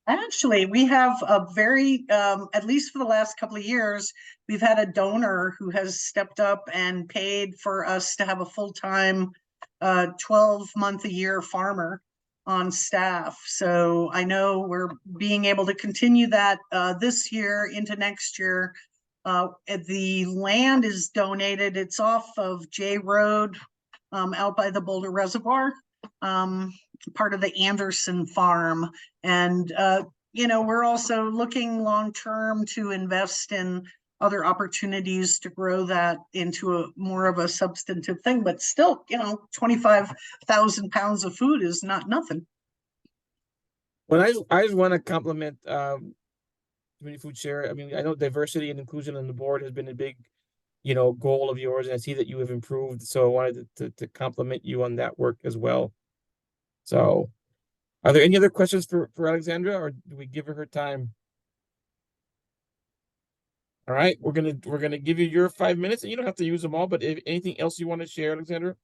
Speaker 21: Actually, we have a very, at least for the last couple of years, we've had a donor who has stepped up and paid for us to have a full-time 12-month-a-year farmer on staff. So I know we're being able to continue that this year into next year. The land is donated. It's off of J Road out by the Boulder Reservoir. Part of the Anderson farm. And, you know, we're also looking long-term to invest in other opportunities to grow that into a more of a substantive thing, but still, you know, 25,000 pounds of food is not nothing.
Speaker 1: Well, I just want to compliment Community Food Share. I mean, I know diversity and inclusion on the board has been a big, you know, goal of yours, and I see that you have improved. So I wanted to compliment you on that work as well. So, are there any other questions for Alexandra, or do we give her time? All right, we're gonna give you your 5 minutes, and you don't have to use them all. But if anything else you want to share, Alexandra?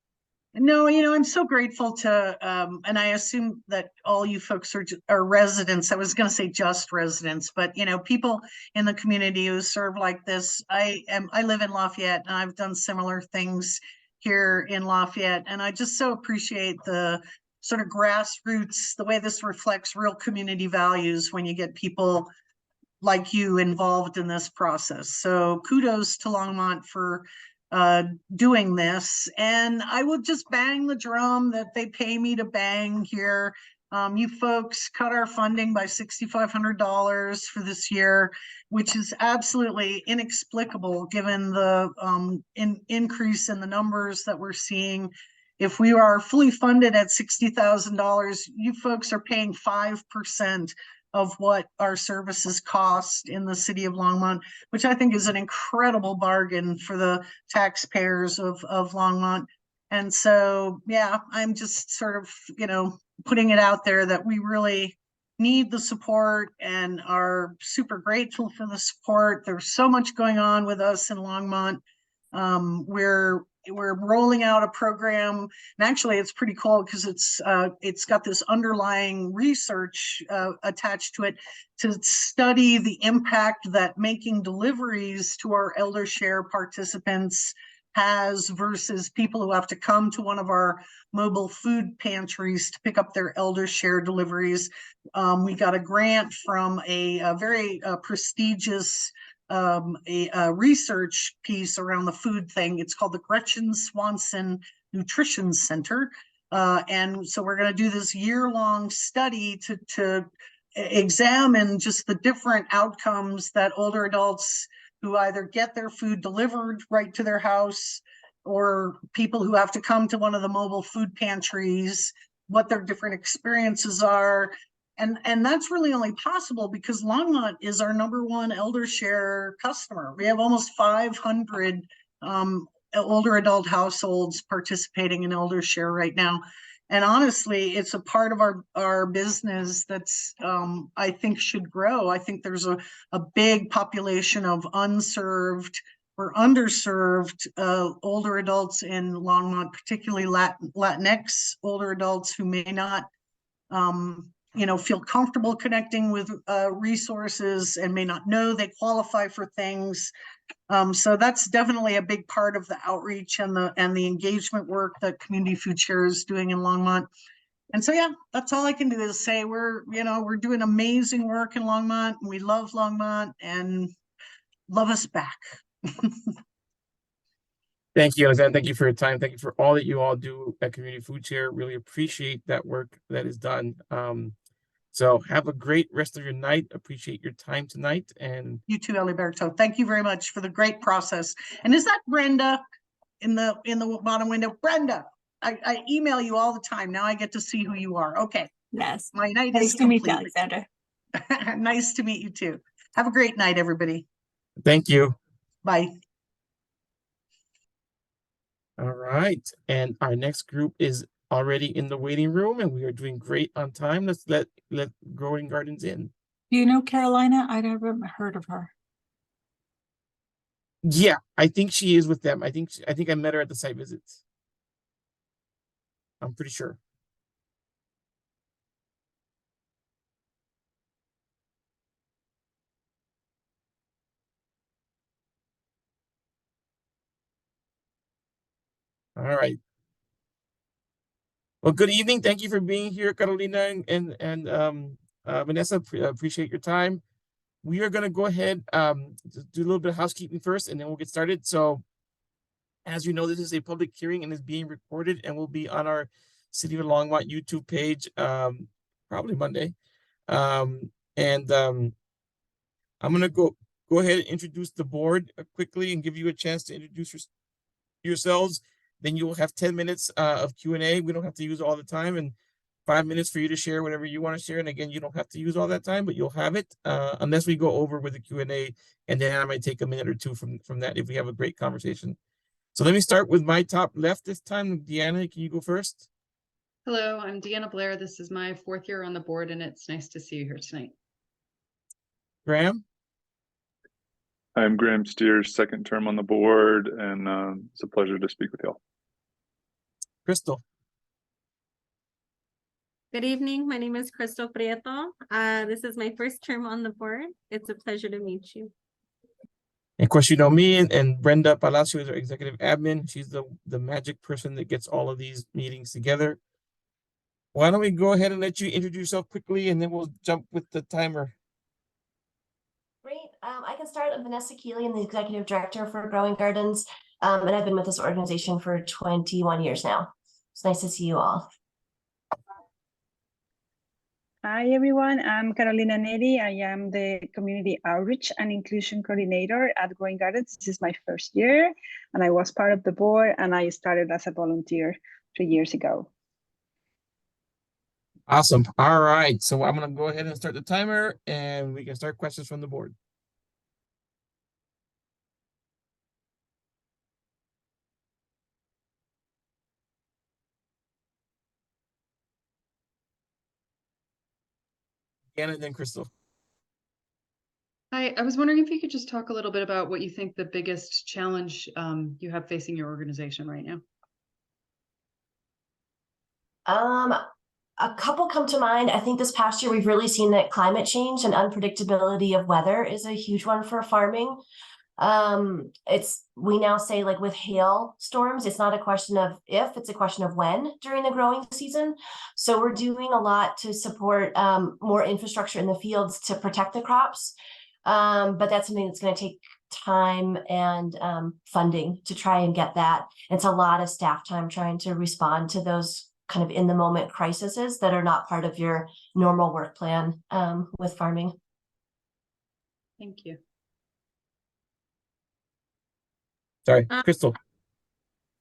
Speaker 21: No, you know, I'm so grateful to, and I assume that all you folks are residents. I was going to say just residents, but you know, people in the community who serve like this. I live in Lafayette, and I've done similar things here in Lafayette, and I just so appreciate the sort of grassroots, the way this reflects real community values when you get people like you involved in this process. So kudos to Longmont for doing this. And I will just bang the drum that they pay me to bang here. You folks cut our funding by $6,500 for this year, which is absolutely inexplicable given the increase in the numbers that we're seeing. If we are fully funded at $60,000, you folks are paying 5% of what our services cost in the city of Longmont, which I think is an incredible bargain for the taxpayers of Longmont. And so, yeah, I'm just sort of, you know, putting it out there that we really need the support and are super grateful for the support. There's so much going on with us in Longmont. We're rolling out a program, and actually it's pretty cool because it's got this underlying research attached to it to study the impact that making deliveries to our Elder Share participants has versus people who have to come to one of our mobile food pantries to pick up their elder share deliveries. We got a grant from a very prestigious a research piece around the food thing. It's called the Gretchen Swanson Nutrition Center. And so we're going to do this year-long study to examine just the different outcomes that older adults who either get their food delivered right to their house or people who have to come to one of the mobile food pantries, what their different experiences are. And that's really only possible because Longmont is our #1 elder share customer. We have almost 500 older adult households participating in elder share right now. And honestly, it's a part of our business that's I think should grow. I think there's a big population of unserved or underserved older adults in Longmont, particularly Latinx older adults who may not feel comfortable connecting with resources and may not know they qualify for things. So that's definitely a big part of the outreach and the engagement work that Community Food Share is doing in Longmont. And so, yeah, that's all I can do is say we're doing amazing work in Longmont. And we love Longmont and love us back.
Speaker 1: Thank you, Alexander. Thank you for your time. Thank you for all that you all do at Community Food Share. Really appreciate that work that is done. So have a great rest of your night. Appreciate your time tonight. And
Speaker 21: you too, Eliberto. Thank you very much for the great process. And is that Brenda in the bottom window? Brenda, I email you all the time. Now I get to see who you are. Okay.
Speaker 8: Yes.
Speaker 21: My night
Speaker 8: Nice
Speaker 21: is
Speaker 8: to meet you,
Speaker 21: complete.
Speaker 8: Alexander.
Speaker 21: Nice to meet you too. Have a great night, everybody.
Speaker 1: thank you.
Speaker 21: Bye.
Speaker 1: All right. And our next group is already in the waiting room and we are doing great on time. Let's let Growing Gardens in.
Speaker 8: Do you know Carolina? I never heard of her.
Speaker 1: Yeah, I think she is with them. I think I met her at the site visits. I'm pretty sure. All right. Well, good evening. Thank you for being here, Carolina and Vanessa. Appreciate your time. We are going to go ahead do a little bit of housekeeping first, and then we'll get started. So, as you know, this is a public hearing and is being recorded and will be on our City of Longmont YouTube page probably Monday. I'm going to go ahead and introduce the board quickly and give you a chance to introduce yourselves. Then you will have 10 minutes of Q&A. We don't have to use all the time, and 5 minutes for you to share whatever you want to share. And again, you don't have to use all that time, but you'll have it unless we go over with the Q&A, and then I might take a minute or two from that if we have a great conversation. So let me start with my top left this time. Deanna, can you go first?
Speaker 4: Hello, I'm Deanna Blair. This is my 4th year on the board, and it's nice to see you here tonight.
Speaker 1: Graham?
Speaker 3: I'm Graham Steers, 2nd term on the board, and it's a pleasure to speak with y'all.
Speaker 1: Crystal?
Speaker 5: Good evening. My name is Crystal Prieto. This is my 1st term on the board. It's a pleasure to meet you.
Speaker 1: And of course, you know me and Brenda Palacio is our executive admin. She's the magic person that gets all of these meetings together. Why don't we go ahead and let you introduce yourself quickly, and then we'll jump with the timer.
Speaker 14: Great. I can start. I'm Vanessa Keeley. I'm the executive director for Growing Gardens, and I've been with this organization for 21 years now. It's nice to see you all.
Speaker 2: Hi, everyone. I'm Carolina Neri. I am the Community Outreach and Inclusion Coordinator at Growing Gardens. This is my 1st year, and I was part of the board, and I started as a volunteer 3 years ago.
Speaker 1: Awesome. All right. So I'm going to go ahead and start the timer, and we can start questions from the board. Deanna and then Crystal.
Speaker 4: Hi, I was wondering if you could just talk a little bit about what you think the biggest challenge you have facing your organization right now.
Speaker 14: A couple come to mind. I think this past year, we've really seen that climate change and unpredictability of weather is a huge one for farming.
Speaker 17: We now say, like, with hail storms, it's not a question of if, it's a question of when during the growing season. So we're doing a lot to support more infrastructure in the fields to protect the crops. But that's something that's going to take time and funding to try and get that. It's a lot of staff time trying to respond to those kind of in the moment crises that are not part of your normal work plan with farming.
Speaker 4: Thank you.
Speaker 1: Sorry, Crystal.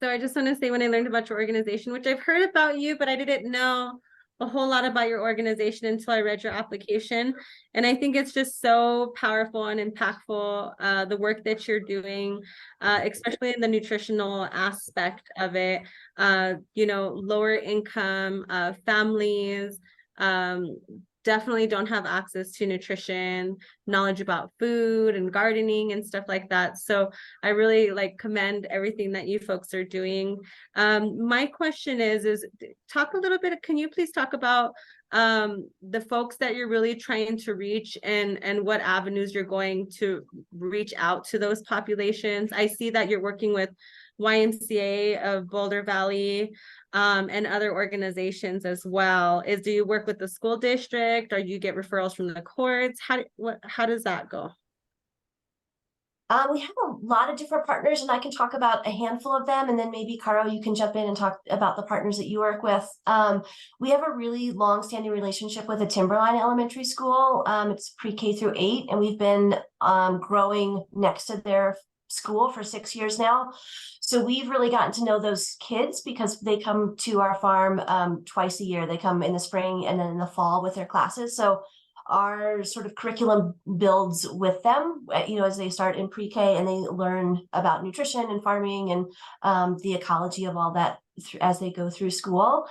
Speaker 5: So I just want to say, when I learned about your organization, which I've heard about you, but I didn't know a whole lot about your organization until I read your application. And I think it's just so powerful and impactful, the work that you're doing, especially in the nutritional aspect of it. You know, lower income families definitely don't have access to nutrition, knowledge about food and gardening and stuff like that. So I really commend everything that you folks are doing. My question is talk a little bit, can you please talk about the folks that you're really trying to reach and what avenues you're going to reach out to those populations? I see that you're working with YMCA of Boulder Valley and other organizations as well. Do you work with the school district, or do you get referrals from the courts? How does that go?
Speaker 17: We have a lot of different partners, and I can talk about a handful of them, and then maybe Caro, you can jump in and talk about the partners that you work with. We have a really long-standing relationship with the Timberline Elementary School. It's pre-K through 8, and we've been growing next to their school for 6 years now. So we've really gotten to know those kids because they come to our farm twice a year. They come in the spring and then in the fall with their classes. So our sort of curriculum builds with them, you know, as they start in pre-K and they learn about nutrition and farming and the ecology of all that as they go through school.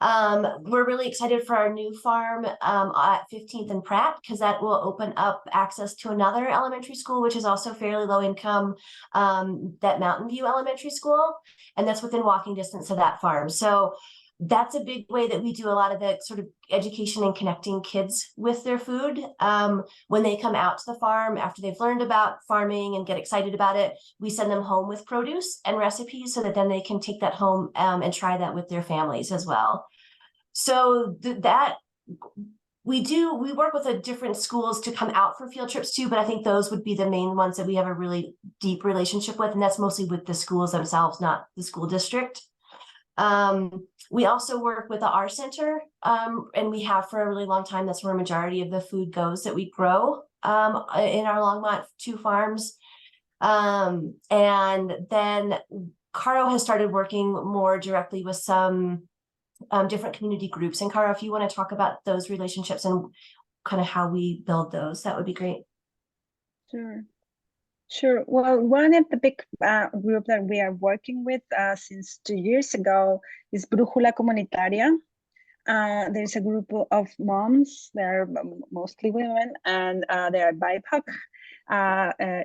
Speaker 17: We're really excited for our new farm at 15th and Pratt, because that will open up access to another elementary school, which is also fairly low income, that Mountain View Elementary School, and that's within walking distance of that farm. So that's a big way that we do a lot of the sort of education and connecting kids with their food. When they come out to the farm after they've learned about farming and get excited about it, we send them home with produce and recipes so that then they can take that home and try that with their families as well. So we work with different schools to come out for field trips too, but I think those would be the main ones that we have a really deep relationship with, and that's mostly with the schools themselves, not the school district. We also work with the R Center, and we have for a really long time. That's where a majority of the food goes that we grow in our Longmont 2 farms. And then Caro has started working more directly with some different community groups. And Caro, if you want to talk about those relationships and kind of how we build those, that would be great.
Speaker 2: Sure. Well, one of the big group that we are working with since 2 years ago is Brújula Comunitaria. There's a group of moms. They're mostly women, and they are BIPOC,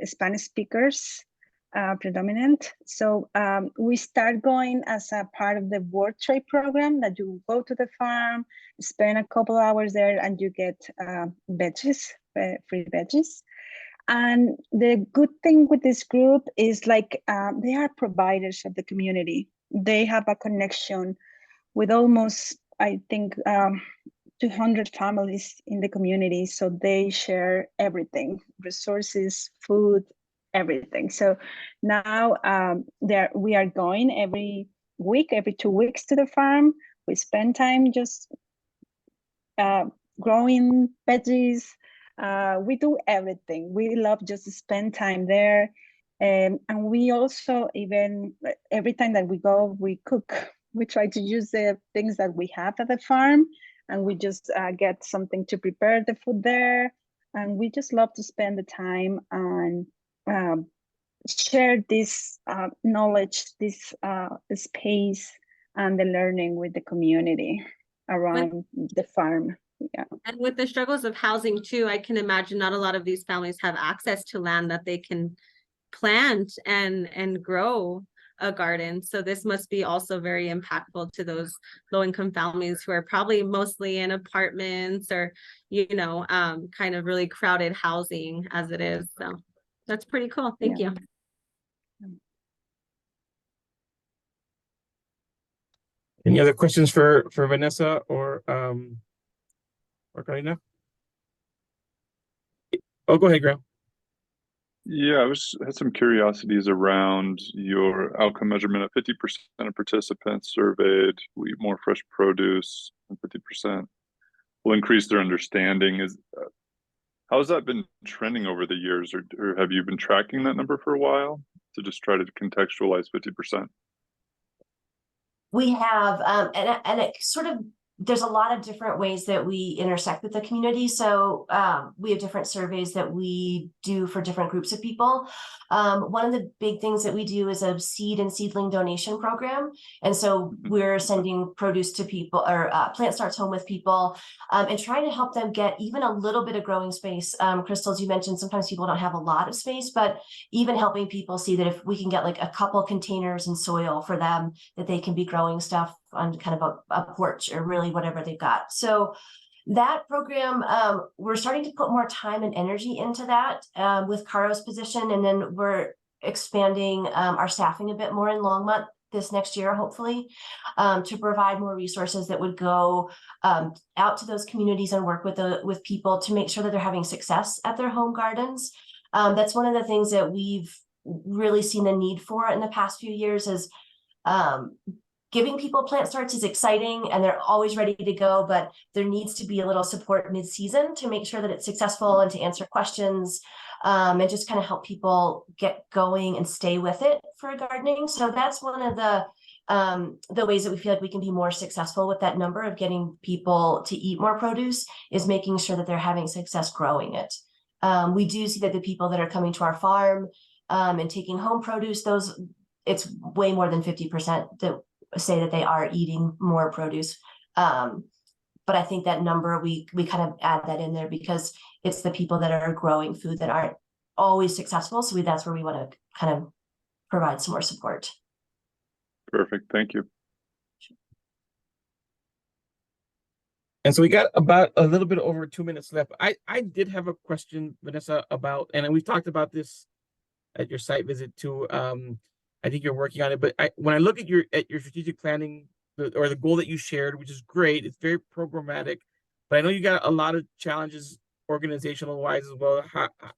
Speaker 2: Spanish speakers, predominant. So we start going as a part of the work trade program, that you go to the farm, spend a couple hours there, and you get veggies, free veggies. And the good thing with this group is they are providers of the community. They have a connection with almost, I think, 200 families in the community. So they share everything, resources, food, everything. So now we are going every week, every 2 weeks to the farm. We spend time just growing veggies. We do everything. We love just to spend time there. And we also, even every time that we go, we cook. We try to use the things that we have at the farm, and we just get something to prepare the food there. And we just love to spend the time and share this knowledge, this space, and the learning with the community around the farm. Yeah.
Speaker 5: And with the struggles of housing too, I can imagine not a lot of these families have access to land that they can plant and grow a garden. So this must be also very impactful to those low-income families who are probably mostly in apartments or, kind of really crowded housing as it is. So That's pretty cool. Thank you.
Speaker 1: Any other questions for Vanessa or Carolina? Oh, go ahead, Graham.
Speaker 3: Yeah, had some curiosities around your outcome measurement of 50% of participants surveyed will eat more fresh produce, and 50% will increase their understanding. How has that been trending over the years, or have you been tracking that number for a while to just try to contextualize 50%?
Speaker 7: We have, and it sort of, there's a lot of different ways that we intersect with the community. So we have different surveys that we do for different groups of people. One of the big things that we do is a seed and seedling donation program. And so we're sending produce to people, or plant starts home with people, and trying to help them get even a little bit of growing space. Crystal, as you mentioned, sometimes people don't have a lot of space, but even helping people see that if we can get like a couple containers and soil for them, that they can be growing stuff on kind of a porch or really whatever they've got. So that program, we're starting to put more time and energy into that with Caro's position. And then we're expanding our staffing a bit more in Longmont this next year, hopefully, to provide more resources that would go out to those communities and work with people to make sure that they're having success at their home gardens. That's one of the things that we've really seen the need for in the past few years is giving people plant starts is exciting and they're always ready to go, but there needs to be a little support mid-season to make sure that it's successful and to answer questions and just kind of help people get going and stay with it for gardening. So that's one of the ways that we feel like we can be more successful with that number of getting people to eat more produce is making sure that they're having success growing it. We do see that the people that are coming to our farm and taking home produce, it's way more than 50% that say that they are eating more produce. But I think that number, we kind of add that in there because it's the people that are growing food that aren't always successful. So that's where we want to kind of provide some more support.
Speaker 3: Perfect. Thank you.
Speaker 1: And so we got about a little bit over 2 minutes left. I did have a question, Vanessa, about, and we've talked about this at your site visit too. I think you're working on it, but when I look at your strategic planning or the goal that you shared, which is great, it's very programmatic, but I know you got a lot of challenges organizational wise as well.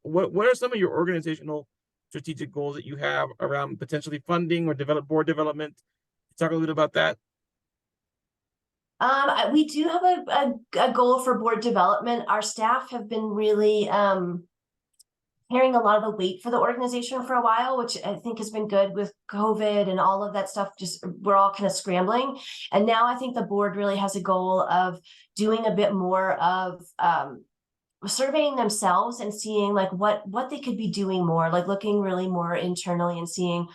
Speaker 1: What are some of your organizational strategic goals that you have around potentially funding or board development? Talk a little bit about that.
Speaker 7: We do have a goal for board development. Our staff have been really carrying a lot of the weight for the organization for a while, which I think has been good with COVID and all of that stuff. Just we're all kind of scrambling. And now I think the board really has a goal of doing a bit more of surveying themselves and seeing like what they could be doing more, like looking really more internally and seeing,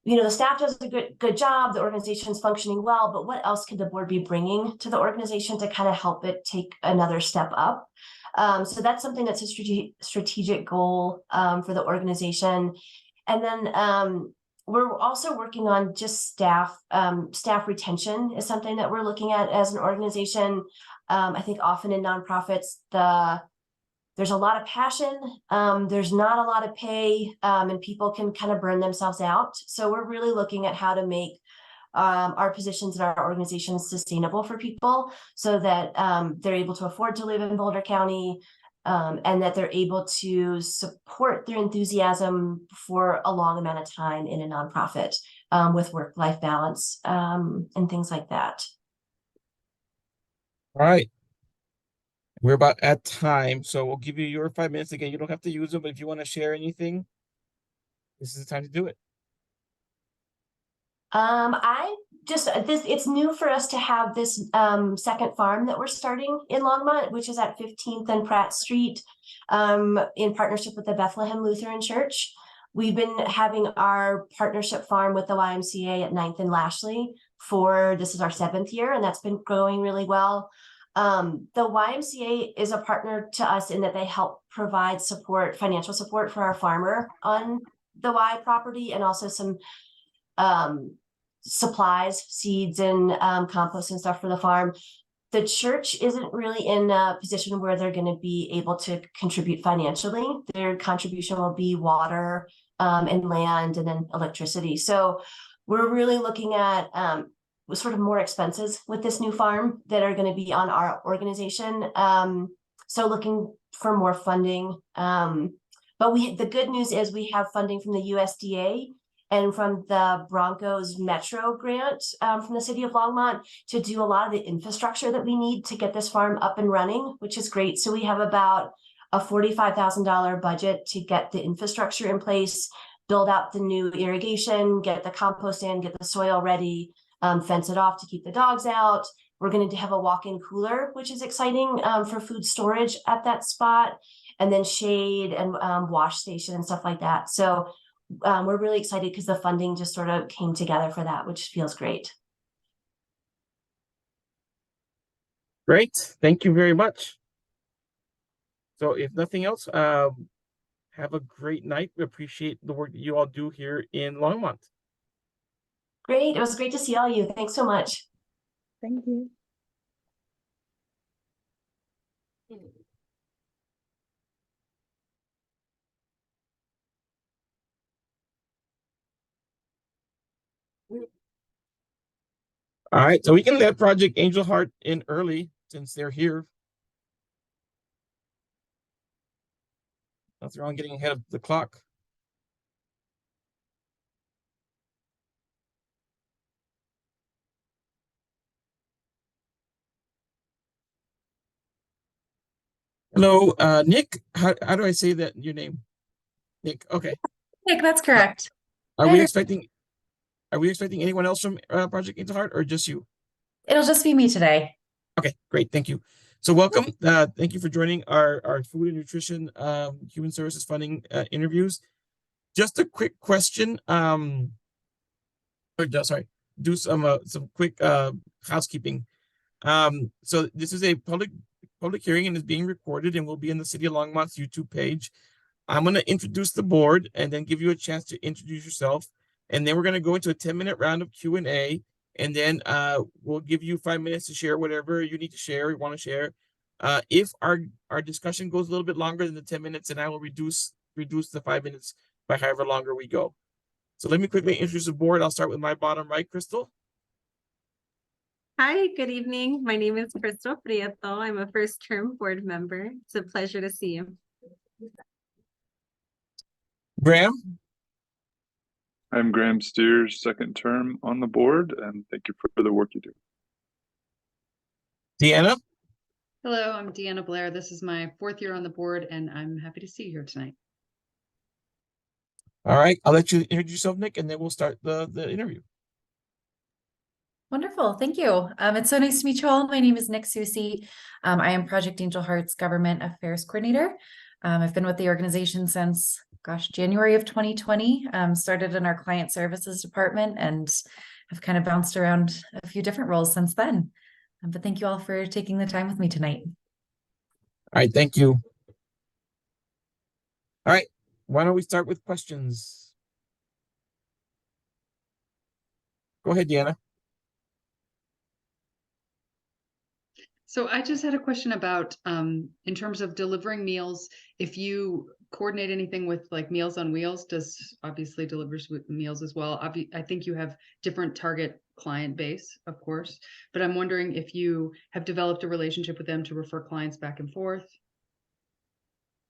Speaker 7: you know, the staff does a good job, the organization's functioning well, but what else could the board be bringing to the organization to kind of help it take another step up? So that's something that's a strategic goal for the organization. And then we're also working on just staff retention is something that we're looking at as an organization. I think often in nonprofits, there's a lot of passion, there's not a lot of pay, and people can kind of burn themselves out. So we're really looking at how to make our positions in our organizations sustainable for people so that they're able to afford to live in Boulder County and that they're able to support their enthusiasm for a long amount of time in a nonprofit with work-life balance and things like that.
Speaker 1: All right. We're about at time, so we'll give you your 5 minutes. Again, you don't have to use them, but if you want to share anything, this is the time to do it.
Speaker 7: It's new for us to have this second farm that we're starting in Longmont, which is at 15th and Pratt Street, in partnership with the Bethlehem Lutheran Church. We've been having our partnership farm with the YMCA at 9th and Lashley this is our 7th year, and that's been growing really well. The YMCA is a partner to us in that they help provide financial support for our farmer on the Y property, and also some supplies, seeds, and compost and stuff for the farm. the church isn't really in a position where they're going to be able to contribute financially. Their contribution will be water and land and then electricity. So we're really looking at sort of more expenses with this new farm that are going to be on our organization. So looking for more funding. But the good news is we have funding from the USDA and from the Broncos Metro grant from the city of Longmont to do a lot of the infrastructure that we need to get this farm up and running, which is great. So we have about a $45,000 budget to get the infrastructure in place, build out the new irrigation, get the compost in, get the soil ready, fence it off to keep the dogs out. We're going to have a walk-in cooler, which is exciting for food storage at that spot, and then shade and wash station and stuff like that. So we're really excited because the funding just sort of came together for that, which feels great.
Speaker 1: Great. Thank you very much. So if nothing else, have a great night. We appreciate the work that you all do here in Longmont.
Speaker 7: Great. It was great to see all you. Thanks so much.
Speaker 2: Thank you.
Speaker 1: All right, so we can let Project Angel Heart in early since they're here. Nothing wrong getting ahead of the clock. Hello, Nick. How do I say that your name? Nick. Okay.
Speaker 9: Nick, that's correct.
Speaker 1: Are we expecting anyone else from Project Angel Heart or just you?
Speaker 9: It'll just be me today.
Speaker 1: Okay, great. Thank you. So welcome. Thank you for joining our food and nutrition human services funding interviews. Just a quick question. Do some quick housekeeping. So this is a public hearing and is being recorded and will be in the City of Longmont's YouTube page. I'm going to introduce the board and then give you a chance to introduce yourself. And then we're going to go into a 10-minute round of Q&A. And then we'll give you 5 minutes to share whatever you need to share, you want to share. If our discussion goes a little bit longer than the 10 minutes, then I will reduce the 5 minutes by however longer we go. So let me quickly introduce the board. I'll start with my bottom right, Crystal.
Speaker 5: Hi, good evening. My name is Crystal Prieto. I'm a first-term board member. It's a pleasure to see you.
Speaker 1: Graham.
Speaker 3: I'm Graham Steers, second term on the board, and thank you for the work you do.
Speaker 1: Deanna.
Speaker 4: Hello, I'm Deanna Blair. This is my 4th year on the board, and I'm happy to see you here tonight.
Speaker 1: All right, I'll let you introduce yourself, Nick, and then we'll start the interview.
Speaker 9: Wonderful. Thank you. It's so nice to meet you all. My name is Nick Susi. I am Project Angel Heart's Government Affairs Coordinator. I've been with the organization since, January of 2020. Started in our client services department and have kind of bounced around a few different roles since then. But thank you all for taking the time with me tonight.
Speaker 1: All right, thank you. All right, why don't we start with questions? Go ahead, Deanna.
Speaker 4: So I just had a question about, in terms of delivering meals, if you coordinate anything with like Meals on Wheels, obviously delivers with meals as well. I think you have different target client base, of course, but I'm wondering if you have developed a relationship with them to refer clients back and forth.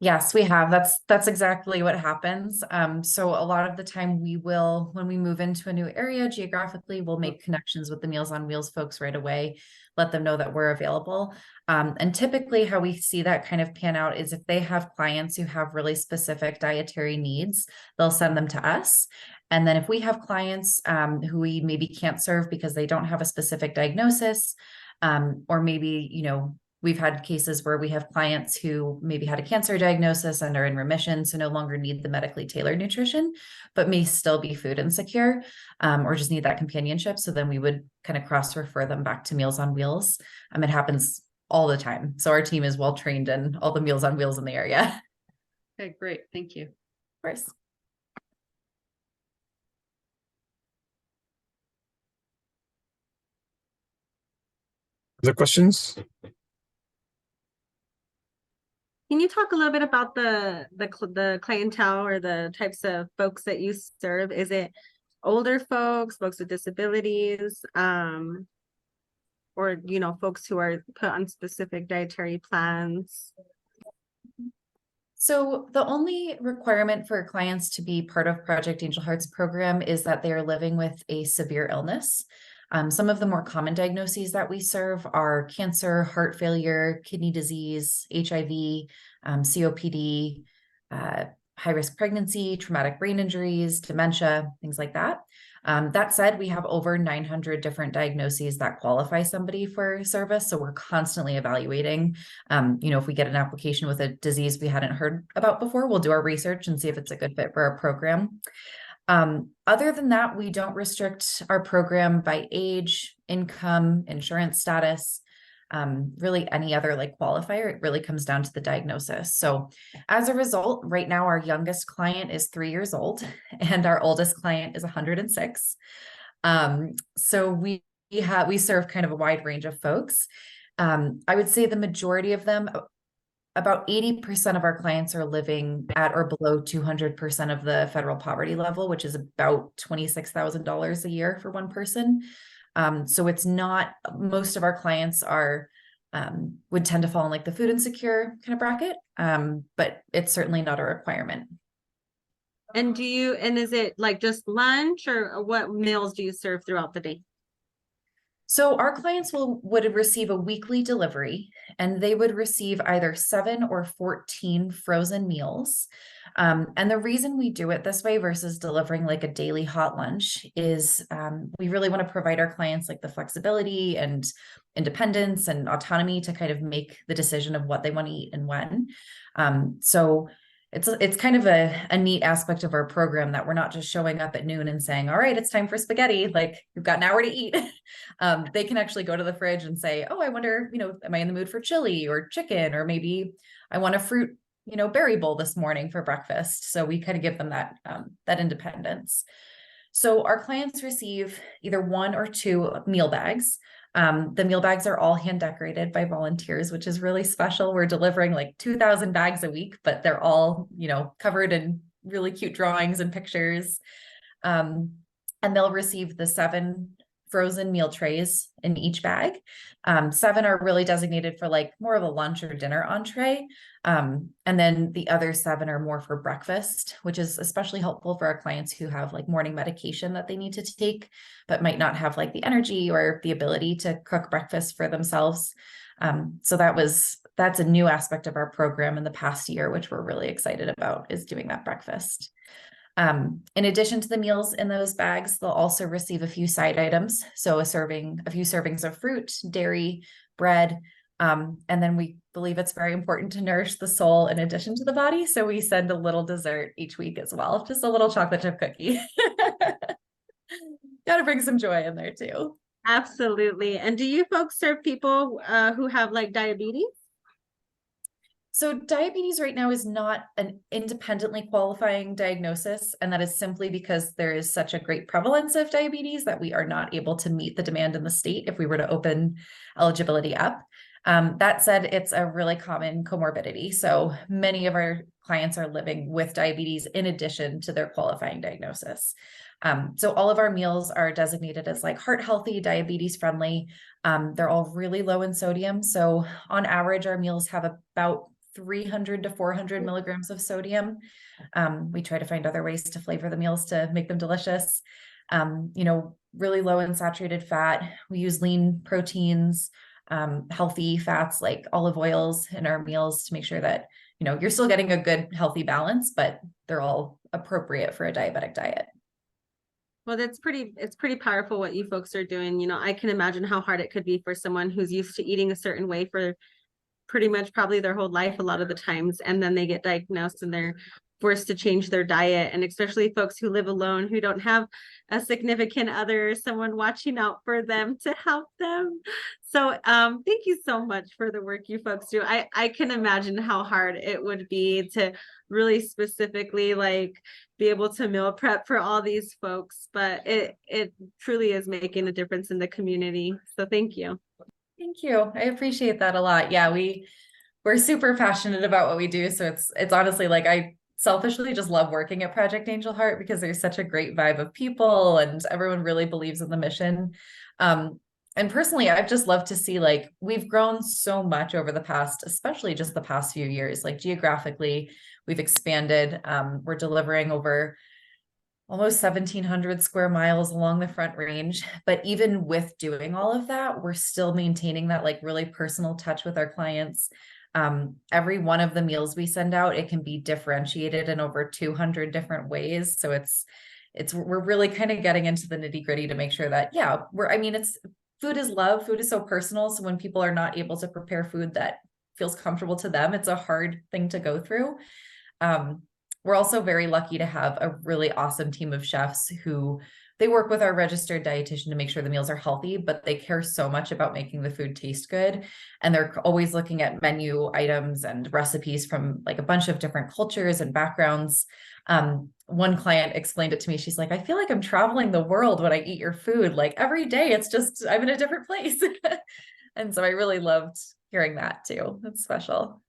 Speaker 9: Yes, we have. That's exactly what happens. So a lot of the time when we move into a new area geographically, we'll make connections with the Meals on Wheels folks right away, let them know that we're available. And typically how we see that kind of pan out is if they have clients who have really specific dietary needs, they'll send them to us. And then if we have clients who we maybe can't serve because they don't have a specific diagnosis, or maybe, we've had cases where we have clients who maybe had a cancer diagnosis and are in remission, so no longer need the medically tailored nutrition, but may still be food insecure, or just need that companionship. So then we would kind of cross-refer them back to Meals on Wheels. It happens all the time. So our team is well trained in all the Meals on Wheels in the area.
Speaker 4: Okay, great. Thank you.
Speaker 9: Of course.
Speaker 1: Other questions?
Speaker 5: Can you talk a little bit about the clientele or the types of folks that you serve? Is it older folks, folks with disabilities, or folks who are put on specific dietary plans?
Speaker 9: So the only requirement for clients to be part of Project Angel Heart's program is that they are living with a severe illness. Some of the more common diagnoses that we serve are cancer, heart failure, kidney disease, HIV, COPD, high-risk pregnancy, traumatic brain injuries, dementia, things like that. That said, we have over 900 different diagnoses that qualify somebody for service. So we're constantly evaluating. If we get an application with a disease we hadn't heard about before, we'll do our research and see if it's a good fit for our program. Other than that, we don't restrict our program by age, income, insurance status, really any other qualifier. It really comes down to the diagnosis. So as a result, right now, our youngest client is 3 years old and our oldest client is 106. So we serve kind of a wide range of folks. I would say the majority of them, about 80% of our clients are living at or below 200% of the federal poverty level, which is about $26,000 a year for one person. So it's not, most of our clients are, would tend to fall in the food insecure kind of bracket, but it's certainly not a requirement.
Speaker 5: And is it just lunch, or what meals do you serve throughout the day?
Speaker 9: So our clients would receive a weekly delivery, and they would receive either 7 or 14 frozen meals. And the reason we do it this way versus delivering a daily hot lunch is we really want to provide our clients the flexibility and independence and autonomy to kind of make the decision of what they want to eat and when. So it's kind of a neat aspect of our program that we're not just showing up at noon and saying, all right, it's time for spaghetti. You've got an hour to eat. They can actually go to the fridge and say, oh, I wonder, am I in the mood for chili or chicken? Or maybe I want a fruit, berry bowl this morning for breakfast. So we kind of give them that independence. So our clients receive either 1 or 2 meal bags. The meal bags are all hand decorated by volunteers, which is really special. We're delivering 2,000 bags a week, but they're all, covered in really cute drawings and pictures. And they'll receive the 7 frozen meal trays in each bag. 7 are really designated for more of a lunch or dinner entree. And then the other 7 are more for breakfast, which is especially helpful for our clients who have morning medication that they need to take, but might not have the energy or the ability to cook breakfast for themselves. So that's a new aspect of our program in the past year, which we're really excited about, is doing that breakfast. In addition to the meals in those bags, they'll also receive a few side items. So a few servings of fruit, dairy, bread. And then we believe it's very important to nourish the soul in addition to the body. So we send a little dessert each week as well, just a little chocolate chip cookie. Got to bring some joy in there too.
Speaker 5: Absolutely. And do you folks serve people who have diabetes?
Speaker 9: So diabetes right now is not an independently qualifying diagnosis, and that is simply because there is such a great prevalence of diabetes that we are not able to meet the demand in the state if we were to open eligibility up. That said, it's a really common comorbidity. So many of our clients are living with diabetes in addition to their qualifying diagnosis. So all of our meals are designated as heart healthy, diabetes friendly. They're all really low in sodium. So on average, our meals have about 300 to 400 milligrams of sodium. We try to find other ways to flavor the meals to make them delicious. Really low in saturated fat. We use lean proteins, healthy fats like olive oils in our meals to make sure that, you're still getting a good healthy balance, but they're all appropriate for a diabetic diet.
Speaker 5: Well, it's pretty powerful what you folks are doing. I can imagine how hard it could be for someone who's used to eating a certain way for pretty much probably their whole life a lot of the times, and then they get diagnosed and they're forced to change their diet, and especially folks who live alone, who don't have a significant other, someone watching out for them to help them. So thank you so much for the work you folks do. I can imagine how hard it would be to really specifically be able to meal prep for all these folks, but it truly is making a difference in the community. So thank you.
Speaker 9: Thank you. I appreciate that a lot. Yeah, we're super passionate about what we do. So it's honestly like I selfishly just love working at Project Angel Heart because there's such a great vibe of people and everyone really believes in the mission. And personally, I've just loved to see like we've grown so much over the past, especially just the past few years, like geographically, we've expanded. We're delivering over almost 1,700 square miles along the Front Range. But even with doing all of that, we're still maintaining that like really personal touch with our clients. Every one of the meals we send out, it can be differentiated in over 200 different ways. So we're really kind of getting into the nitty gritty to make sure that, yeah, food is love. Food is so personal. So when people are not able to prepare food that feels comfortable to them, it's a hard thing to go through. We're also very lucky to have a really awesome team of chefs who they work with our registered dietitian to make sure the meals are healthy, but they care so much about making the food taste good. And they're always looking at menu items and recipes from like a bunch of different cultures and backgrounds. One client explained it to me. She's like, I feel like I'm traveling the world when I eat your food. Like every day, it's just, I'm in a different place. And so I really loved hearing that too. That's special.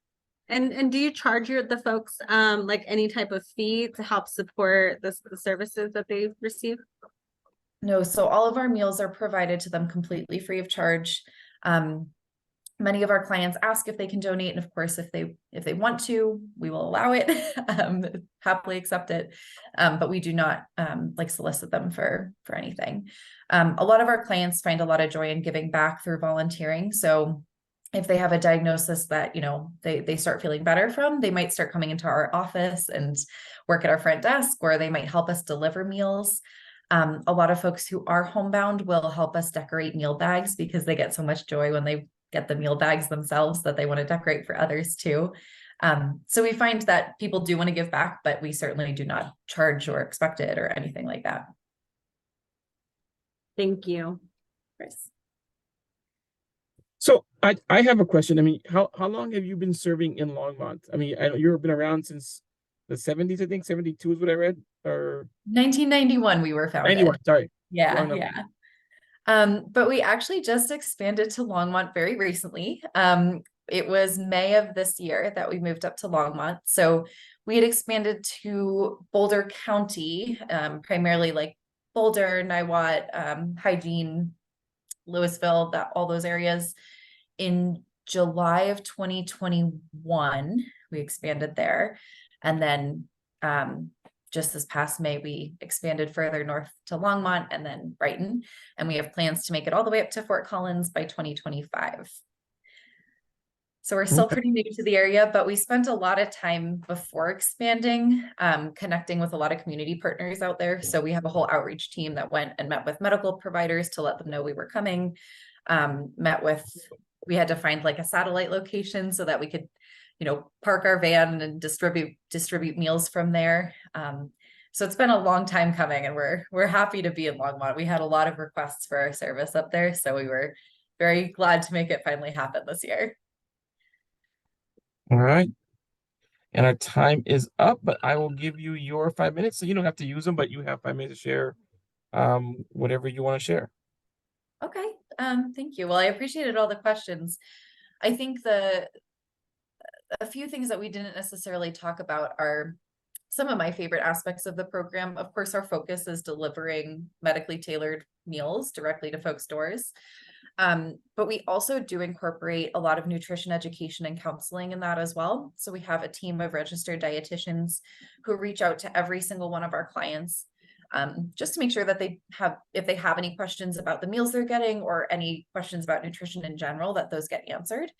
Speaker 5: And do you charge the folks like any type of fee to help support the services that they receive?
Speaker 9: No, so all of our meals are provided to them completely free of charge. Many of our clients ask if they can donate, and of course, if they want to, we will allow it, happily accept it. But we do not like solicit them for anything. A lot of our clients find a lot of joy in giving back through volunteering. So if they have a diagnosis that, they start feeling better from, they might start coming into our office and work at our front desk, or they might help us deliver meals. A lot of folks who are homebound will help us decorate meal bags because they get so much joy when they get the meal bags themselves that they want to decorate for others too. So we find that people do want to give back, but we certainly do not charge or expect it or anything like that.
Speaker 5: Thank you.
Speaker 9: Chris.
Speaker 1: So I have a question. I mean, how long have you been serving in Longmont? I mean, I know you've been around since the 70s, I think 72 is what I read, or
Speaker 9: 1991 we were founded.
Speaker 1: 91, sorry.
Speaker 9: Yeah. But we actually just expanded to Longmont very recently. It was May of this year that we moved up to Longmont. So we had expanded to Boulder County, primarily like Boulder, Niwot, Hygiene, Louisville, all those areas. In July of 2021, we expanded there. And then just this past May, we expanded further north to Longmont and then Brighton. And we have plans to make it all the way up to Fort Collins by 2025. So we're still pretty new to the area, but we spent a lot of time before expanding, connecting with a lot of community partners out there. So we have a whole outreach team that went and met with medical providers to let them know we were coming. We had to find like a satellite location so that we could, park our van and distribute meals from there. So it's been a long time coming, and we're happy to be in Longmont. We had a lot of requests for our service up there, so we were very glad to make it finally happen this year.
Speaker 1: All right. And our time is up, but I will give you your 5 minutes. So you don't have to use them, but you have 5 minutes to share whatever you want to share.
Speaker 9: Okay. Thank you. Well, I appreciated all the questions. I think a few things that we didn't necessarily talk about are some of my favorite aspects of the program. Of course, our focus is delivering medically tailored meals directly to folks' doors. But we also do incorporate a lot of nutrition education and counseling in that as well. So we have a team of registered dietitians who reach out to every single one of our clients, just to make sure that if they have any questions about the meals they're getting or any questions about nutrition in general, that those get answered.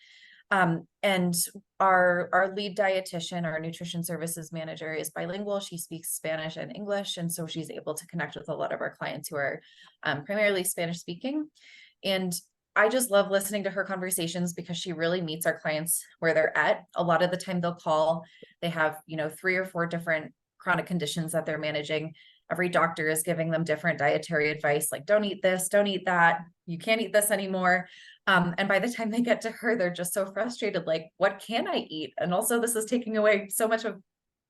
Speaker 9: And our lead dietitian, our nutrition services manager, is bilingual. She speaks Spanish and English. And so she's able to connect with a lot of our clients who are primarily Spanish speaking. And I just love listening to her conversations because she really meets our clients where they're at. A lot of the time they'll call, they have, 3 or 4 different chronic conditions that they're managing. Every doctor is giving them different dietary advice, like don't eat this, don't eat that, you can't eat this anymore. And by the time they get to her, they're just so frustrated, like, what can I eat? And also this is taking away so much of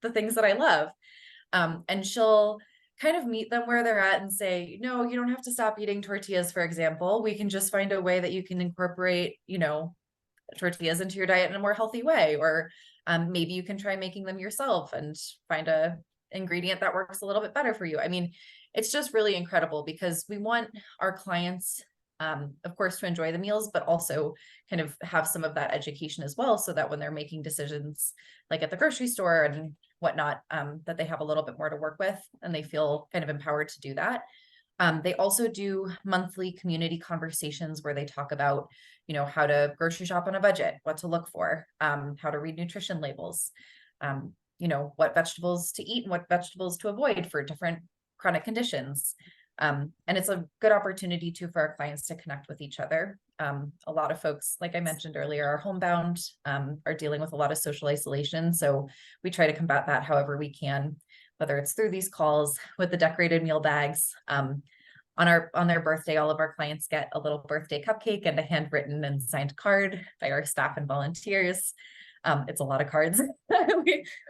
Speaker 9: the things that I love. And she'll kind of meet them where they're at and say, no, you don't have to stop eating tortillas, for example. We can just find a way that you can incorporate, you know, tortillas into your diet in a more healthy way. Or maybe you can try making them yourself and find a ingredient that works a little bit better for you. I mean, it's just really incredible because we want our clients, of course, to enjoy the meals, but also kind of have some of that education as well, so that when they're making decisions like at the grocery store and whatnot, that they have a little bit more to work with and they feel kind of empowered to do that. They also do monthly community conversations where they talk about, you know, how to grocery shop on a budget, what to look for, how to read nutrition labels, you know, what vegetables to eat and what vegetables to avoid for different chronic conditions. And it's a good opportunity too for our clients to connect with each other. A lot of folks, like I mentioned earlier, are homebound, are dealing with a lot of social isolation. So we try to combat that however we can, whether it's through these calls with the decorated meal bags. On their birthday, all of our clients get a little birthday cupcake and a handwritten and signed card by our staff and volunteers. It's a lot of cards.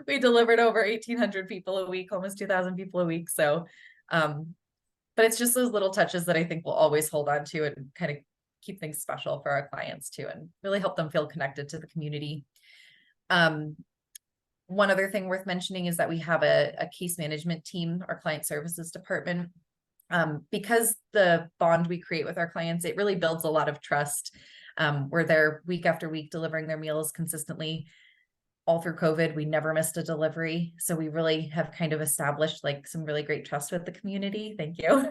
Speaker 9: we delivered over 1,800 people a week, almost 2,000 people a week. So, but it's just those little touches that I think we'll always hold on to and kind of keep things special for our clients too, and really help them feel connected to the community. One other thing worth mentioning is that we have a case management team, our client services department. Because the bond we create with our clients, it really builds a lot of trust. We're there week after week delivering their meals consistently. All through COVID, we never missed a delivery. So we really have kind of established like some really great trust with the community. Thank you.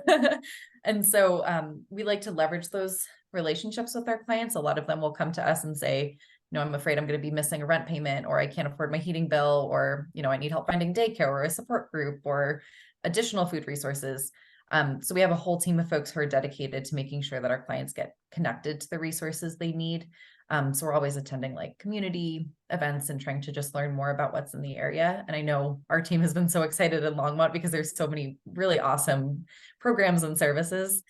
Speaker 9: And so we like to leverage those relationships with our clients. A lot of them will come to us and say, you know, I'm afraid I'm going to be missing a rent payment, or I can't afford my heating bill, or, you know, I need help finding daycare or a support group or additional food resources. So we have a whole team of folks who are dedicated to making sure that our clients get connected to the resources they need. So we're always attending like community events and trying to just learn more about what's in the area. And I know our team has been so excited in Longmont because there's so many really awesome programs and services.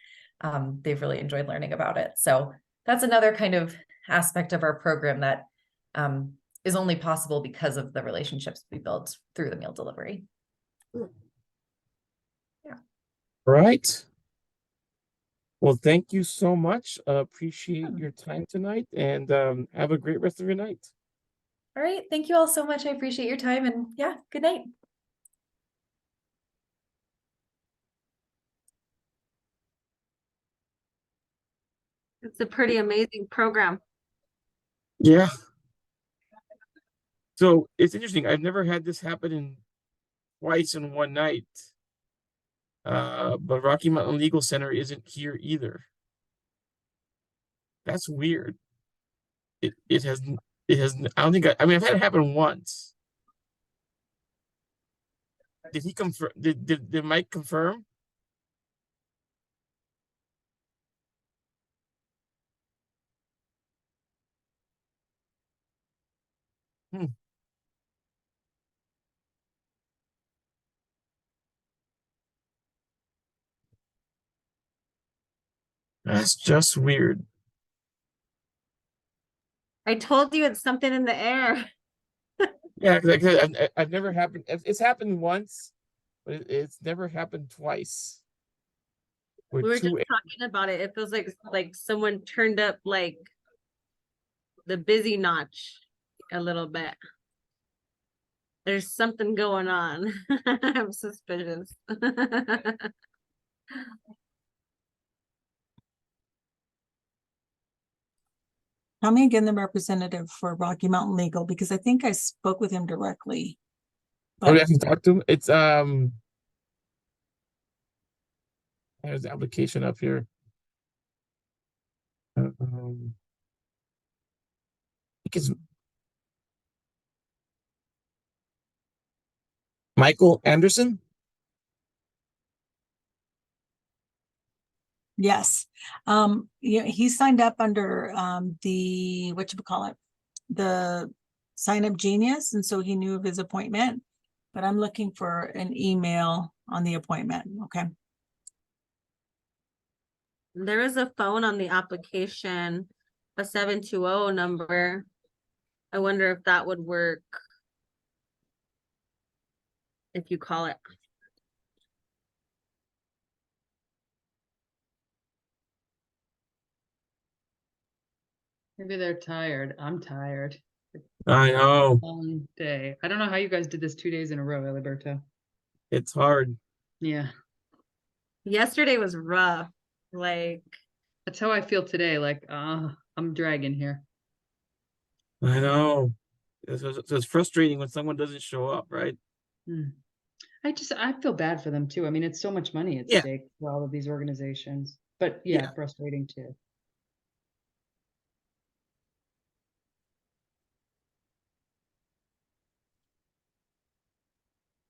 Speaker 9: They've really enjoyed learning about it. So that's another kind of aspect of our program that is only possible because of the relationships we built through the meal delivery. Yeah.
Speaker 1: Right. Well, thank you so much. Appreciate your time tonight, and have a great rest of your night.
Speaker 9: All right. Thank you all so much. I appreciate your time, and yeah, good night.
Speaker 5: It's a pretty amazing program.
Speaker 1: Yeah. So it's interesting. I've never had this happen twice in one night. But Rocky Mountain Legal Center isn't here either. That's weird. It has I don't think I mean I've had it happen once. Did he confirm? Did Mike confirm? Hmm. That's just weird.
Speaker 5: I told you it's something in the air.
Speaker 1: Yeah, because I've never happened. It's happened once, but it's never happened twice.
Speaker 5: We
Speaker 1: With
Speaker 5: were just
Speaker 1: two.
Speaker 5: talking about it. It feels like someone turned up like the busy notch a little bit. There's something going on. I'm suspicious.
Speaker 8: Tell me again the representative for Rocky Mountain Legal, because I think I spoke with him directly.
Speaker 1: Oh, you actually talked to him? It's there's the application up here. I think it's Michael Anderson.
Speaker 8: Yes. Yeah, he signed up under the whatchamacallit, the Sign Up Genius, and so he knew of his appointment. But I'm looking for an email on the appointment. Okay.
Speaker 5: There is a phone on the application, a 720 number. I wonder if that would work if you call it.
Speaker 4: Maybe they're tired. I'm tired.
Speaker 1: I know.
Speaker 4: Long day. I don't know how you guys did this 2 days in a row, Alberto.
Speaker 1: It's hard.
Speaker 4: Yeah.
Speaker 5: Yesterday was rough. Like,
Speaker 4: that's how I feel today. Like, I'm dragging here.
Speaker 1: I know. It's frustrating when someone doesn't show up, right?
Speaker 4: I feel bad for them too. I mean, it's so much money at stake for all of these organizations. But yeah, frustrating too.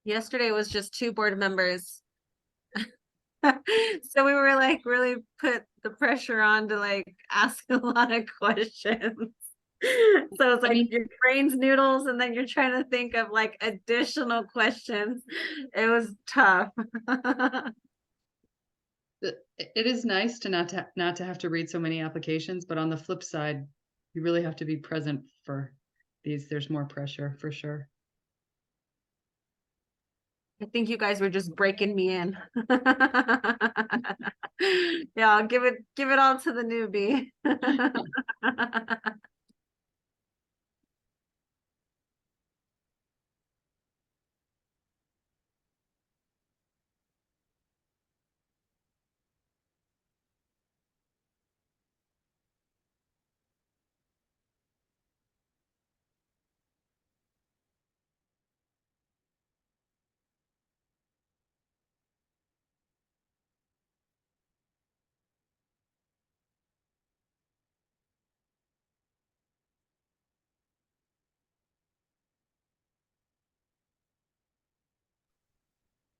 Speaker 5: yesterday was just 2 board members. So we were like really put the pressure on to like ask a lot of questions. So it's like your brain's noodles and then you're trying to think of like additional questions. It was tough.
Speaker 4: It is nice to not to have to read so many applications, but on the flip side, you really have to be present for these. There's more pressure for sure.
Speaker 5: I think you guys were just breaking me in. Yeah, I'll give it all to the newbie.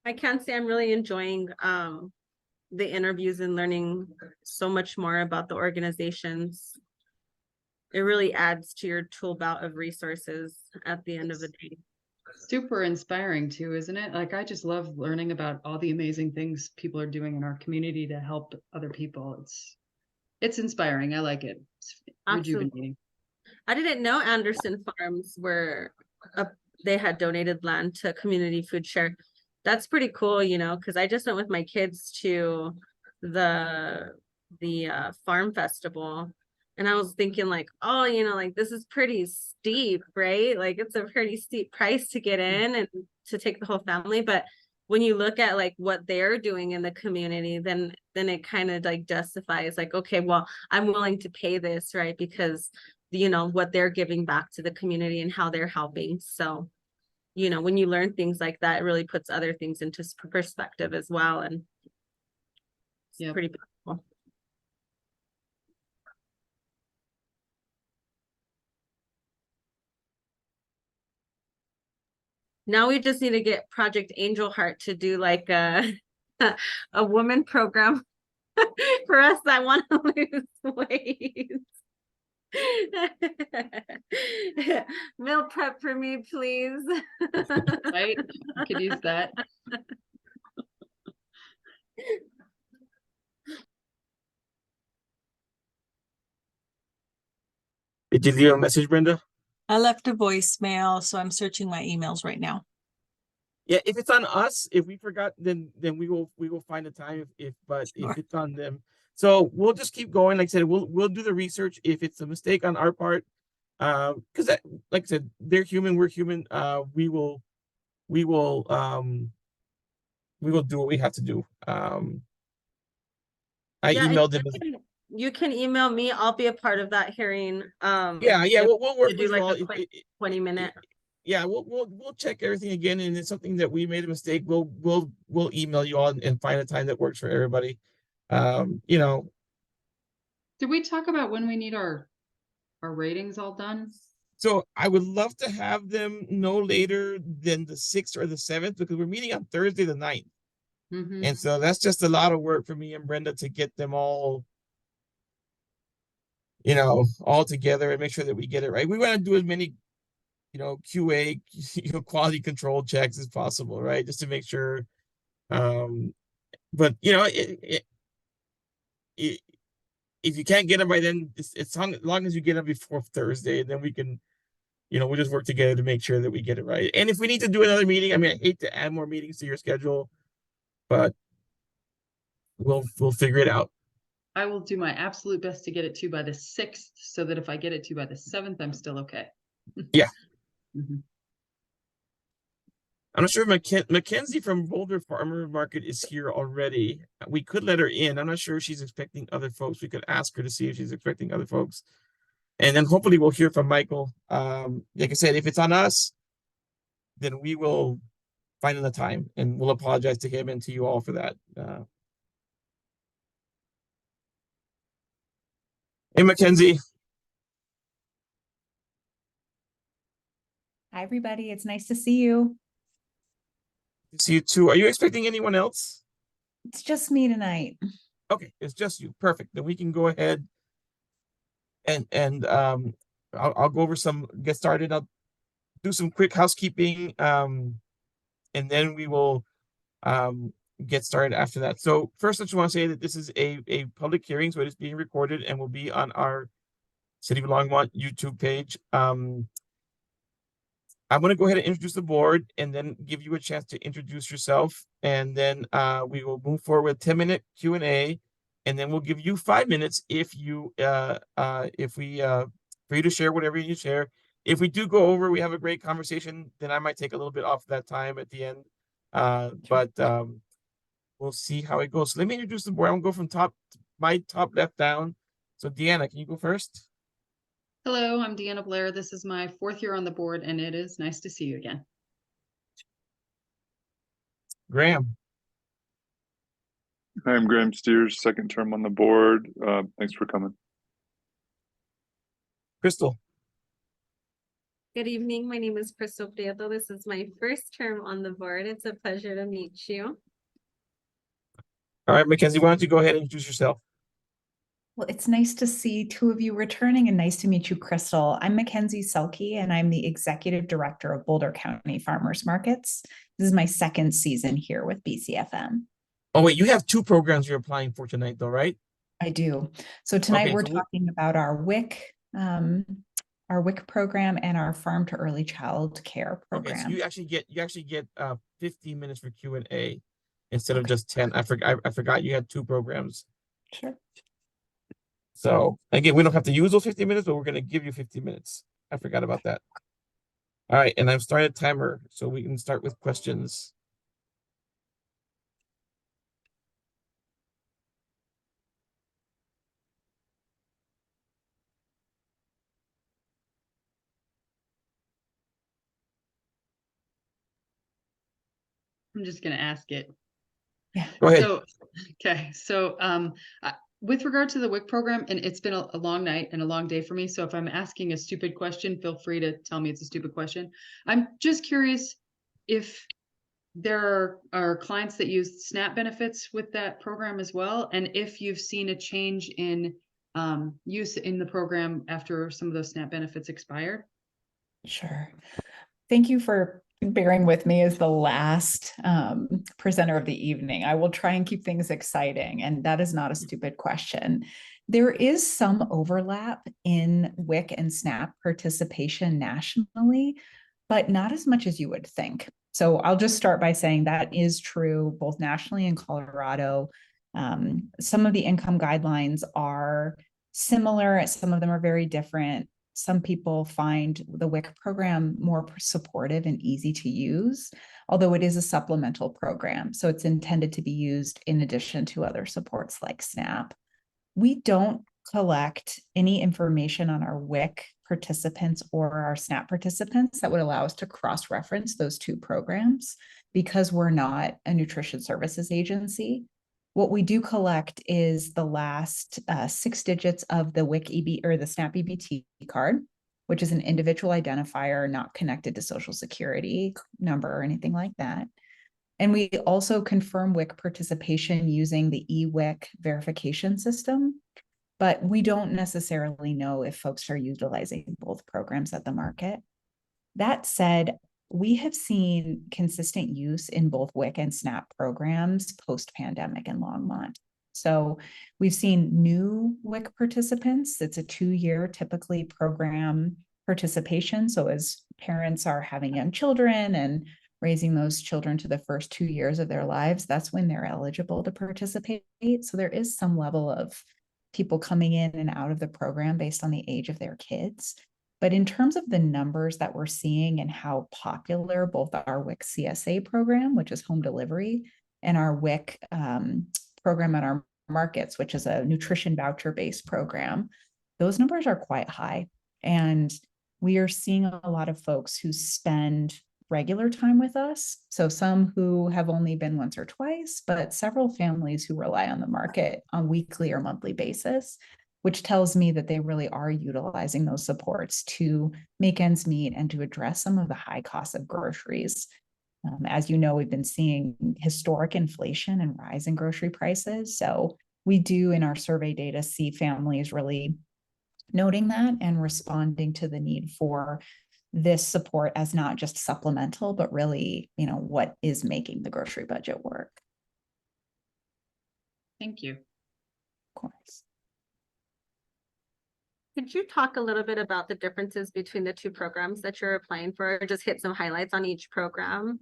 Speaker 5: I can't say I'm really enjoying the interviews and learning so much more about the organizations. It really adds to your tool belt of resources at the end of the day.
Speaker 4: Super inspiring too, isn't it? Like, I just love learning about all the amazing things people are doing in our community to help other people. It's inspiring. I like it. It's rejuvenating.
Speaker 5: I didn't know Anderson Farms were they had donated land to community food share. That's pretty cool, you know, because I just went with my kids to the farm festival, and I was thinking like, oh, you know, like this is pretty steep, right? Like it's a pretty steep price to get in and to take the whole family. But when you look at like what they're doing in the community, then it kind of like justifies like, okay, well, I'm willing to pay this, right? Because you know what they're giving back to the community and how they're helping. So, you know, when you learn things like that, it really puts other things into perspective as well. And it's pretty beautiful. Now we just need to get Project Angel Heart to do like a woman program for us that want to lose weight. Meal prep for me, please.
Speaker 4: Right? I could use that.
Speaker 1: Did you leave a message, Brenda?
Speaker 8: I left a voicemail, so I'm searching my emails right now.
Speaker 1: Yeah, if it's on us, if we forgot, then we will find a time. If it's on them, so we'll just keep going. Like I said, we'll do the research. If it's a mistake on our part, because like I said, they're human, we're human. We will do what we have to do. I emailed them.
Speaker 5: You can email me. I'll be a part of that hearing.
Speaker 1: Yeah, we'll work
Speaker 5: to do
Speaker 1: with
Speaker 5: like
Speaker 1: you all.
Speaker 5: a quick 20-minute.
Speaker 1: Yeah, we'll check everything again, and it's something that we made a mistake. We'll email you all and find a time that works for everybody. You know.
Speaker 4: Did we talk about when we need our ratings all done?
Speaker 1: So I would love to have them no later than the 6th or the 7th, because we're meeting on Thursday the 9th. And so that's just a lot of work for me and Brenda to get them all, you know, all together and make sure that we get it right. We want to do as many, you know, QA, quality control checks as possible, right? Just to make sure. But you know, if you can't get them by then, it's as long as you get them before Thursday, and then we can, you know, we'll just work together to make sure that we get it right. And if we need to do another meeting, I mean, I hate to add more meetings to your schedule, but we'll figure it out.
Speaker 4: I will do my absolute best to get it to you by the 6th, so that if I get it to you by the 7th, I'm still okay.
Speaker 1: Yeah.
Speaker 4: Mhm.
Speaker 1: I'm not sure if Mackenzie from Boulder Farmer Market is here already. We could let her in. I'm not sure if she's expecting other folks. We could ask her to see if she's expecting other folks. And then hopefully we'll hear from Michael. Like I said, if it's on us, then we will find the time and we'll apologize to him and to you all for that. Hey, Mackenzie.
Speaker 11: Hi, everybody. It's nice to see you.
Speaker 1: See you too. Are you expecting anyone else?
Speaker 11: It's just me tonight.
Speaker 1: Okay, it's just you. Perfect. Then we can go ahead and I'll go over get started. I'll do some quick housekeeping, and then we will get started after that. So first, I just want to say that this is a public hearing, so it is being recorded and will be on our City of Longmont YouTube page. I'm going to go ahead and introduce the board and then give you a chance to introduce yourself. And then we will move forward with 10-minute Q&A. And then we'll give you 5 minutes for you to share whatever you share. If we do go over, we have a great conversation, then I might take a little bit off that time at the end. But we'll see how it goes. So let me introduce the board. I'm going to go from my top left down. So Deanna, can you go first?
Speaker 4: Hello, I'm Deanna Blair. This is my 4th year on the board, and it is nice to see you again.
Speaker 1: Graham.
Speaker 3: Hi, I'm Graham Steers, 2nd term on the board. Thanks for coming.
Speaker 1: Crystal.
Speaker 5: Good evening. My name is Crystal Prieto. This is my 1st term on the board. It's a pleasure to meet you.
Speaker 1: All right, Mackenzie, why don't you go ahead and introduce yourself?
Speaker 11: Well, it's nice to see 2 of you returning and nice to meet you, Crystal. I'm Mackenzie Selke, and I'm the Executive Director of Boulder County Farmers Markets. This is my 2nd season here with BCFM.
Speaker 1: Oh, wait, you have 2 programs you're applying for tonight, though, right?
Speaker 11: I do. So tonight we're talking about our WIC program and our Farm to Early Child Care program.
Speaker 1: Okay, so you actually get 15 minutes for Q&A instead of just 10. I forgot you had 2 programs.
Speaker 11: Sure.
Speaker 1: So again, we don't have to use those 15 minutes, but we're going to give you 15 minutes. I forgot about that. All right, and I've started a timer, so we can start with questions.
Speaker 4: I'm just going to ask it.
Speaker 11: Yeah.
Speaker 1: Go ahead.
Speaker 4: So, okay. So, with regard to the WIC program, and it's been a long night and a long day for me. So if I'm asking a stupid question, feel free to tell me it's a stupid question. I'm just curious if there are clients that use SNAP benefits with that program as well, and if you've seen a change in use in the program after some of those SNAP benefits expired.
Speaker 11: Sure. Thank you for bearing with me as the last presenter of the evening. I will try and keep things exciting, and that is not a stupid question. There is some overlap in WIC and SNAP participation nationally, but not as much as you would think. So I'll just start by saying that is true both nationally in Colorado. Some of the income guidelines are similar, some of them are very different. Some people find the WIC program more supportive and easy to use, although it is a supplemental program. So it's intended to be used in addition to other supports like SNAP. We don't collect any information on our WIC participants or our SNAP participants that would allow us to cross-reference those 2 programs because we're not a nutrition services agency. What we do collect is the last 6 digits of the WIC EB or the SNAP EBT card, which is an individual identifier not connected to Social Security number or anything like that. And we also confirm WIC participation using the eWIC verification system, but we don't necessarily know if folks are utilizing both programs at the market. That said, we have seen consistent use in both WIC and SNAP programs post-pandemic in Longmont. So we've seen new WIC participants. It's a 2-year typically program participation. So as parents are having young children and raising those children to the first 2 years of their lives, that's when they're eligible to participate. So there is some level of people coming in and out of the program based on the age of their kids. But in terms of the numbers that we're seeing and how popular both our WIC CSA program, which is home delivery, and our WIC program at our markets, which is a nutrition voucher-based program, those numbers are quite high. And we are seeing a lot of folks who spend regular time with us. So some who have only been once or twice, but several families who rely on the market on weekly or monthly basis, which tells me that they really are utilizing those supports to make ends meet and to address some of the high costs of groceries. As you know, we've been seeing historic inflation and rise in grocery prices. So we do in our survey data see families really noting that and responding to the need for this support as not just supplemental, but really, what is making the grocery budget work.
Speaker 4: Thank you.
Speaker 11: Of course.
Speaker 5: Could you talk a little bit about the differences between the two programs that you're applying for, or just hit some highlights on each program?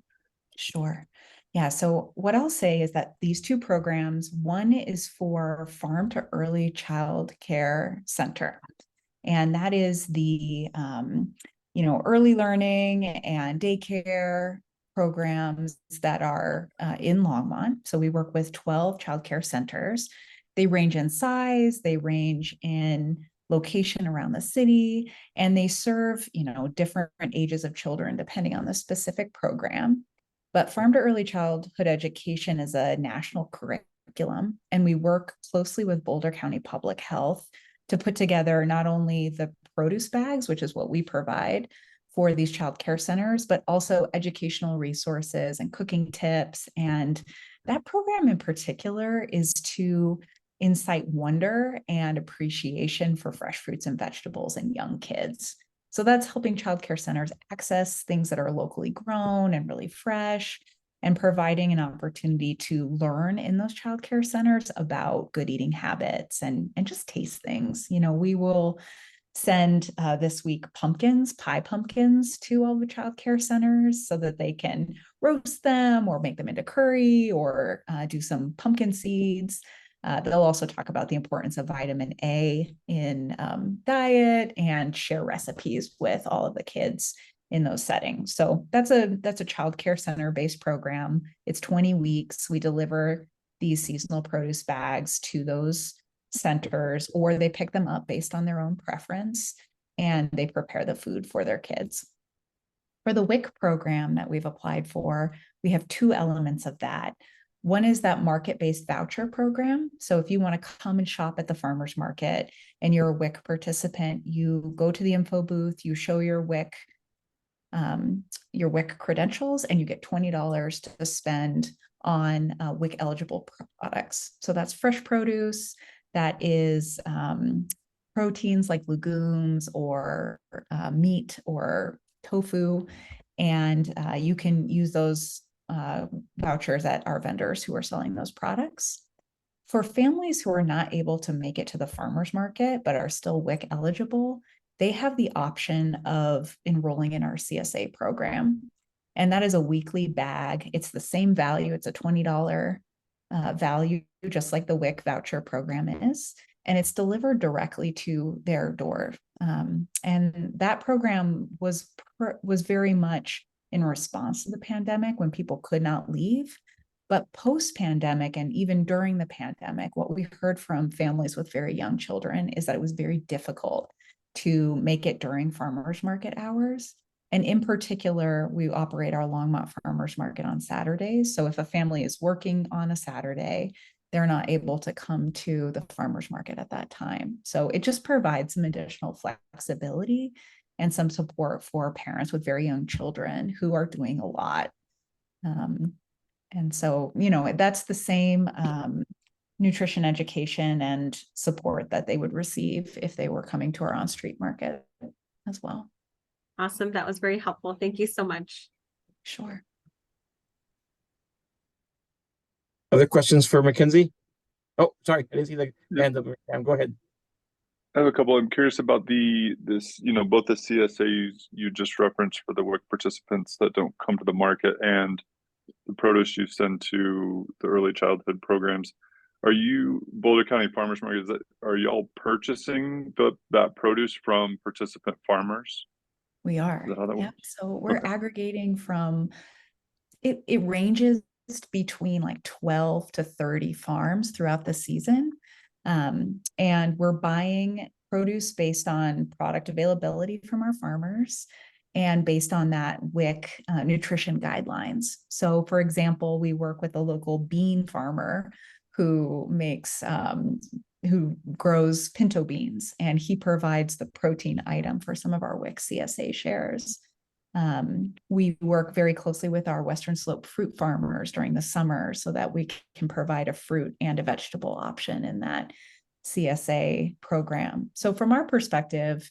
Speaker 11: Sure. Yeah. So what I'll say is that these two programs, one is for Farm to Early Child Care Center. And that is the, early learning and daycare programs that are in Longmont. So we work with 12 childcare centers. They range in size, they range in location around the city, and they serve, different ages of children depending on the specific program. But Farm to Early Childhood Education is a national curriculum, and we work closely with Boulder County Public Health to put together not only the produce bags, which is what we provide for these child care centers, but also educational resources and cooking tips. And that program in particular is to incite wonder and appreciation for fresh fruits and vegetables in young kids. So that's helping child care centers access things that are locally grown and really fresh, and providing an opportunity to learn in those child care centers about good eating habits and just taste things. We will send this week pie pumpkins to all the child care centers so that they can roast them or make them into curry or do some pumpkin seeds. They'll also talk about the importance of vitamin A in diet and share recipes with all of the kids in those settings. So that's a child care center based program. It's 20 weeks. We deliver these seasonal produce bags to those centers, or they pick them up based on their own preference, and they prepare the food for their kids. For the WIC program that we've applied for, we have two elements of that. One is that market-based voucher program. So if you want to come and shop at the farmer's market and you're a WIC participant, you go to the info booth, you show your WIC credentials, and you get $20 to spend on WIC eligible products. So that's fresh produce, that is proteins like legumes or meat or tofu, and you can use those vouchers at our vendors who are selling those products. For families who are not able to make it to the farmer's market but are still WIC eligible, they have the option of enrolling in our CSA program. And that is a weekly bag. It's the same value. It's a $20 value, just like the WIC voucher program is. And it's delivered directly to their door. And that program was very much in response to the pandemic when people could not leave. But post-pandemic and even during the pandemic, what we heard from families with very young children is that it was very difficult to make it during farmers market hours. And in particular, we operate our Longmont Farmers Market on Saturdays. So if a family is working on a Saturday, they're not able to come to the farmers market at that time. So it just provides some additional flexibility and some support for parents with very young children who are doing a lot. And so, that's the same nutrition education and support that they would receive if they were coming to our on-street market as well.
Speaker 5: Awesome. That was very helpful. Thank you so much.
Speaker 11: Sure.
Speaker 1: Other questions for Mackenzie? Oh, sorry, I didn't see the hand up. Go ahead.
Speaker 3: I have a couple. I'm curious about both the CSAs you just referenced for the WIC participants that don't come to the market and the produce you send to the early childhood programs. Are you Boulder County Farmers Market? Are y'all purchasing that produce from participant farmers?
Speaker 11: We are.
Speaker 3: Is that how that
Speaker 11: Yep.
Speaker 3: works?
Speaker 11: So we're
Speaker 3: Okay.
Speaker 11: aggregating from, it ranges between like 12 to 30 farms throughout the season. And we're buying produce based on product availability from our farmers and based on that WIC nutrition guidelines. So for example, we work with a local bean farmer who makes, who grows pinto beans, and he provides the protein item for some of our WIC CSA shares. We work very closely with our Western Slope fruit farmers during the summer so that we can provide a fruit and a vegetable option in that CSA program. So from our perspective,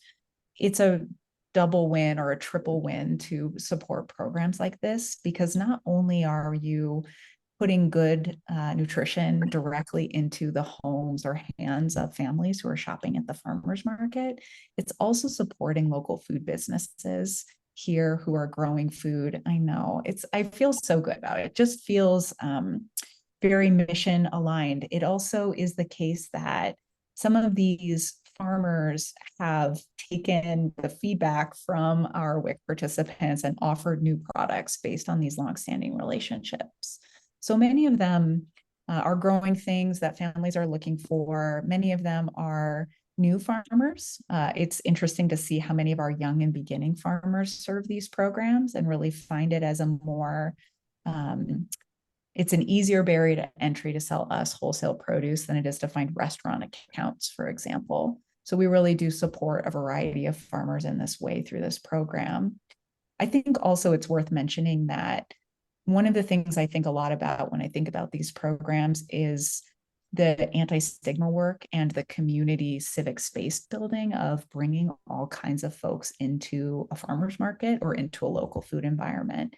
Speaker 11: it's a double win or a triple win to support programs like this, because not only are you putting good nutrition directly into the homes or hands of families who are shopping at the farmers market, it's also supporting local food businesses here who are growing food. I know I feel so good about it. It just feels very mission aligned. It also is the case that some of these farmers have taken the feedback from our WIC participants and offered new products based on these longstanding relationships. So many of them are growing things that families are looking for. Many of them are new farmers. It's interesting to see how many of our young and beginning farmers serve these programs and really find it as a more, it's an easier barrier to entry to sell us wholesale produce than it is to find restaurant accounts, for example. So we really do support a variety of farmers in this way through this program. I think also it's worth mentioning that one of the things I think a lot about when I think about these programs is the anti-stigma work and the community civic space building of bringing all kinds of folks into a farmer's market or into a local food environment.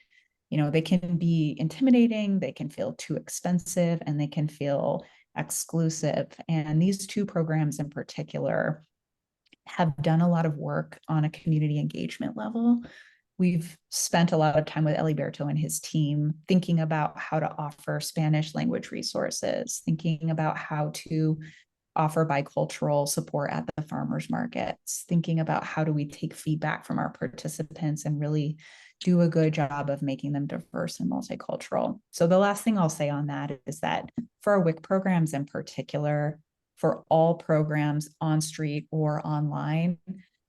Speaker 11: You know, they can be intimidating, they can feel too expensive, and they can feel exclusive. And these two programs in particular have done a lot of work on a community engagement level. We've spent a lot of time with Eliberto and his team thinking about how to offer Spanish language resources, thinking about how to offer bicultural support at the farmers markets, thinking about how do we take feedback from our participants and really do a good job of making them diverse and multicultural. So the last thing I'll say on that is that for our WIC programs in particular, for all programs on street or online,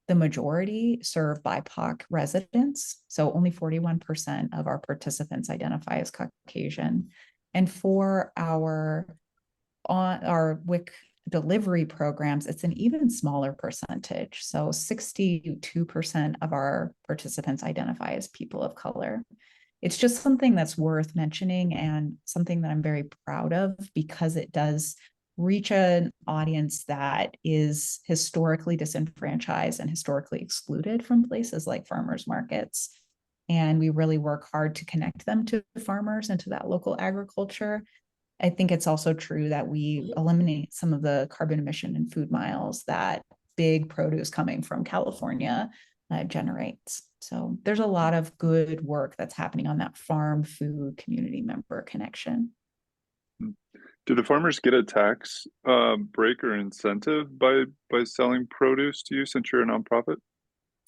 Speaker 11: the majority serve BIPOC residents. So only 41% of our participants identify as Caucasian. And for our WIC delivery programs, it's an even smaller percentage. So 62% of our participants identify as people of color. It's just something that's worth mentioning and something that I'm very proud of because it does reach an audience that is historically disenfranchised and historically excluded from places like farmers markets. And we really work hard to connect them to farmers and to that local agriculture. I think it's also true that we eliminate some of the carbon emission and food miles that big produce coming from California generates. So there's a lot of good work that's happening on that farm food community member connection.
Speaker 3: Do the farmers get a tax break or incentive by selling produce to you since you're a nonprofit?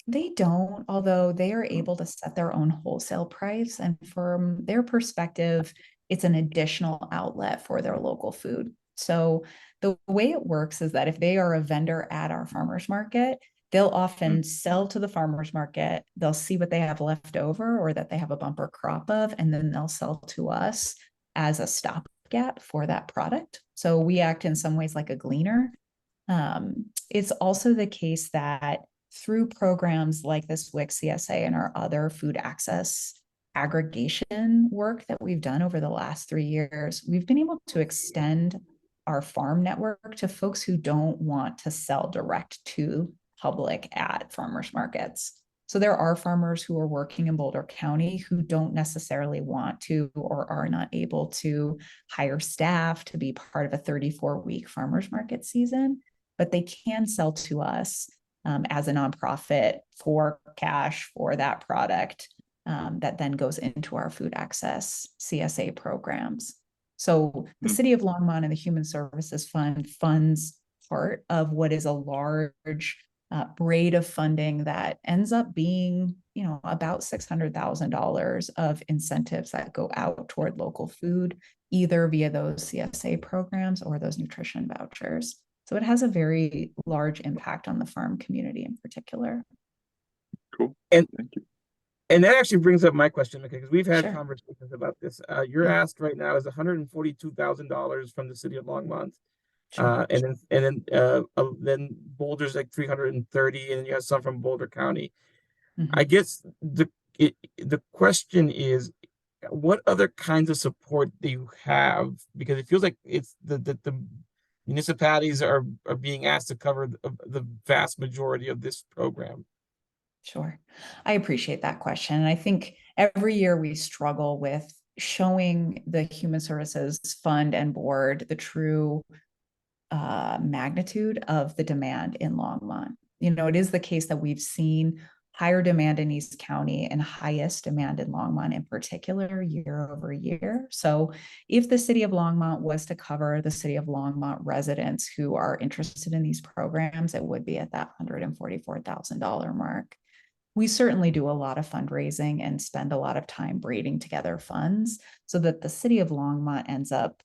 Speaker 11: They don't, although they are able to set their own wholesale price. And from their perspective, it's an additional outlet for their local food. So the way it works is that if they are a vendor at our farmers market, they'll often sell to the farmers market. They'll see what they have left over or that they have a bumper crop of, and then they'll sell to us as a stopgap for that product. So we act in some ways like a gleaner. It's also the case that through programs like this WIC CSA and our other food access aggregation work that we've done over the last 3 years, we've been able to extend our farm network to folks who don't want to sell direct to public at farmers markets. So there are farmers who are working in Boulder County who don't necessarily want to or are not able to hire staff to be part of a 34-week farmers market season, but they can sell to us as a nonprofit for cash for that product that then goes into our food access CSA programs. So the City of Longmont and the Human Services Fund funds part of what is a large braid of funding that ends up being, about $600,000 of incentives that go out toward local food, either via those CSA programs or those nutrition vouchers. So it has a very large impact on the farm community in particular.
Speaker 3: Cool.
Speaker 1: And
Speaker 3: thank you.
Speaker 1: And that actually brings up my question, because we've had
Speaker 11: Sure.
Speaker 1: conversations about this. Your ask right now is $142,000 from the city of Longmont.
Speaker 11: Sure.
Speaker 1: And then Boulder's like 330, and then you have some from Boulder County. I guess the question is, what other kinds of support do you have? Because it feels like it's the municipalities are being asked to cover the vast majority of this program.
Speaker 11: Sure. I appreciate that question. And I think every year we struggle with showing the Human Services Fund and Board the true magnitude of the demand in Longmont. It is the case that we've seen higher demand in East County and highest demand in Longmont in particular year over year. So if the city of Longmont was to cover the city of Longmont residents who are interested in these programs, it would be at that $144,000 mark. We certainly do a lot of fundraising and spend a lot of time braiding together funds so that the city of Longmont ends up,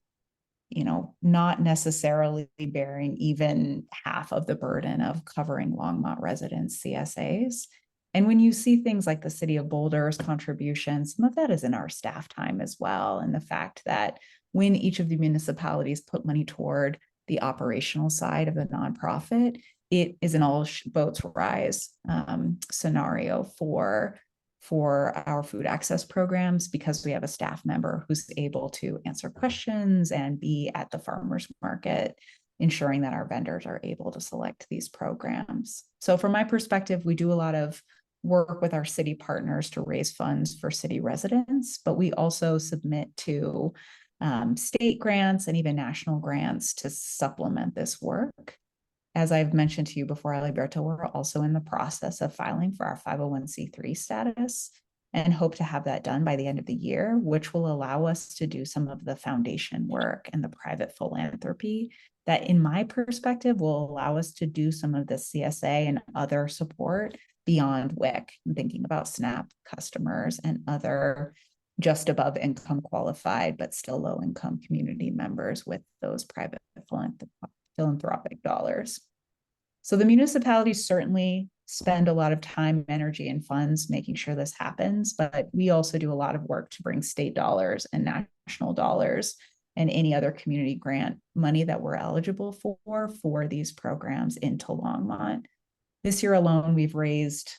Speaker 11: not necessarily bearing even half of the burden of covering Longmont residents' CSAs. And when you see things like the city of Boulder's contribution, some of that is in our staff time as well. And the fact that when each of the municipalities put money toward the operational side of the nonprofit, it is an all boats rise scenario for our food access programs, because we have a staff member who's able to answer questions and be at the farmers market, ensuring that our vendors are able to select these programs. So from my perspective, we do a lot of work with our city partners to raise funds for city residents, but we also submit to state grants and even national grants to supplement this work. As I've mentioned to you before, Alberto, we're also in the process of filing for our 501c3 status and hope to have that done by the end of the year, which will allow us to do some of the foundation work and the private philanthropy that, in my perspective, will allow us to do some of the CSA and other support beyond WIC. I'm thinking about SNAP customers and other just above income qualified, but still low income community members with those private philanthropic dollars. So the municipalities certainly spend a lot of time, energy, and funds making sure this happens, but we also do a lot of work to bring state dollars and national dollars and any other community grant money that we're eligible for these programs into Longmont. This year alone, we've raised,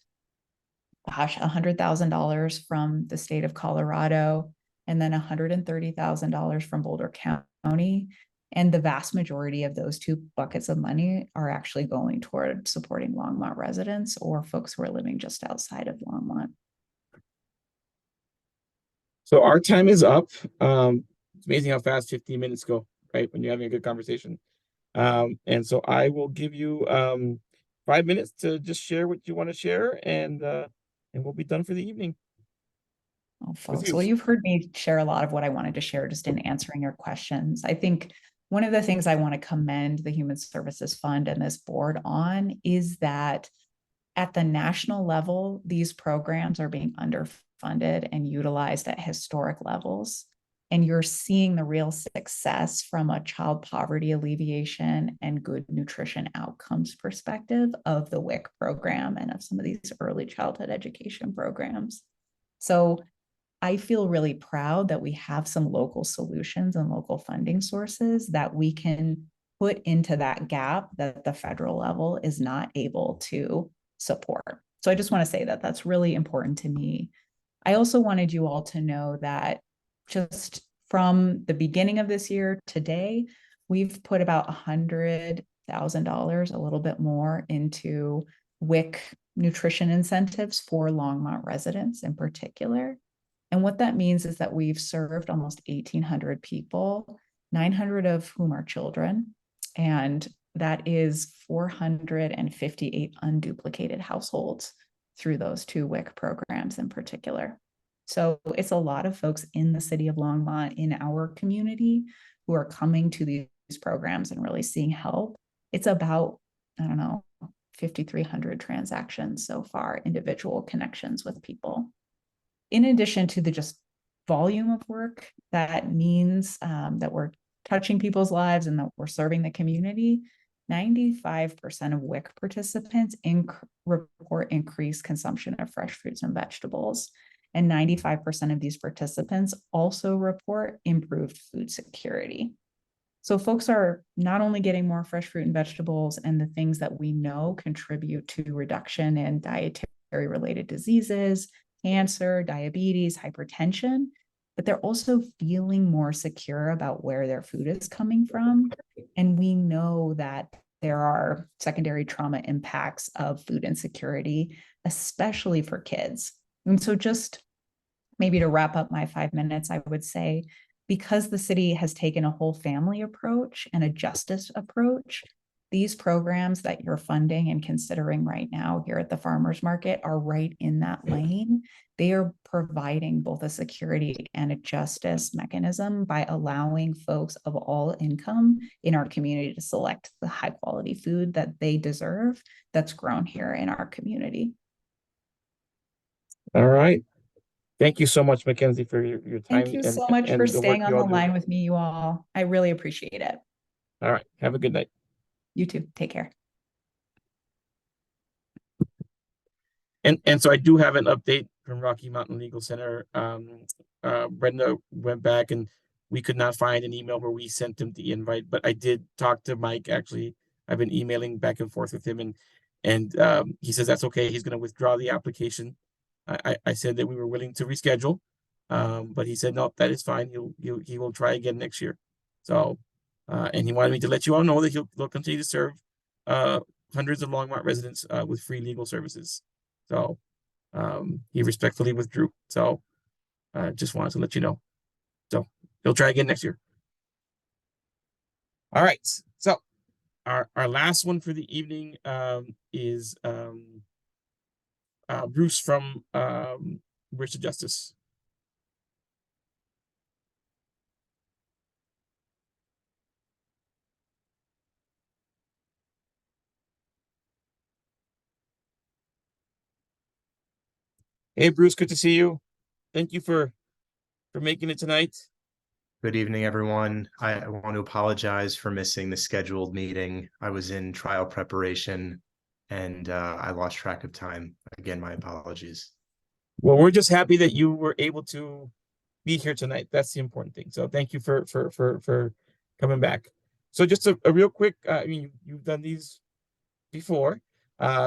Speaker 11: $100,000 from the state of Colorado, and then $130,000 from Boulder County. And the vast majority of those two buckets of money are actually going toward supporting Longmont residents or folks who are living just outside of Longmont.
Speaker 1: So our time is up. It's amazing how fast 15 minutes go, right? When you're having a good conversation. And so I will give you 5 minutes to just share what you want to share, and we'll be done for the evening.
Speaker 11: Oh, folks, well, you've heard me share a lot of what I wanted to share just in answering your questions. I think one of the things I want to commend the Human Services Fund and this board on is that at the national level, these programs are being underfunded and utilized at historic levels. And you're seeing the real success from a child poverty alleviation and good nutrition outcomes perspective of the WIC program and of some of these early childhood education programs. So I feel really proud that we have some local solutions and local funding sources that we can put into that gap that the federal level is not able to support. So I just want to say that that's really important to me. I also wanted you all to know that just from the beginning of this year today, we've put about $100,000, a little bit more, into WIC nutrition incentives for Longmont residents in particular. And what that means is that we've served almost 1,800 people, 900 of whom are children, and that is 458 unduplicated households through those two WIC programs in particular. So it's a lot of folks in the city of Longmont, in our community, who are coming to these programs and really seeing help. It's about, I don't know, 5,300 transactions so far, individual connections with people. In addition to the just volume of work, that means that we're touching people's lives and that we're serving the community. 95% of WIC participants report increased consumption of fresh fruits and vegetables. And 95% of these participants also report improved food security. So folks are not only getting more fresh fruit and vegetables and the things that we know contribute to reduction in dietary related diseases, cancer, diabetes, hypertension, but they're also feeling more secure about where their food is coming from. And we know that there are secondary trauma impacts of food insecurity, especially for kids. And so just maybe to wrap up my 5 minutes, I would say, because the city has taken a whole family approach and a justice approach, these programs that you're funding and considering right now here at the farmers market are right in that lane. They are providing both a security and a justice mechanism by allowing folks of all income in our community to select the high quality food that they deserve that's grown here in our community.
Speaker 1: All right. Thank you so much, Mackenzie, for your time.
Speaker 11: Thank you so much for
Speaker 1: the work
Speaker 11: staying on
Speaker 1: you all
Speaker 11: the
Speaker 1: do.
Speaker 11: line with me, you all. I really appreciate it.
Speaker 1: All right. Have a good night.
Speaker 11: You too. Take care.
Speaker 1: And so I do have an update from Rocky Mountain Legal Center. Brenda went back and we could not find an email where we sent him the invite, but I did talk to Mike. Actually, I've been emailing back and forth with him, and he says that's okay. He's going to withdraw the application. I said that we were willing to reschedule, but he said no, that is fine. He will try again next year. So, and he wanted me to let you all know that he'll continue to serve hundreds of Longmont residents with free legal services. So he respectfully withdrew. So just wanted to let you know. So he'll try again next year. All right. So our last one for the evening is Bruce from Bridge to Justice. Hey, Bruce, good to see you. Thank you for making it tonight.
Speaker 10: Good evening, everyone. I want to apologize for missing the scheduled meeting. I was in trial preparation and I lost track of time. Again, my apologies.
Speaker 1: Well, we're just happy that you were able to be here tonight. That's the important thing. So thank you for coming back. So just a real quick, I mean, you've done these before.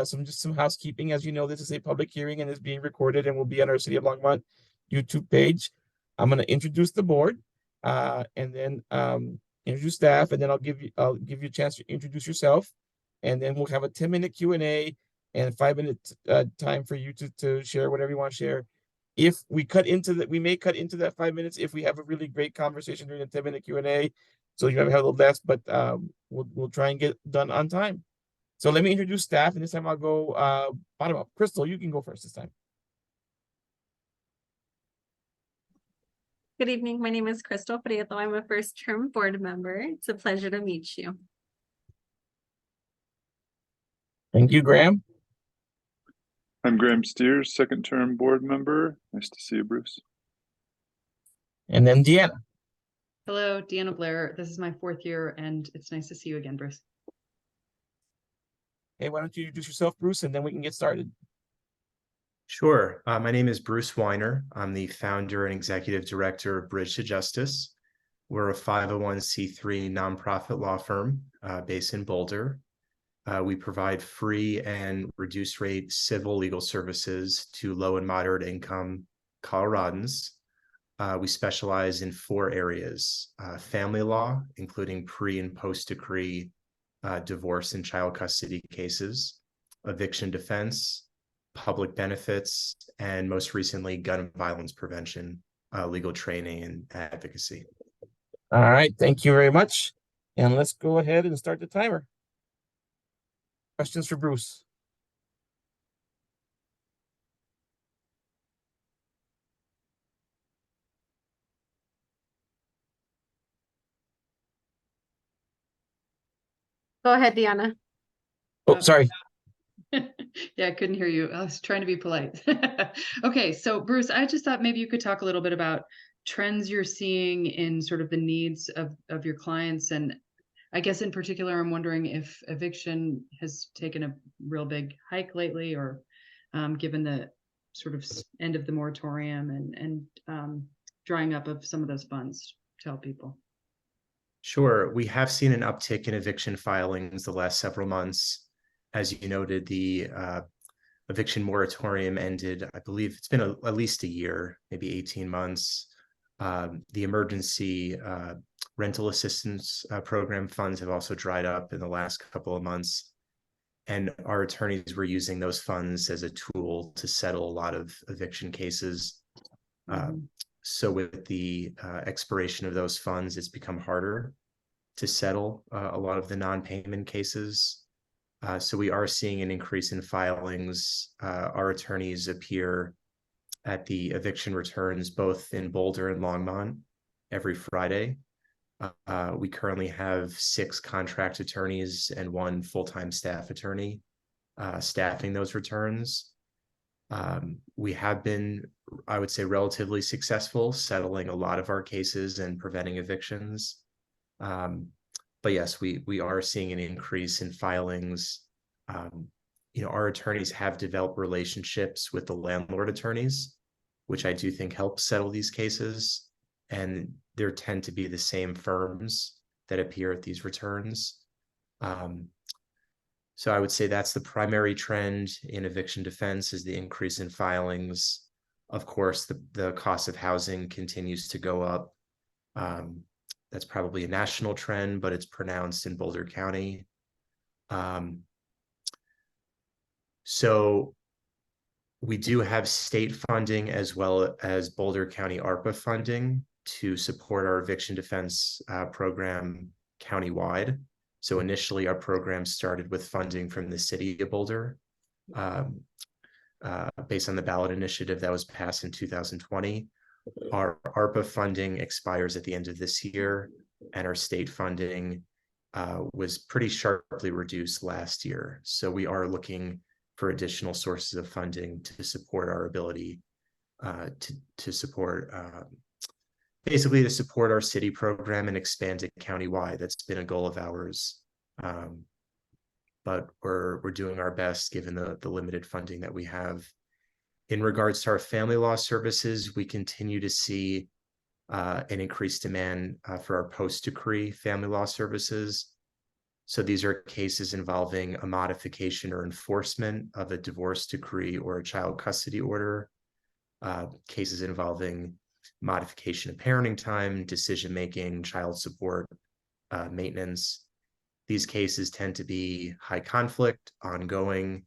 Speaker 1: Some housekeeping. As you know, this is a public hearing and is being recorded and will be on our City of Longmont YouTube page. I'm going to introduce the board and then introduce staff, and then I'll give you a chance to introduce yourself, and then we'll have a 10-minute Q&A and 5-minute time for you to share whatever you want to share. If we cut into that, we may cut into that 5 minutes if we have a really great conversation during the 10-minute Q&A. So you might have a little less, but we'll try and get done on time. So let me introduce staff, and this time I'll go bottom up. Crystal, you can go first this time.
Speaker 5: Good evening. My name is Crystal Prieto. I'm a first-term board member. It's a pleasure to meet you.
Speaker 1: Thank you, Graham.
Speaker 3: I'm Graham Steers, second-term board member. Nice to see you, Bruce.
Speaker 1: And then Deanna.
Speaker 4: Hello, Deanna Blair. This is my 4th year, and it's nice to see you again, Bruce.
Speaker 1: Hey, why don't you introduce yourself, Bruce, and then we can get started.
Speaker 10: Sure. My name is Bruce Weiner. I'm the founder and executive director of Bridge to Justice. We're a 501c3 nonprofit law firm based in Boulder. We provide free and reduced rate civil legal services to low and moderate income Coloradans. We specialize in 4 areas: family law, including pre and post decree divorce and child custody cases, eviction defense, public benefits, and most recently, gun violence prevention, legal training and advocacy.
Speaker 1: All right, thank you very much. And let's go ahead and start the timer. Questions for Bruce?
Speaker 5: Go ahead, Deanna.
Speaker 1: Oh, sorry.
Speaker 4: Yeah, I couldn't hear you. I was trying to be polite. Okay, so Bruce, I just thought maybe you could talk a little bit about trends you're seeing in sort of the needs of your clients. And I guess in particular, I'm wondering if eviction has taken a real big hike lately, or given the sort of end of the moratorium and drying up of some of those funds to help people.
Speaker 10: Sure, we have seen an uptick in eviction filings the last several months. As you noted, the eviction moratorium ended, I believe it's been at least a year, maybe 18 months. The emergency rental assistance program funds have also dried up in the last couple of months. And our attorneys were using those funds as a tool to settle a lot of eviction cases. So with the expiration of those funds, it's become harder to settle a lot of the non-payment cases. So we are seeing an increase in filings. Our attorneys appear at the eviction returns, both in Boulder and Longmont, every Friday. We currently have 6 contract attorneys and 1 full-time staff attorney staffing those returns. We have been, I would say, relatively successful settling a lot of our cases and preventing evictions. But yes, we are seeing an increase in filings. Our attorneys have developed relationships with the landlord attorneys, which I do think helps settle these cases. And there tend to be the same firms that appear at these returns. So I would say that's the primary trend in eviction defense, is the increase in filings. Of course, the cost of housing continues to go up. That's probably a national trend, but it's pronounced in Boulder County. So we do have state funding as well as Boulder County ARPA funding to support our eviction defense program countywide. So initially, our program started with funding from the city of Boulder, based on the ballot initiative that was passed in 2020. Our ARPA funding expires at the end of this year, and our state funding was pretty sharply reduced last year. So we are looking for additional sources of funding to support our ability to support basically to support our city program and expand it countywide. That's been a goal of ours. But we're doing our best given the limited funding that we have. In regards to our family law services, we continue to see an increased demand for our post-decree family law services. So these are cases involving a modification or enforcement of a divorce decree or a child custody order, cases involving modification of parenting time, decision-making, child support, maintenance. These cases tend to be high conflict, ongoing.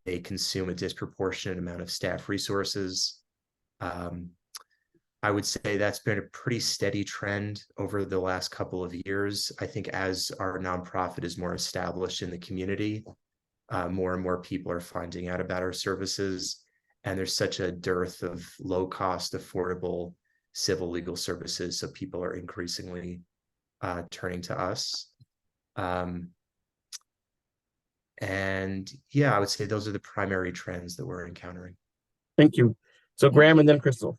Speaker 10: They consume a disproportionate amount of staff resources. I would say that's been a pretty steady trend over the last couple of years. I think as our nonprofit is more established in the community, more and more people are finding out about our services. And there's such a dearth of low-cost, affordable civil legal services. So people are increasingly turning to us. And yeah, I would say those are the primary trends that we're encountering.
Speaker 1: Thank you. So Graham and then Crystal.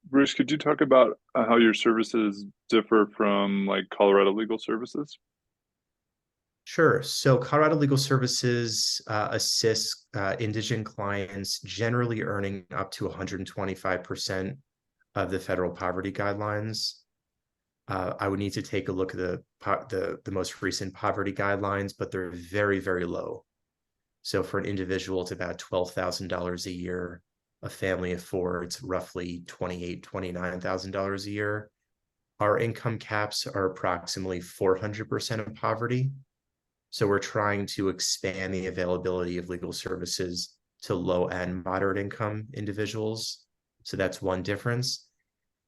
Speaker 3: Bruce, could you talk about how your services differ from like Colorado Legal Services?
Speaker 10: Sure. So Colorado Legal Services assists indigent clients generally earning up to 125% of the federal poverty guidelines. I would need to take a look at the most recent poverty guidelines, but they're very, very low. So for an individual, it's about $12,000 a year. A family of 4, it's roughly $28,000, $29,000 a year. Our income caps are approximately 400% of poverty. So we're trying to expand the availability of legal services to low and moderate income individuals. So that's one difference.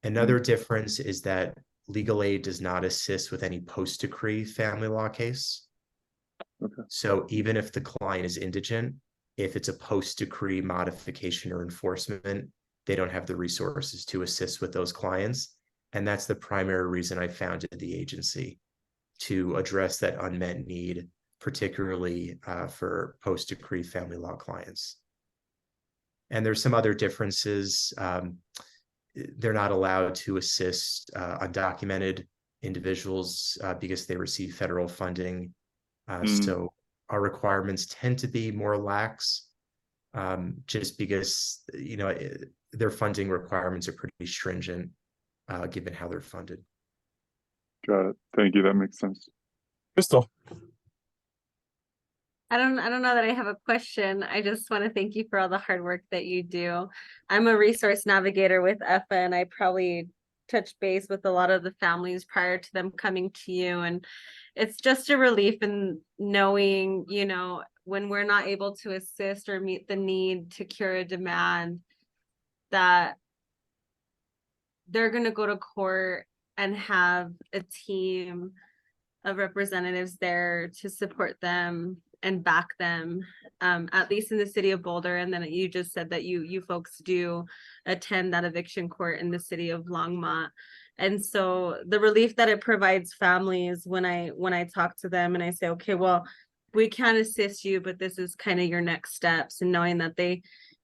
Speaker 10: Another difference is that legal aid does not assist with any post-decree family law case.
Speaker 3: Okay.
Speaker 10: So even if the client is indigent, if it's a post-decree modification or enforcement, they don't have the resources to assist with those clients. And that's the primary reason I founded the agency, to address that unmet need, particularly for post-decree family law clients. And there's some other differences. They're not allowed to assist undocumented individuals because they receive federal funding. So our requirements tend to be more lax, just because, you know, their funding requirements are pretty stringent, given how they're funded.
Speaker 3: Got it. Thank you. That makes sense.
Speaker 1: Crystal.
Speaker 5: I don't know that I have a question. I just want to thank you for all the hard work that you do. I'm a resource navigator with EFA, and I probably touched base with a lot of the families prior to them coming to you. And it's just a relief in knowing, you know, when we're not able to assist or meet the need to cure a demand, that they're going to go to court and have a team of representatives there to support them and back them, at least in the city of Boulder. And then you just said that you folks do attend that eviction court in the city of Longmont. And so the relief that it provides families when I talk to them and I say, okay, well, we can assist you, but this is kind of your next steps, and knowing that they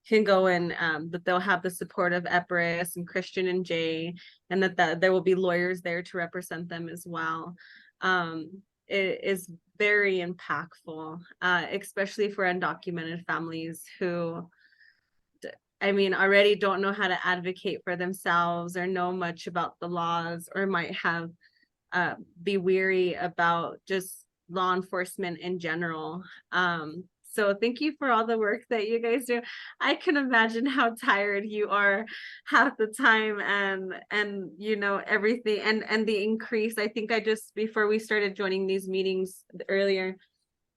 Speaker 5: can go and that they'll have the support of EPRIS and Christian and Jay, and that there will be lawyers there to represent them as well. It is very impactful, especially for undocumented families who, I mean, already don't know how to advocate for themselves or know much about the laws, or might have be weary about just law enforcement in general. So thank you for all the work that you guys do. I can imagine how tired you are half the time, and you know, everything, and the increase. I think I just, before we started joining these meetings earlier,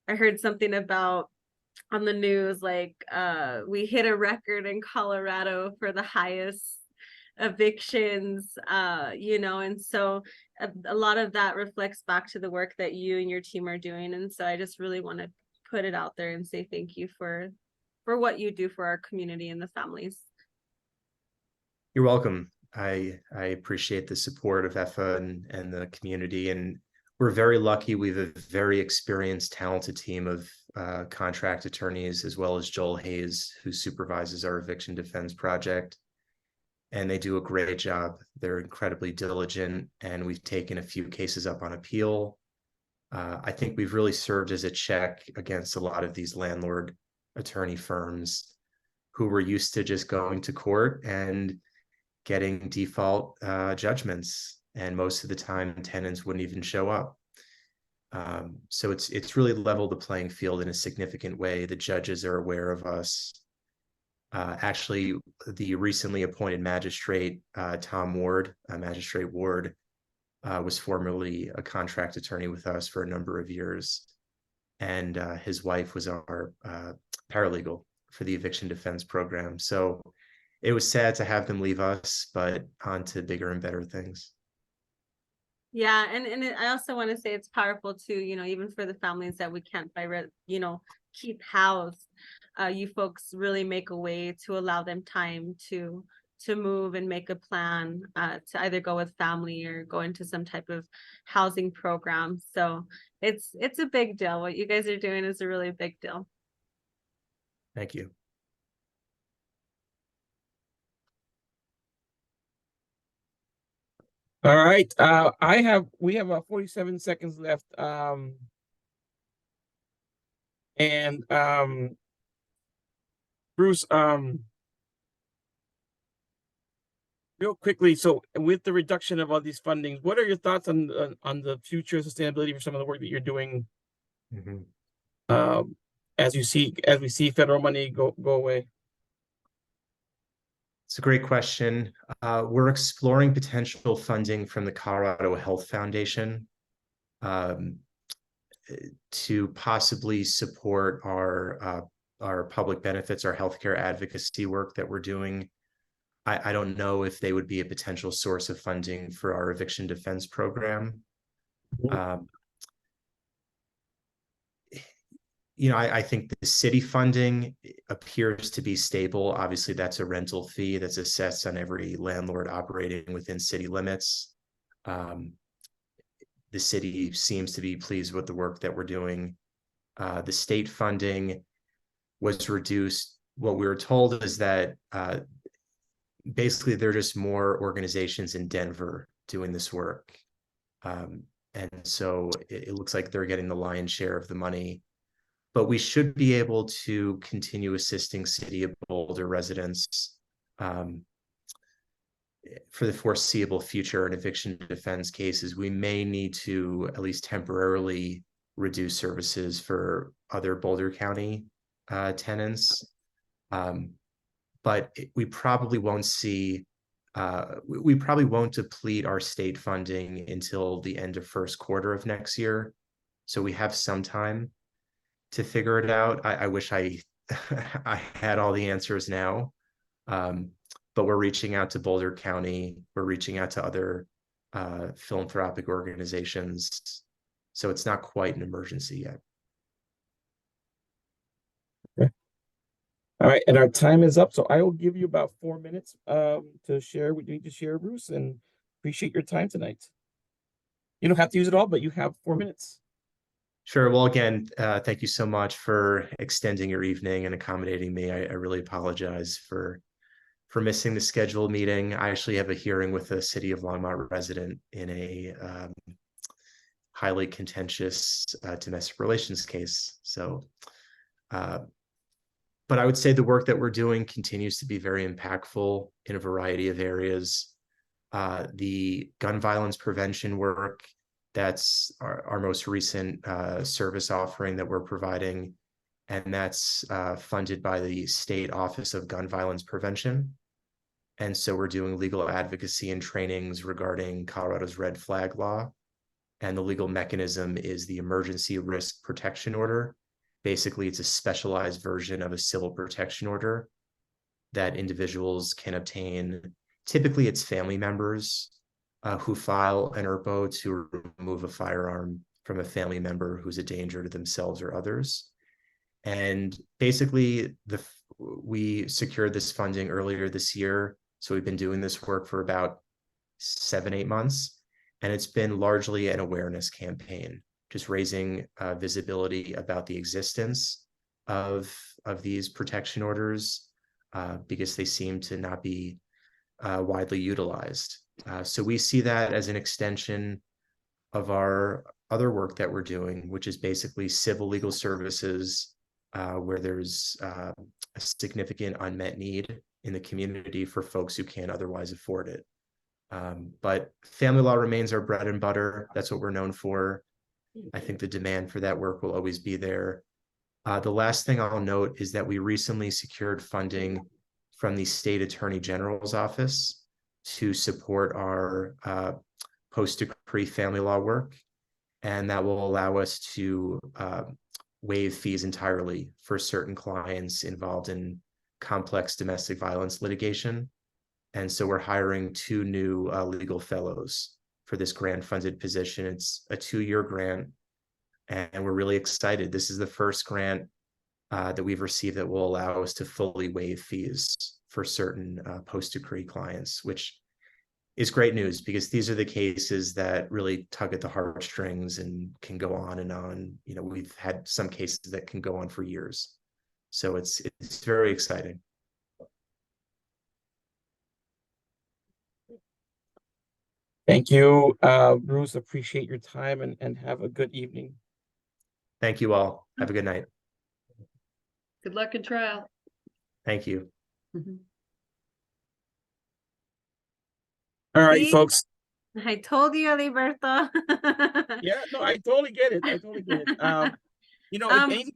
Speaker 5: I heard something about on the news, like we hit a record in Colorado for the highest evictions, you know, and so a lot of that reflects back to the work that you and your team are doing. And so I just really want to put it out there and say thank you for what you do for our community and the families.
Speaker 10: You're welcome. I appreciate the support of EFA and the community, and we're very lucky. We have a very experienced, talented team of contract attorneys, as well as Joel Hayes, who supervises our eviction defense project. And they do a great job. They're incredibly diligent, and we've taken a few cases up on appeal. I think we've really served as a check against a lot of these landlord attorney firms who were used to just going to court and getting default judgments, and most of the time tenants wouldn't even show up. So it's really leveled the playing field in a significant way. The judges are aware of us. Actually, the recently appointed magistrate, Tom Ward, Magistrate Ward, was formerly a contract attorney with us for a number of years. And his wife was our paralegal for the eviction defense program. So it was sad to have them leave us, but on to bigger and better things.
Speaker 5: Yeah, and I also want to say it's powerful too, you know, even for the families that we can't you know, keep housed. You folks really make a way to allow them time to move and make a plan to either go with family or go into some type of housing program. So it's a big deal. What you guys are doing is a really big deal.
Speaker 10: Thank you.
Speaker 1: All right. We have 47 seconds left. Bruce, real quickly, so with the reduction of all these fundings, what are your thoughts on the future sustainability for some of the work that you're doing? As we see federal money go away?
Speaker 10: It's a great question. We're exploring potential funding from the Colorado Health Foundation to possibly support our public benefits, our healthcare advocacy work that we're doing. I don't know if they would be a potential source of funding for our eviction defense program. You know, I think the city funding appears to be stable. Obviously, that's a rental fee that's assessed on every landlord operating within city limits. the city seems to be pleased with the work that we're doing. The state funding was reduced. What we were told is that basically there are just more organizations in Denver doing this work. And so it looks like they're getting the lion's share of the money. But we should be able to continue assisting City of Boulder residents for the foreseeable future in eviction defense cases. We may need to at least temporarily reduce services for other Boulder County tenants. But we probably won't see, we probably won't deplete our state funding until the end of first quarter of next year. So we have some time to figure it out. I wish I I had all the answers now. But we're reaching out to Boulder County. We're reaching out to other philanthropic organizations. So it's not quite an emergency yet.
Speaker 1: Okay. All right, and our time is up. So I will give you about 4 minutes to share what you need to share, Bruce, and appreciate your time tonight. You don't have to use it all, but you have 4 minutes.
Speaker 10: Sure. Well, again, thank you so much for extending your evening and accommodating me. I really apologize for missing the scheduled meeting. I actually have a hearing with a City of Longmont resident in a highly contentious domestic relations case. So, but I would say the work that we're doing continues to be very impactful in a variety of areas. The gun violence prevention work, that's our most recent service offering that we're providing, and that's funded by the State Office of Gun Violence Prevention. And so we're doing legal advocacy and trainings regarding Colorado's red flag law. And the legal mechanism is the Emergency Risk Protection Order. Basically, it's a specialized version of a civil protection order that individuals can obtain. Typically, it's family members who file an ERPO to remove a firearm from a family member who's a danger to themselves or others. And basically, we secured this funding earlier this year. So we've been doing this work for about 7-8 months. And it's been largely an awareness campaign, just raising visibility about the existence of these protection orders because they seem to not be widely utilized. So we see that as an extension of our other work that we're doing, which is basically civil legal services where there's a significant unmet need in the community for folks who can't otherwise afford it. But family law remains our bread and butter. That's what we're known for. I think the demand for that work will always be there. The last thing I'll note is that we recently secured funding from the State Attorney General's office to support our post-decree family law work. And that will allow us to waive fees entirely for certain clients involved in complex domestic violence litigation. And so we're hiring 2 new legal fellows for this grant funded position. It's a 2-year grant, and we're really excited. This is the first grant that we've received that will allow us to fully waive fees for certain post-decree clients, which is great news because these are the cases that really tug at the heartstrings and can go on and on. You know, we've had some cases that can go on for years. So it's very exciting.
Speaker 1: Thank you, Bruce. Appreciate your time and have a good evening.
Speaker 10: Thank you all. Have a good night.
Speaker 4: Good luck in trial.
Speaker 10: Thank you.
Speaker 1: All right,
Speaker 5: See?
Speaker 1: folks.
Speaker 5: I told you, Aliberto.
Speaker 1: Yeah, no, I totally get it. I totally get it. You know, if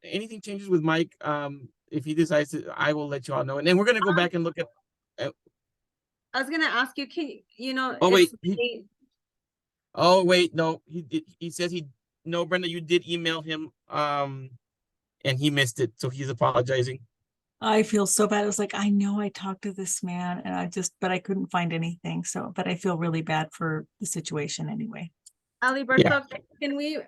Speaker 1: anything changes with Mike, if he decides to, I will let you all know. And then we're gonna go back and look at.
Speaker 5: I was gonna ask you,
Speaker 1: Oh wait.
Speaker 5: it's
Speaker 1: Oh wait, no, he did. He says no, Brenda, you did email him, and he missed it, so he's apologizing.
Speaker 8: I feel so bad. I was like, I know I talked to this man and but I couldn't find anything. So, but I feel really bad for the situation anyway.
Speaker 5: Aliberto, can we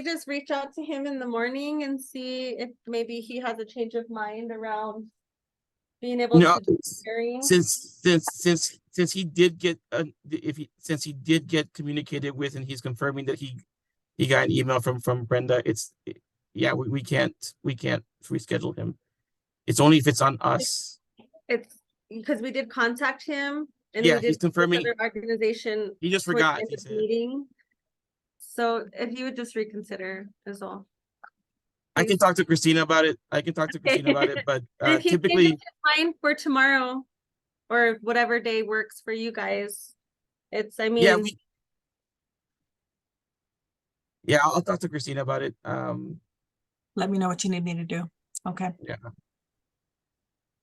Speaker 5: just reach out to him in the morning and see if maybe he has a change of mind around being able to do hearing?
Speaker 1: Since since he did get since he did get communicated with, and he's confirming that he got an email from Brenda, yeah, we can't reschedule him. It's only if it's on us.
Speaker 5: It's because we did contact him and
Speaker 1: Yeah,
Speaker 5: we did
Speaker 1: he's confirming.
Speaker 5: this other organization.
Speaker 1: He just
Speaker 5: towards the
Speaker 1: forgot,
Speaker 5: end
Speaker 1: he
Speaker 5: of the
Speaker 1: said.
Speaker 5: meeting. So if you would just reconsider is all.
Speaker 1: I can talk to Christina about it. But
Speaker 5: If he
Speaker 1: typically,
Speaker 5: changes his mind for tomorrow or whatever day works for you guys, I mean,
Speaker 1: yeah, I'll talk to Christina about it.
Speaker 8: Let me know what you need me to do. Okay.
Speaker 1: Yeah.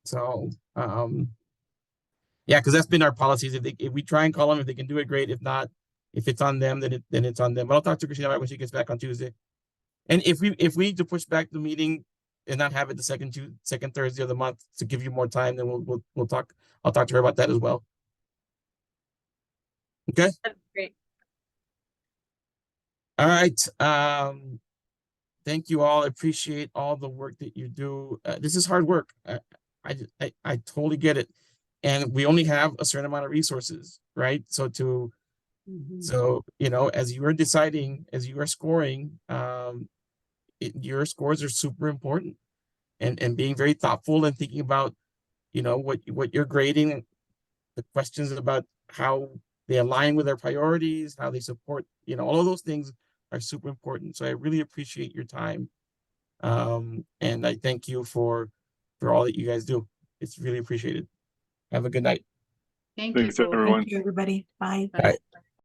Speaker 1: So, yeah, because that's been our policies. If we try and call them, if they can do it, great. If not, if it's on them, then it's on them. But I'll talk to Christina about it when she gets back on Tuesday. And if we need to push back the meeting and not have it the second Thursday of the month to give you more time, then we'll talk. I'll talk to her about that as well. Okay.
Speaker 5: that's great.
Speaker 1: All right. Thank you all. I appreciate all the work that you do. This is hard work. I totally get it. And we only have a certain amount of resources, right? So so, as you are deciding, as you are scoring, your scores are super important, and being very thoughtful and thinking about, what you're grading, the questions about how they align with their priorities, how they support, all of those things are super important. So I really appreciate your time. And I thank you for all that you guys do. It's really appreciated. Have a good night.
Speaker 3: Thanks, everyone.
Speaker 8: Thank you, everybody. Bye.
Speaker 1: Bye.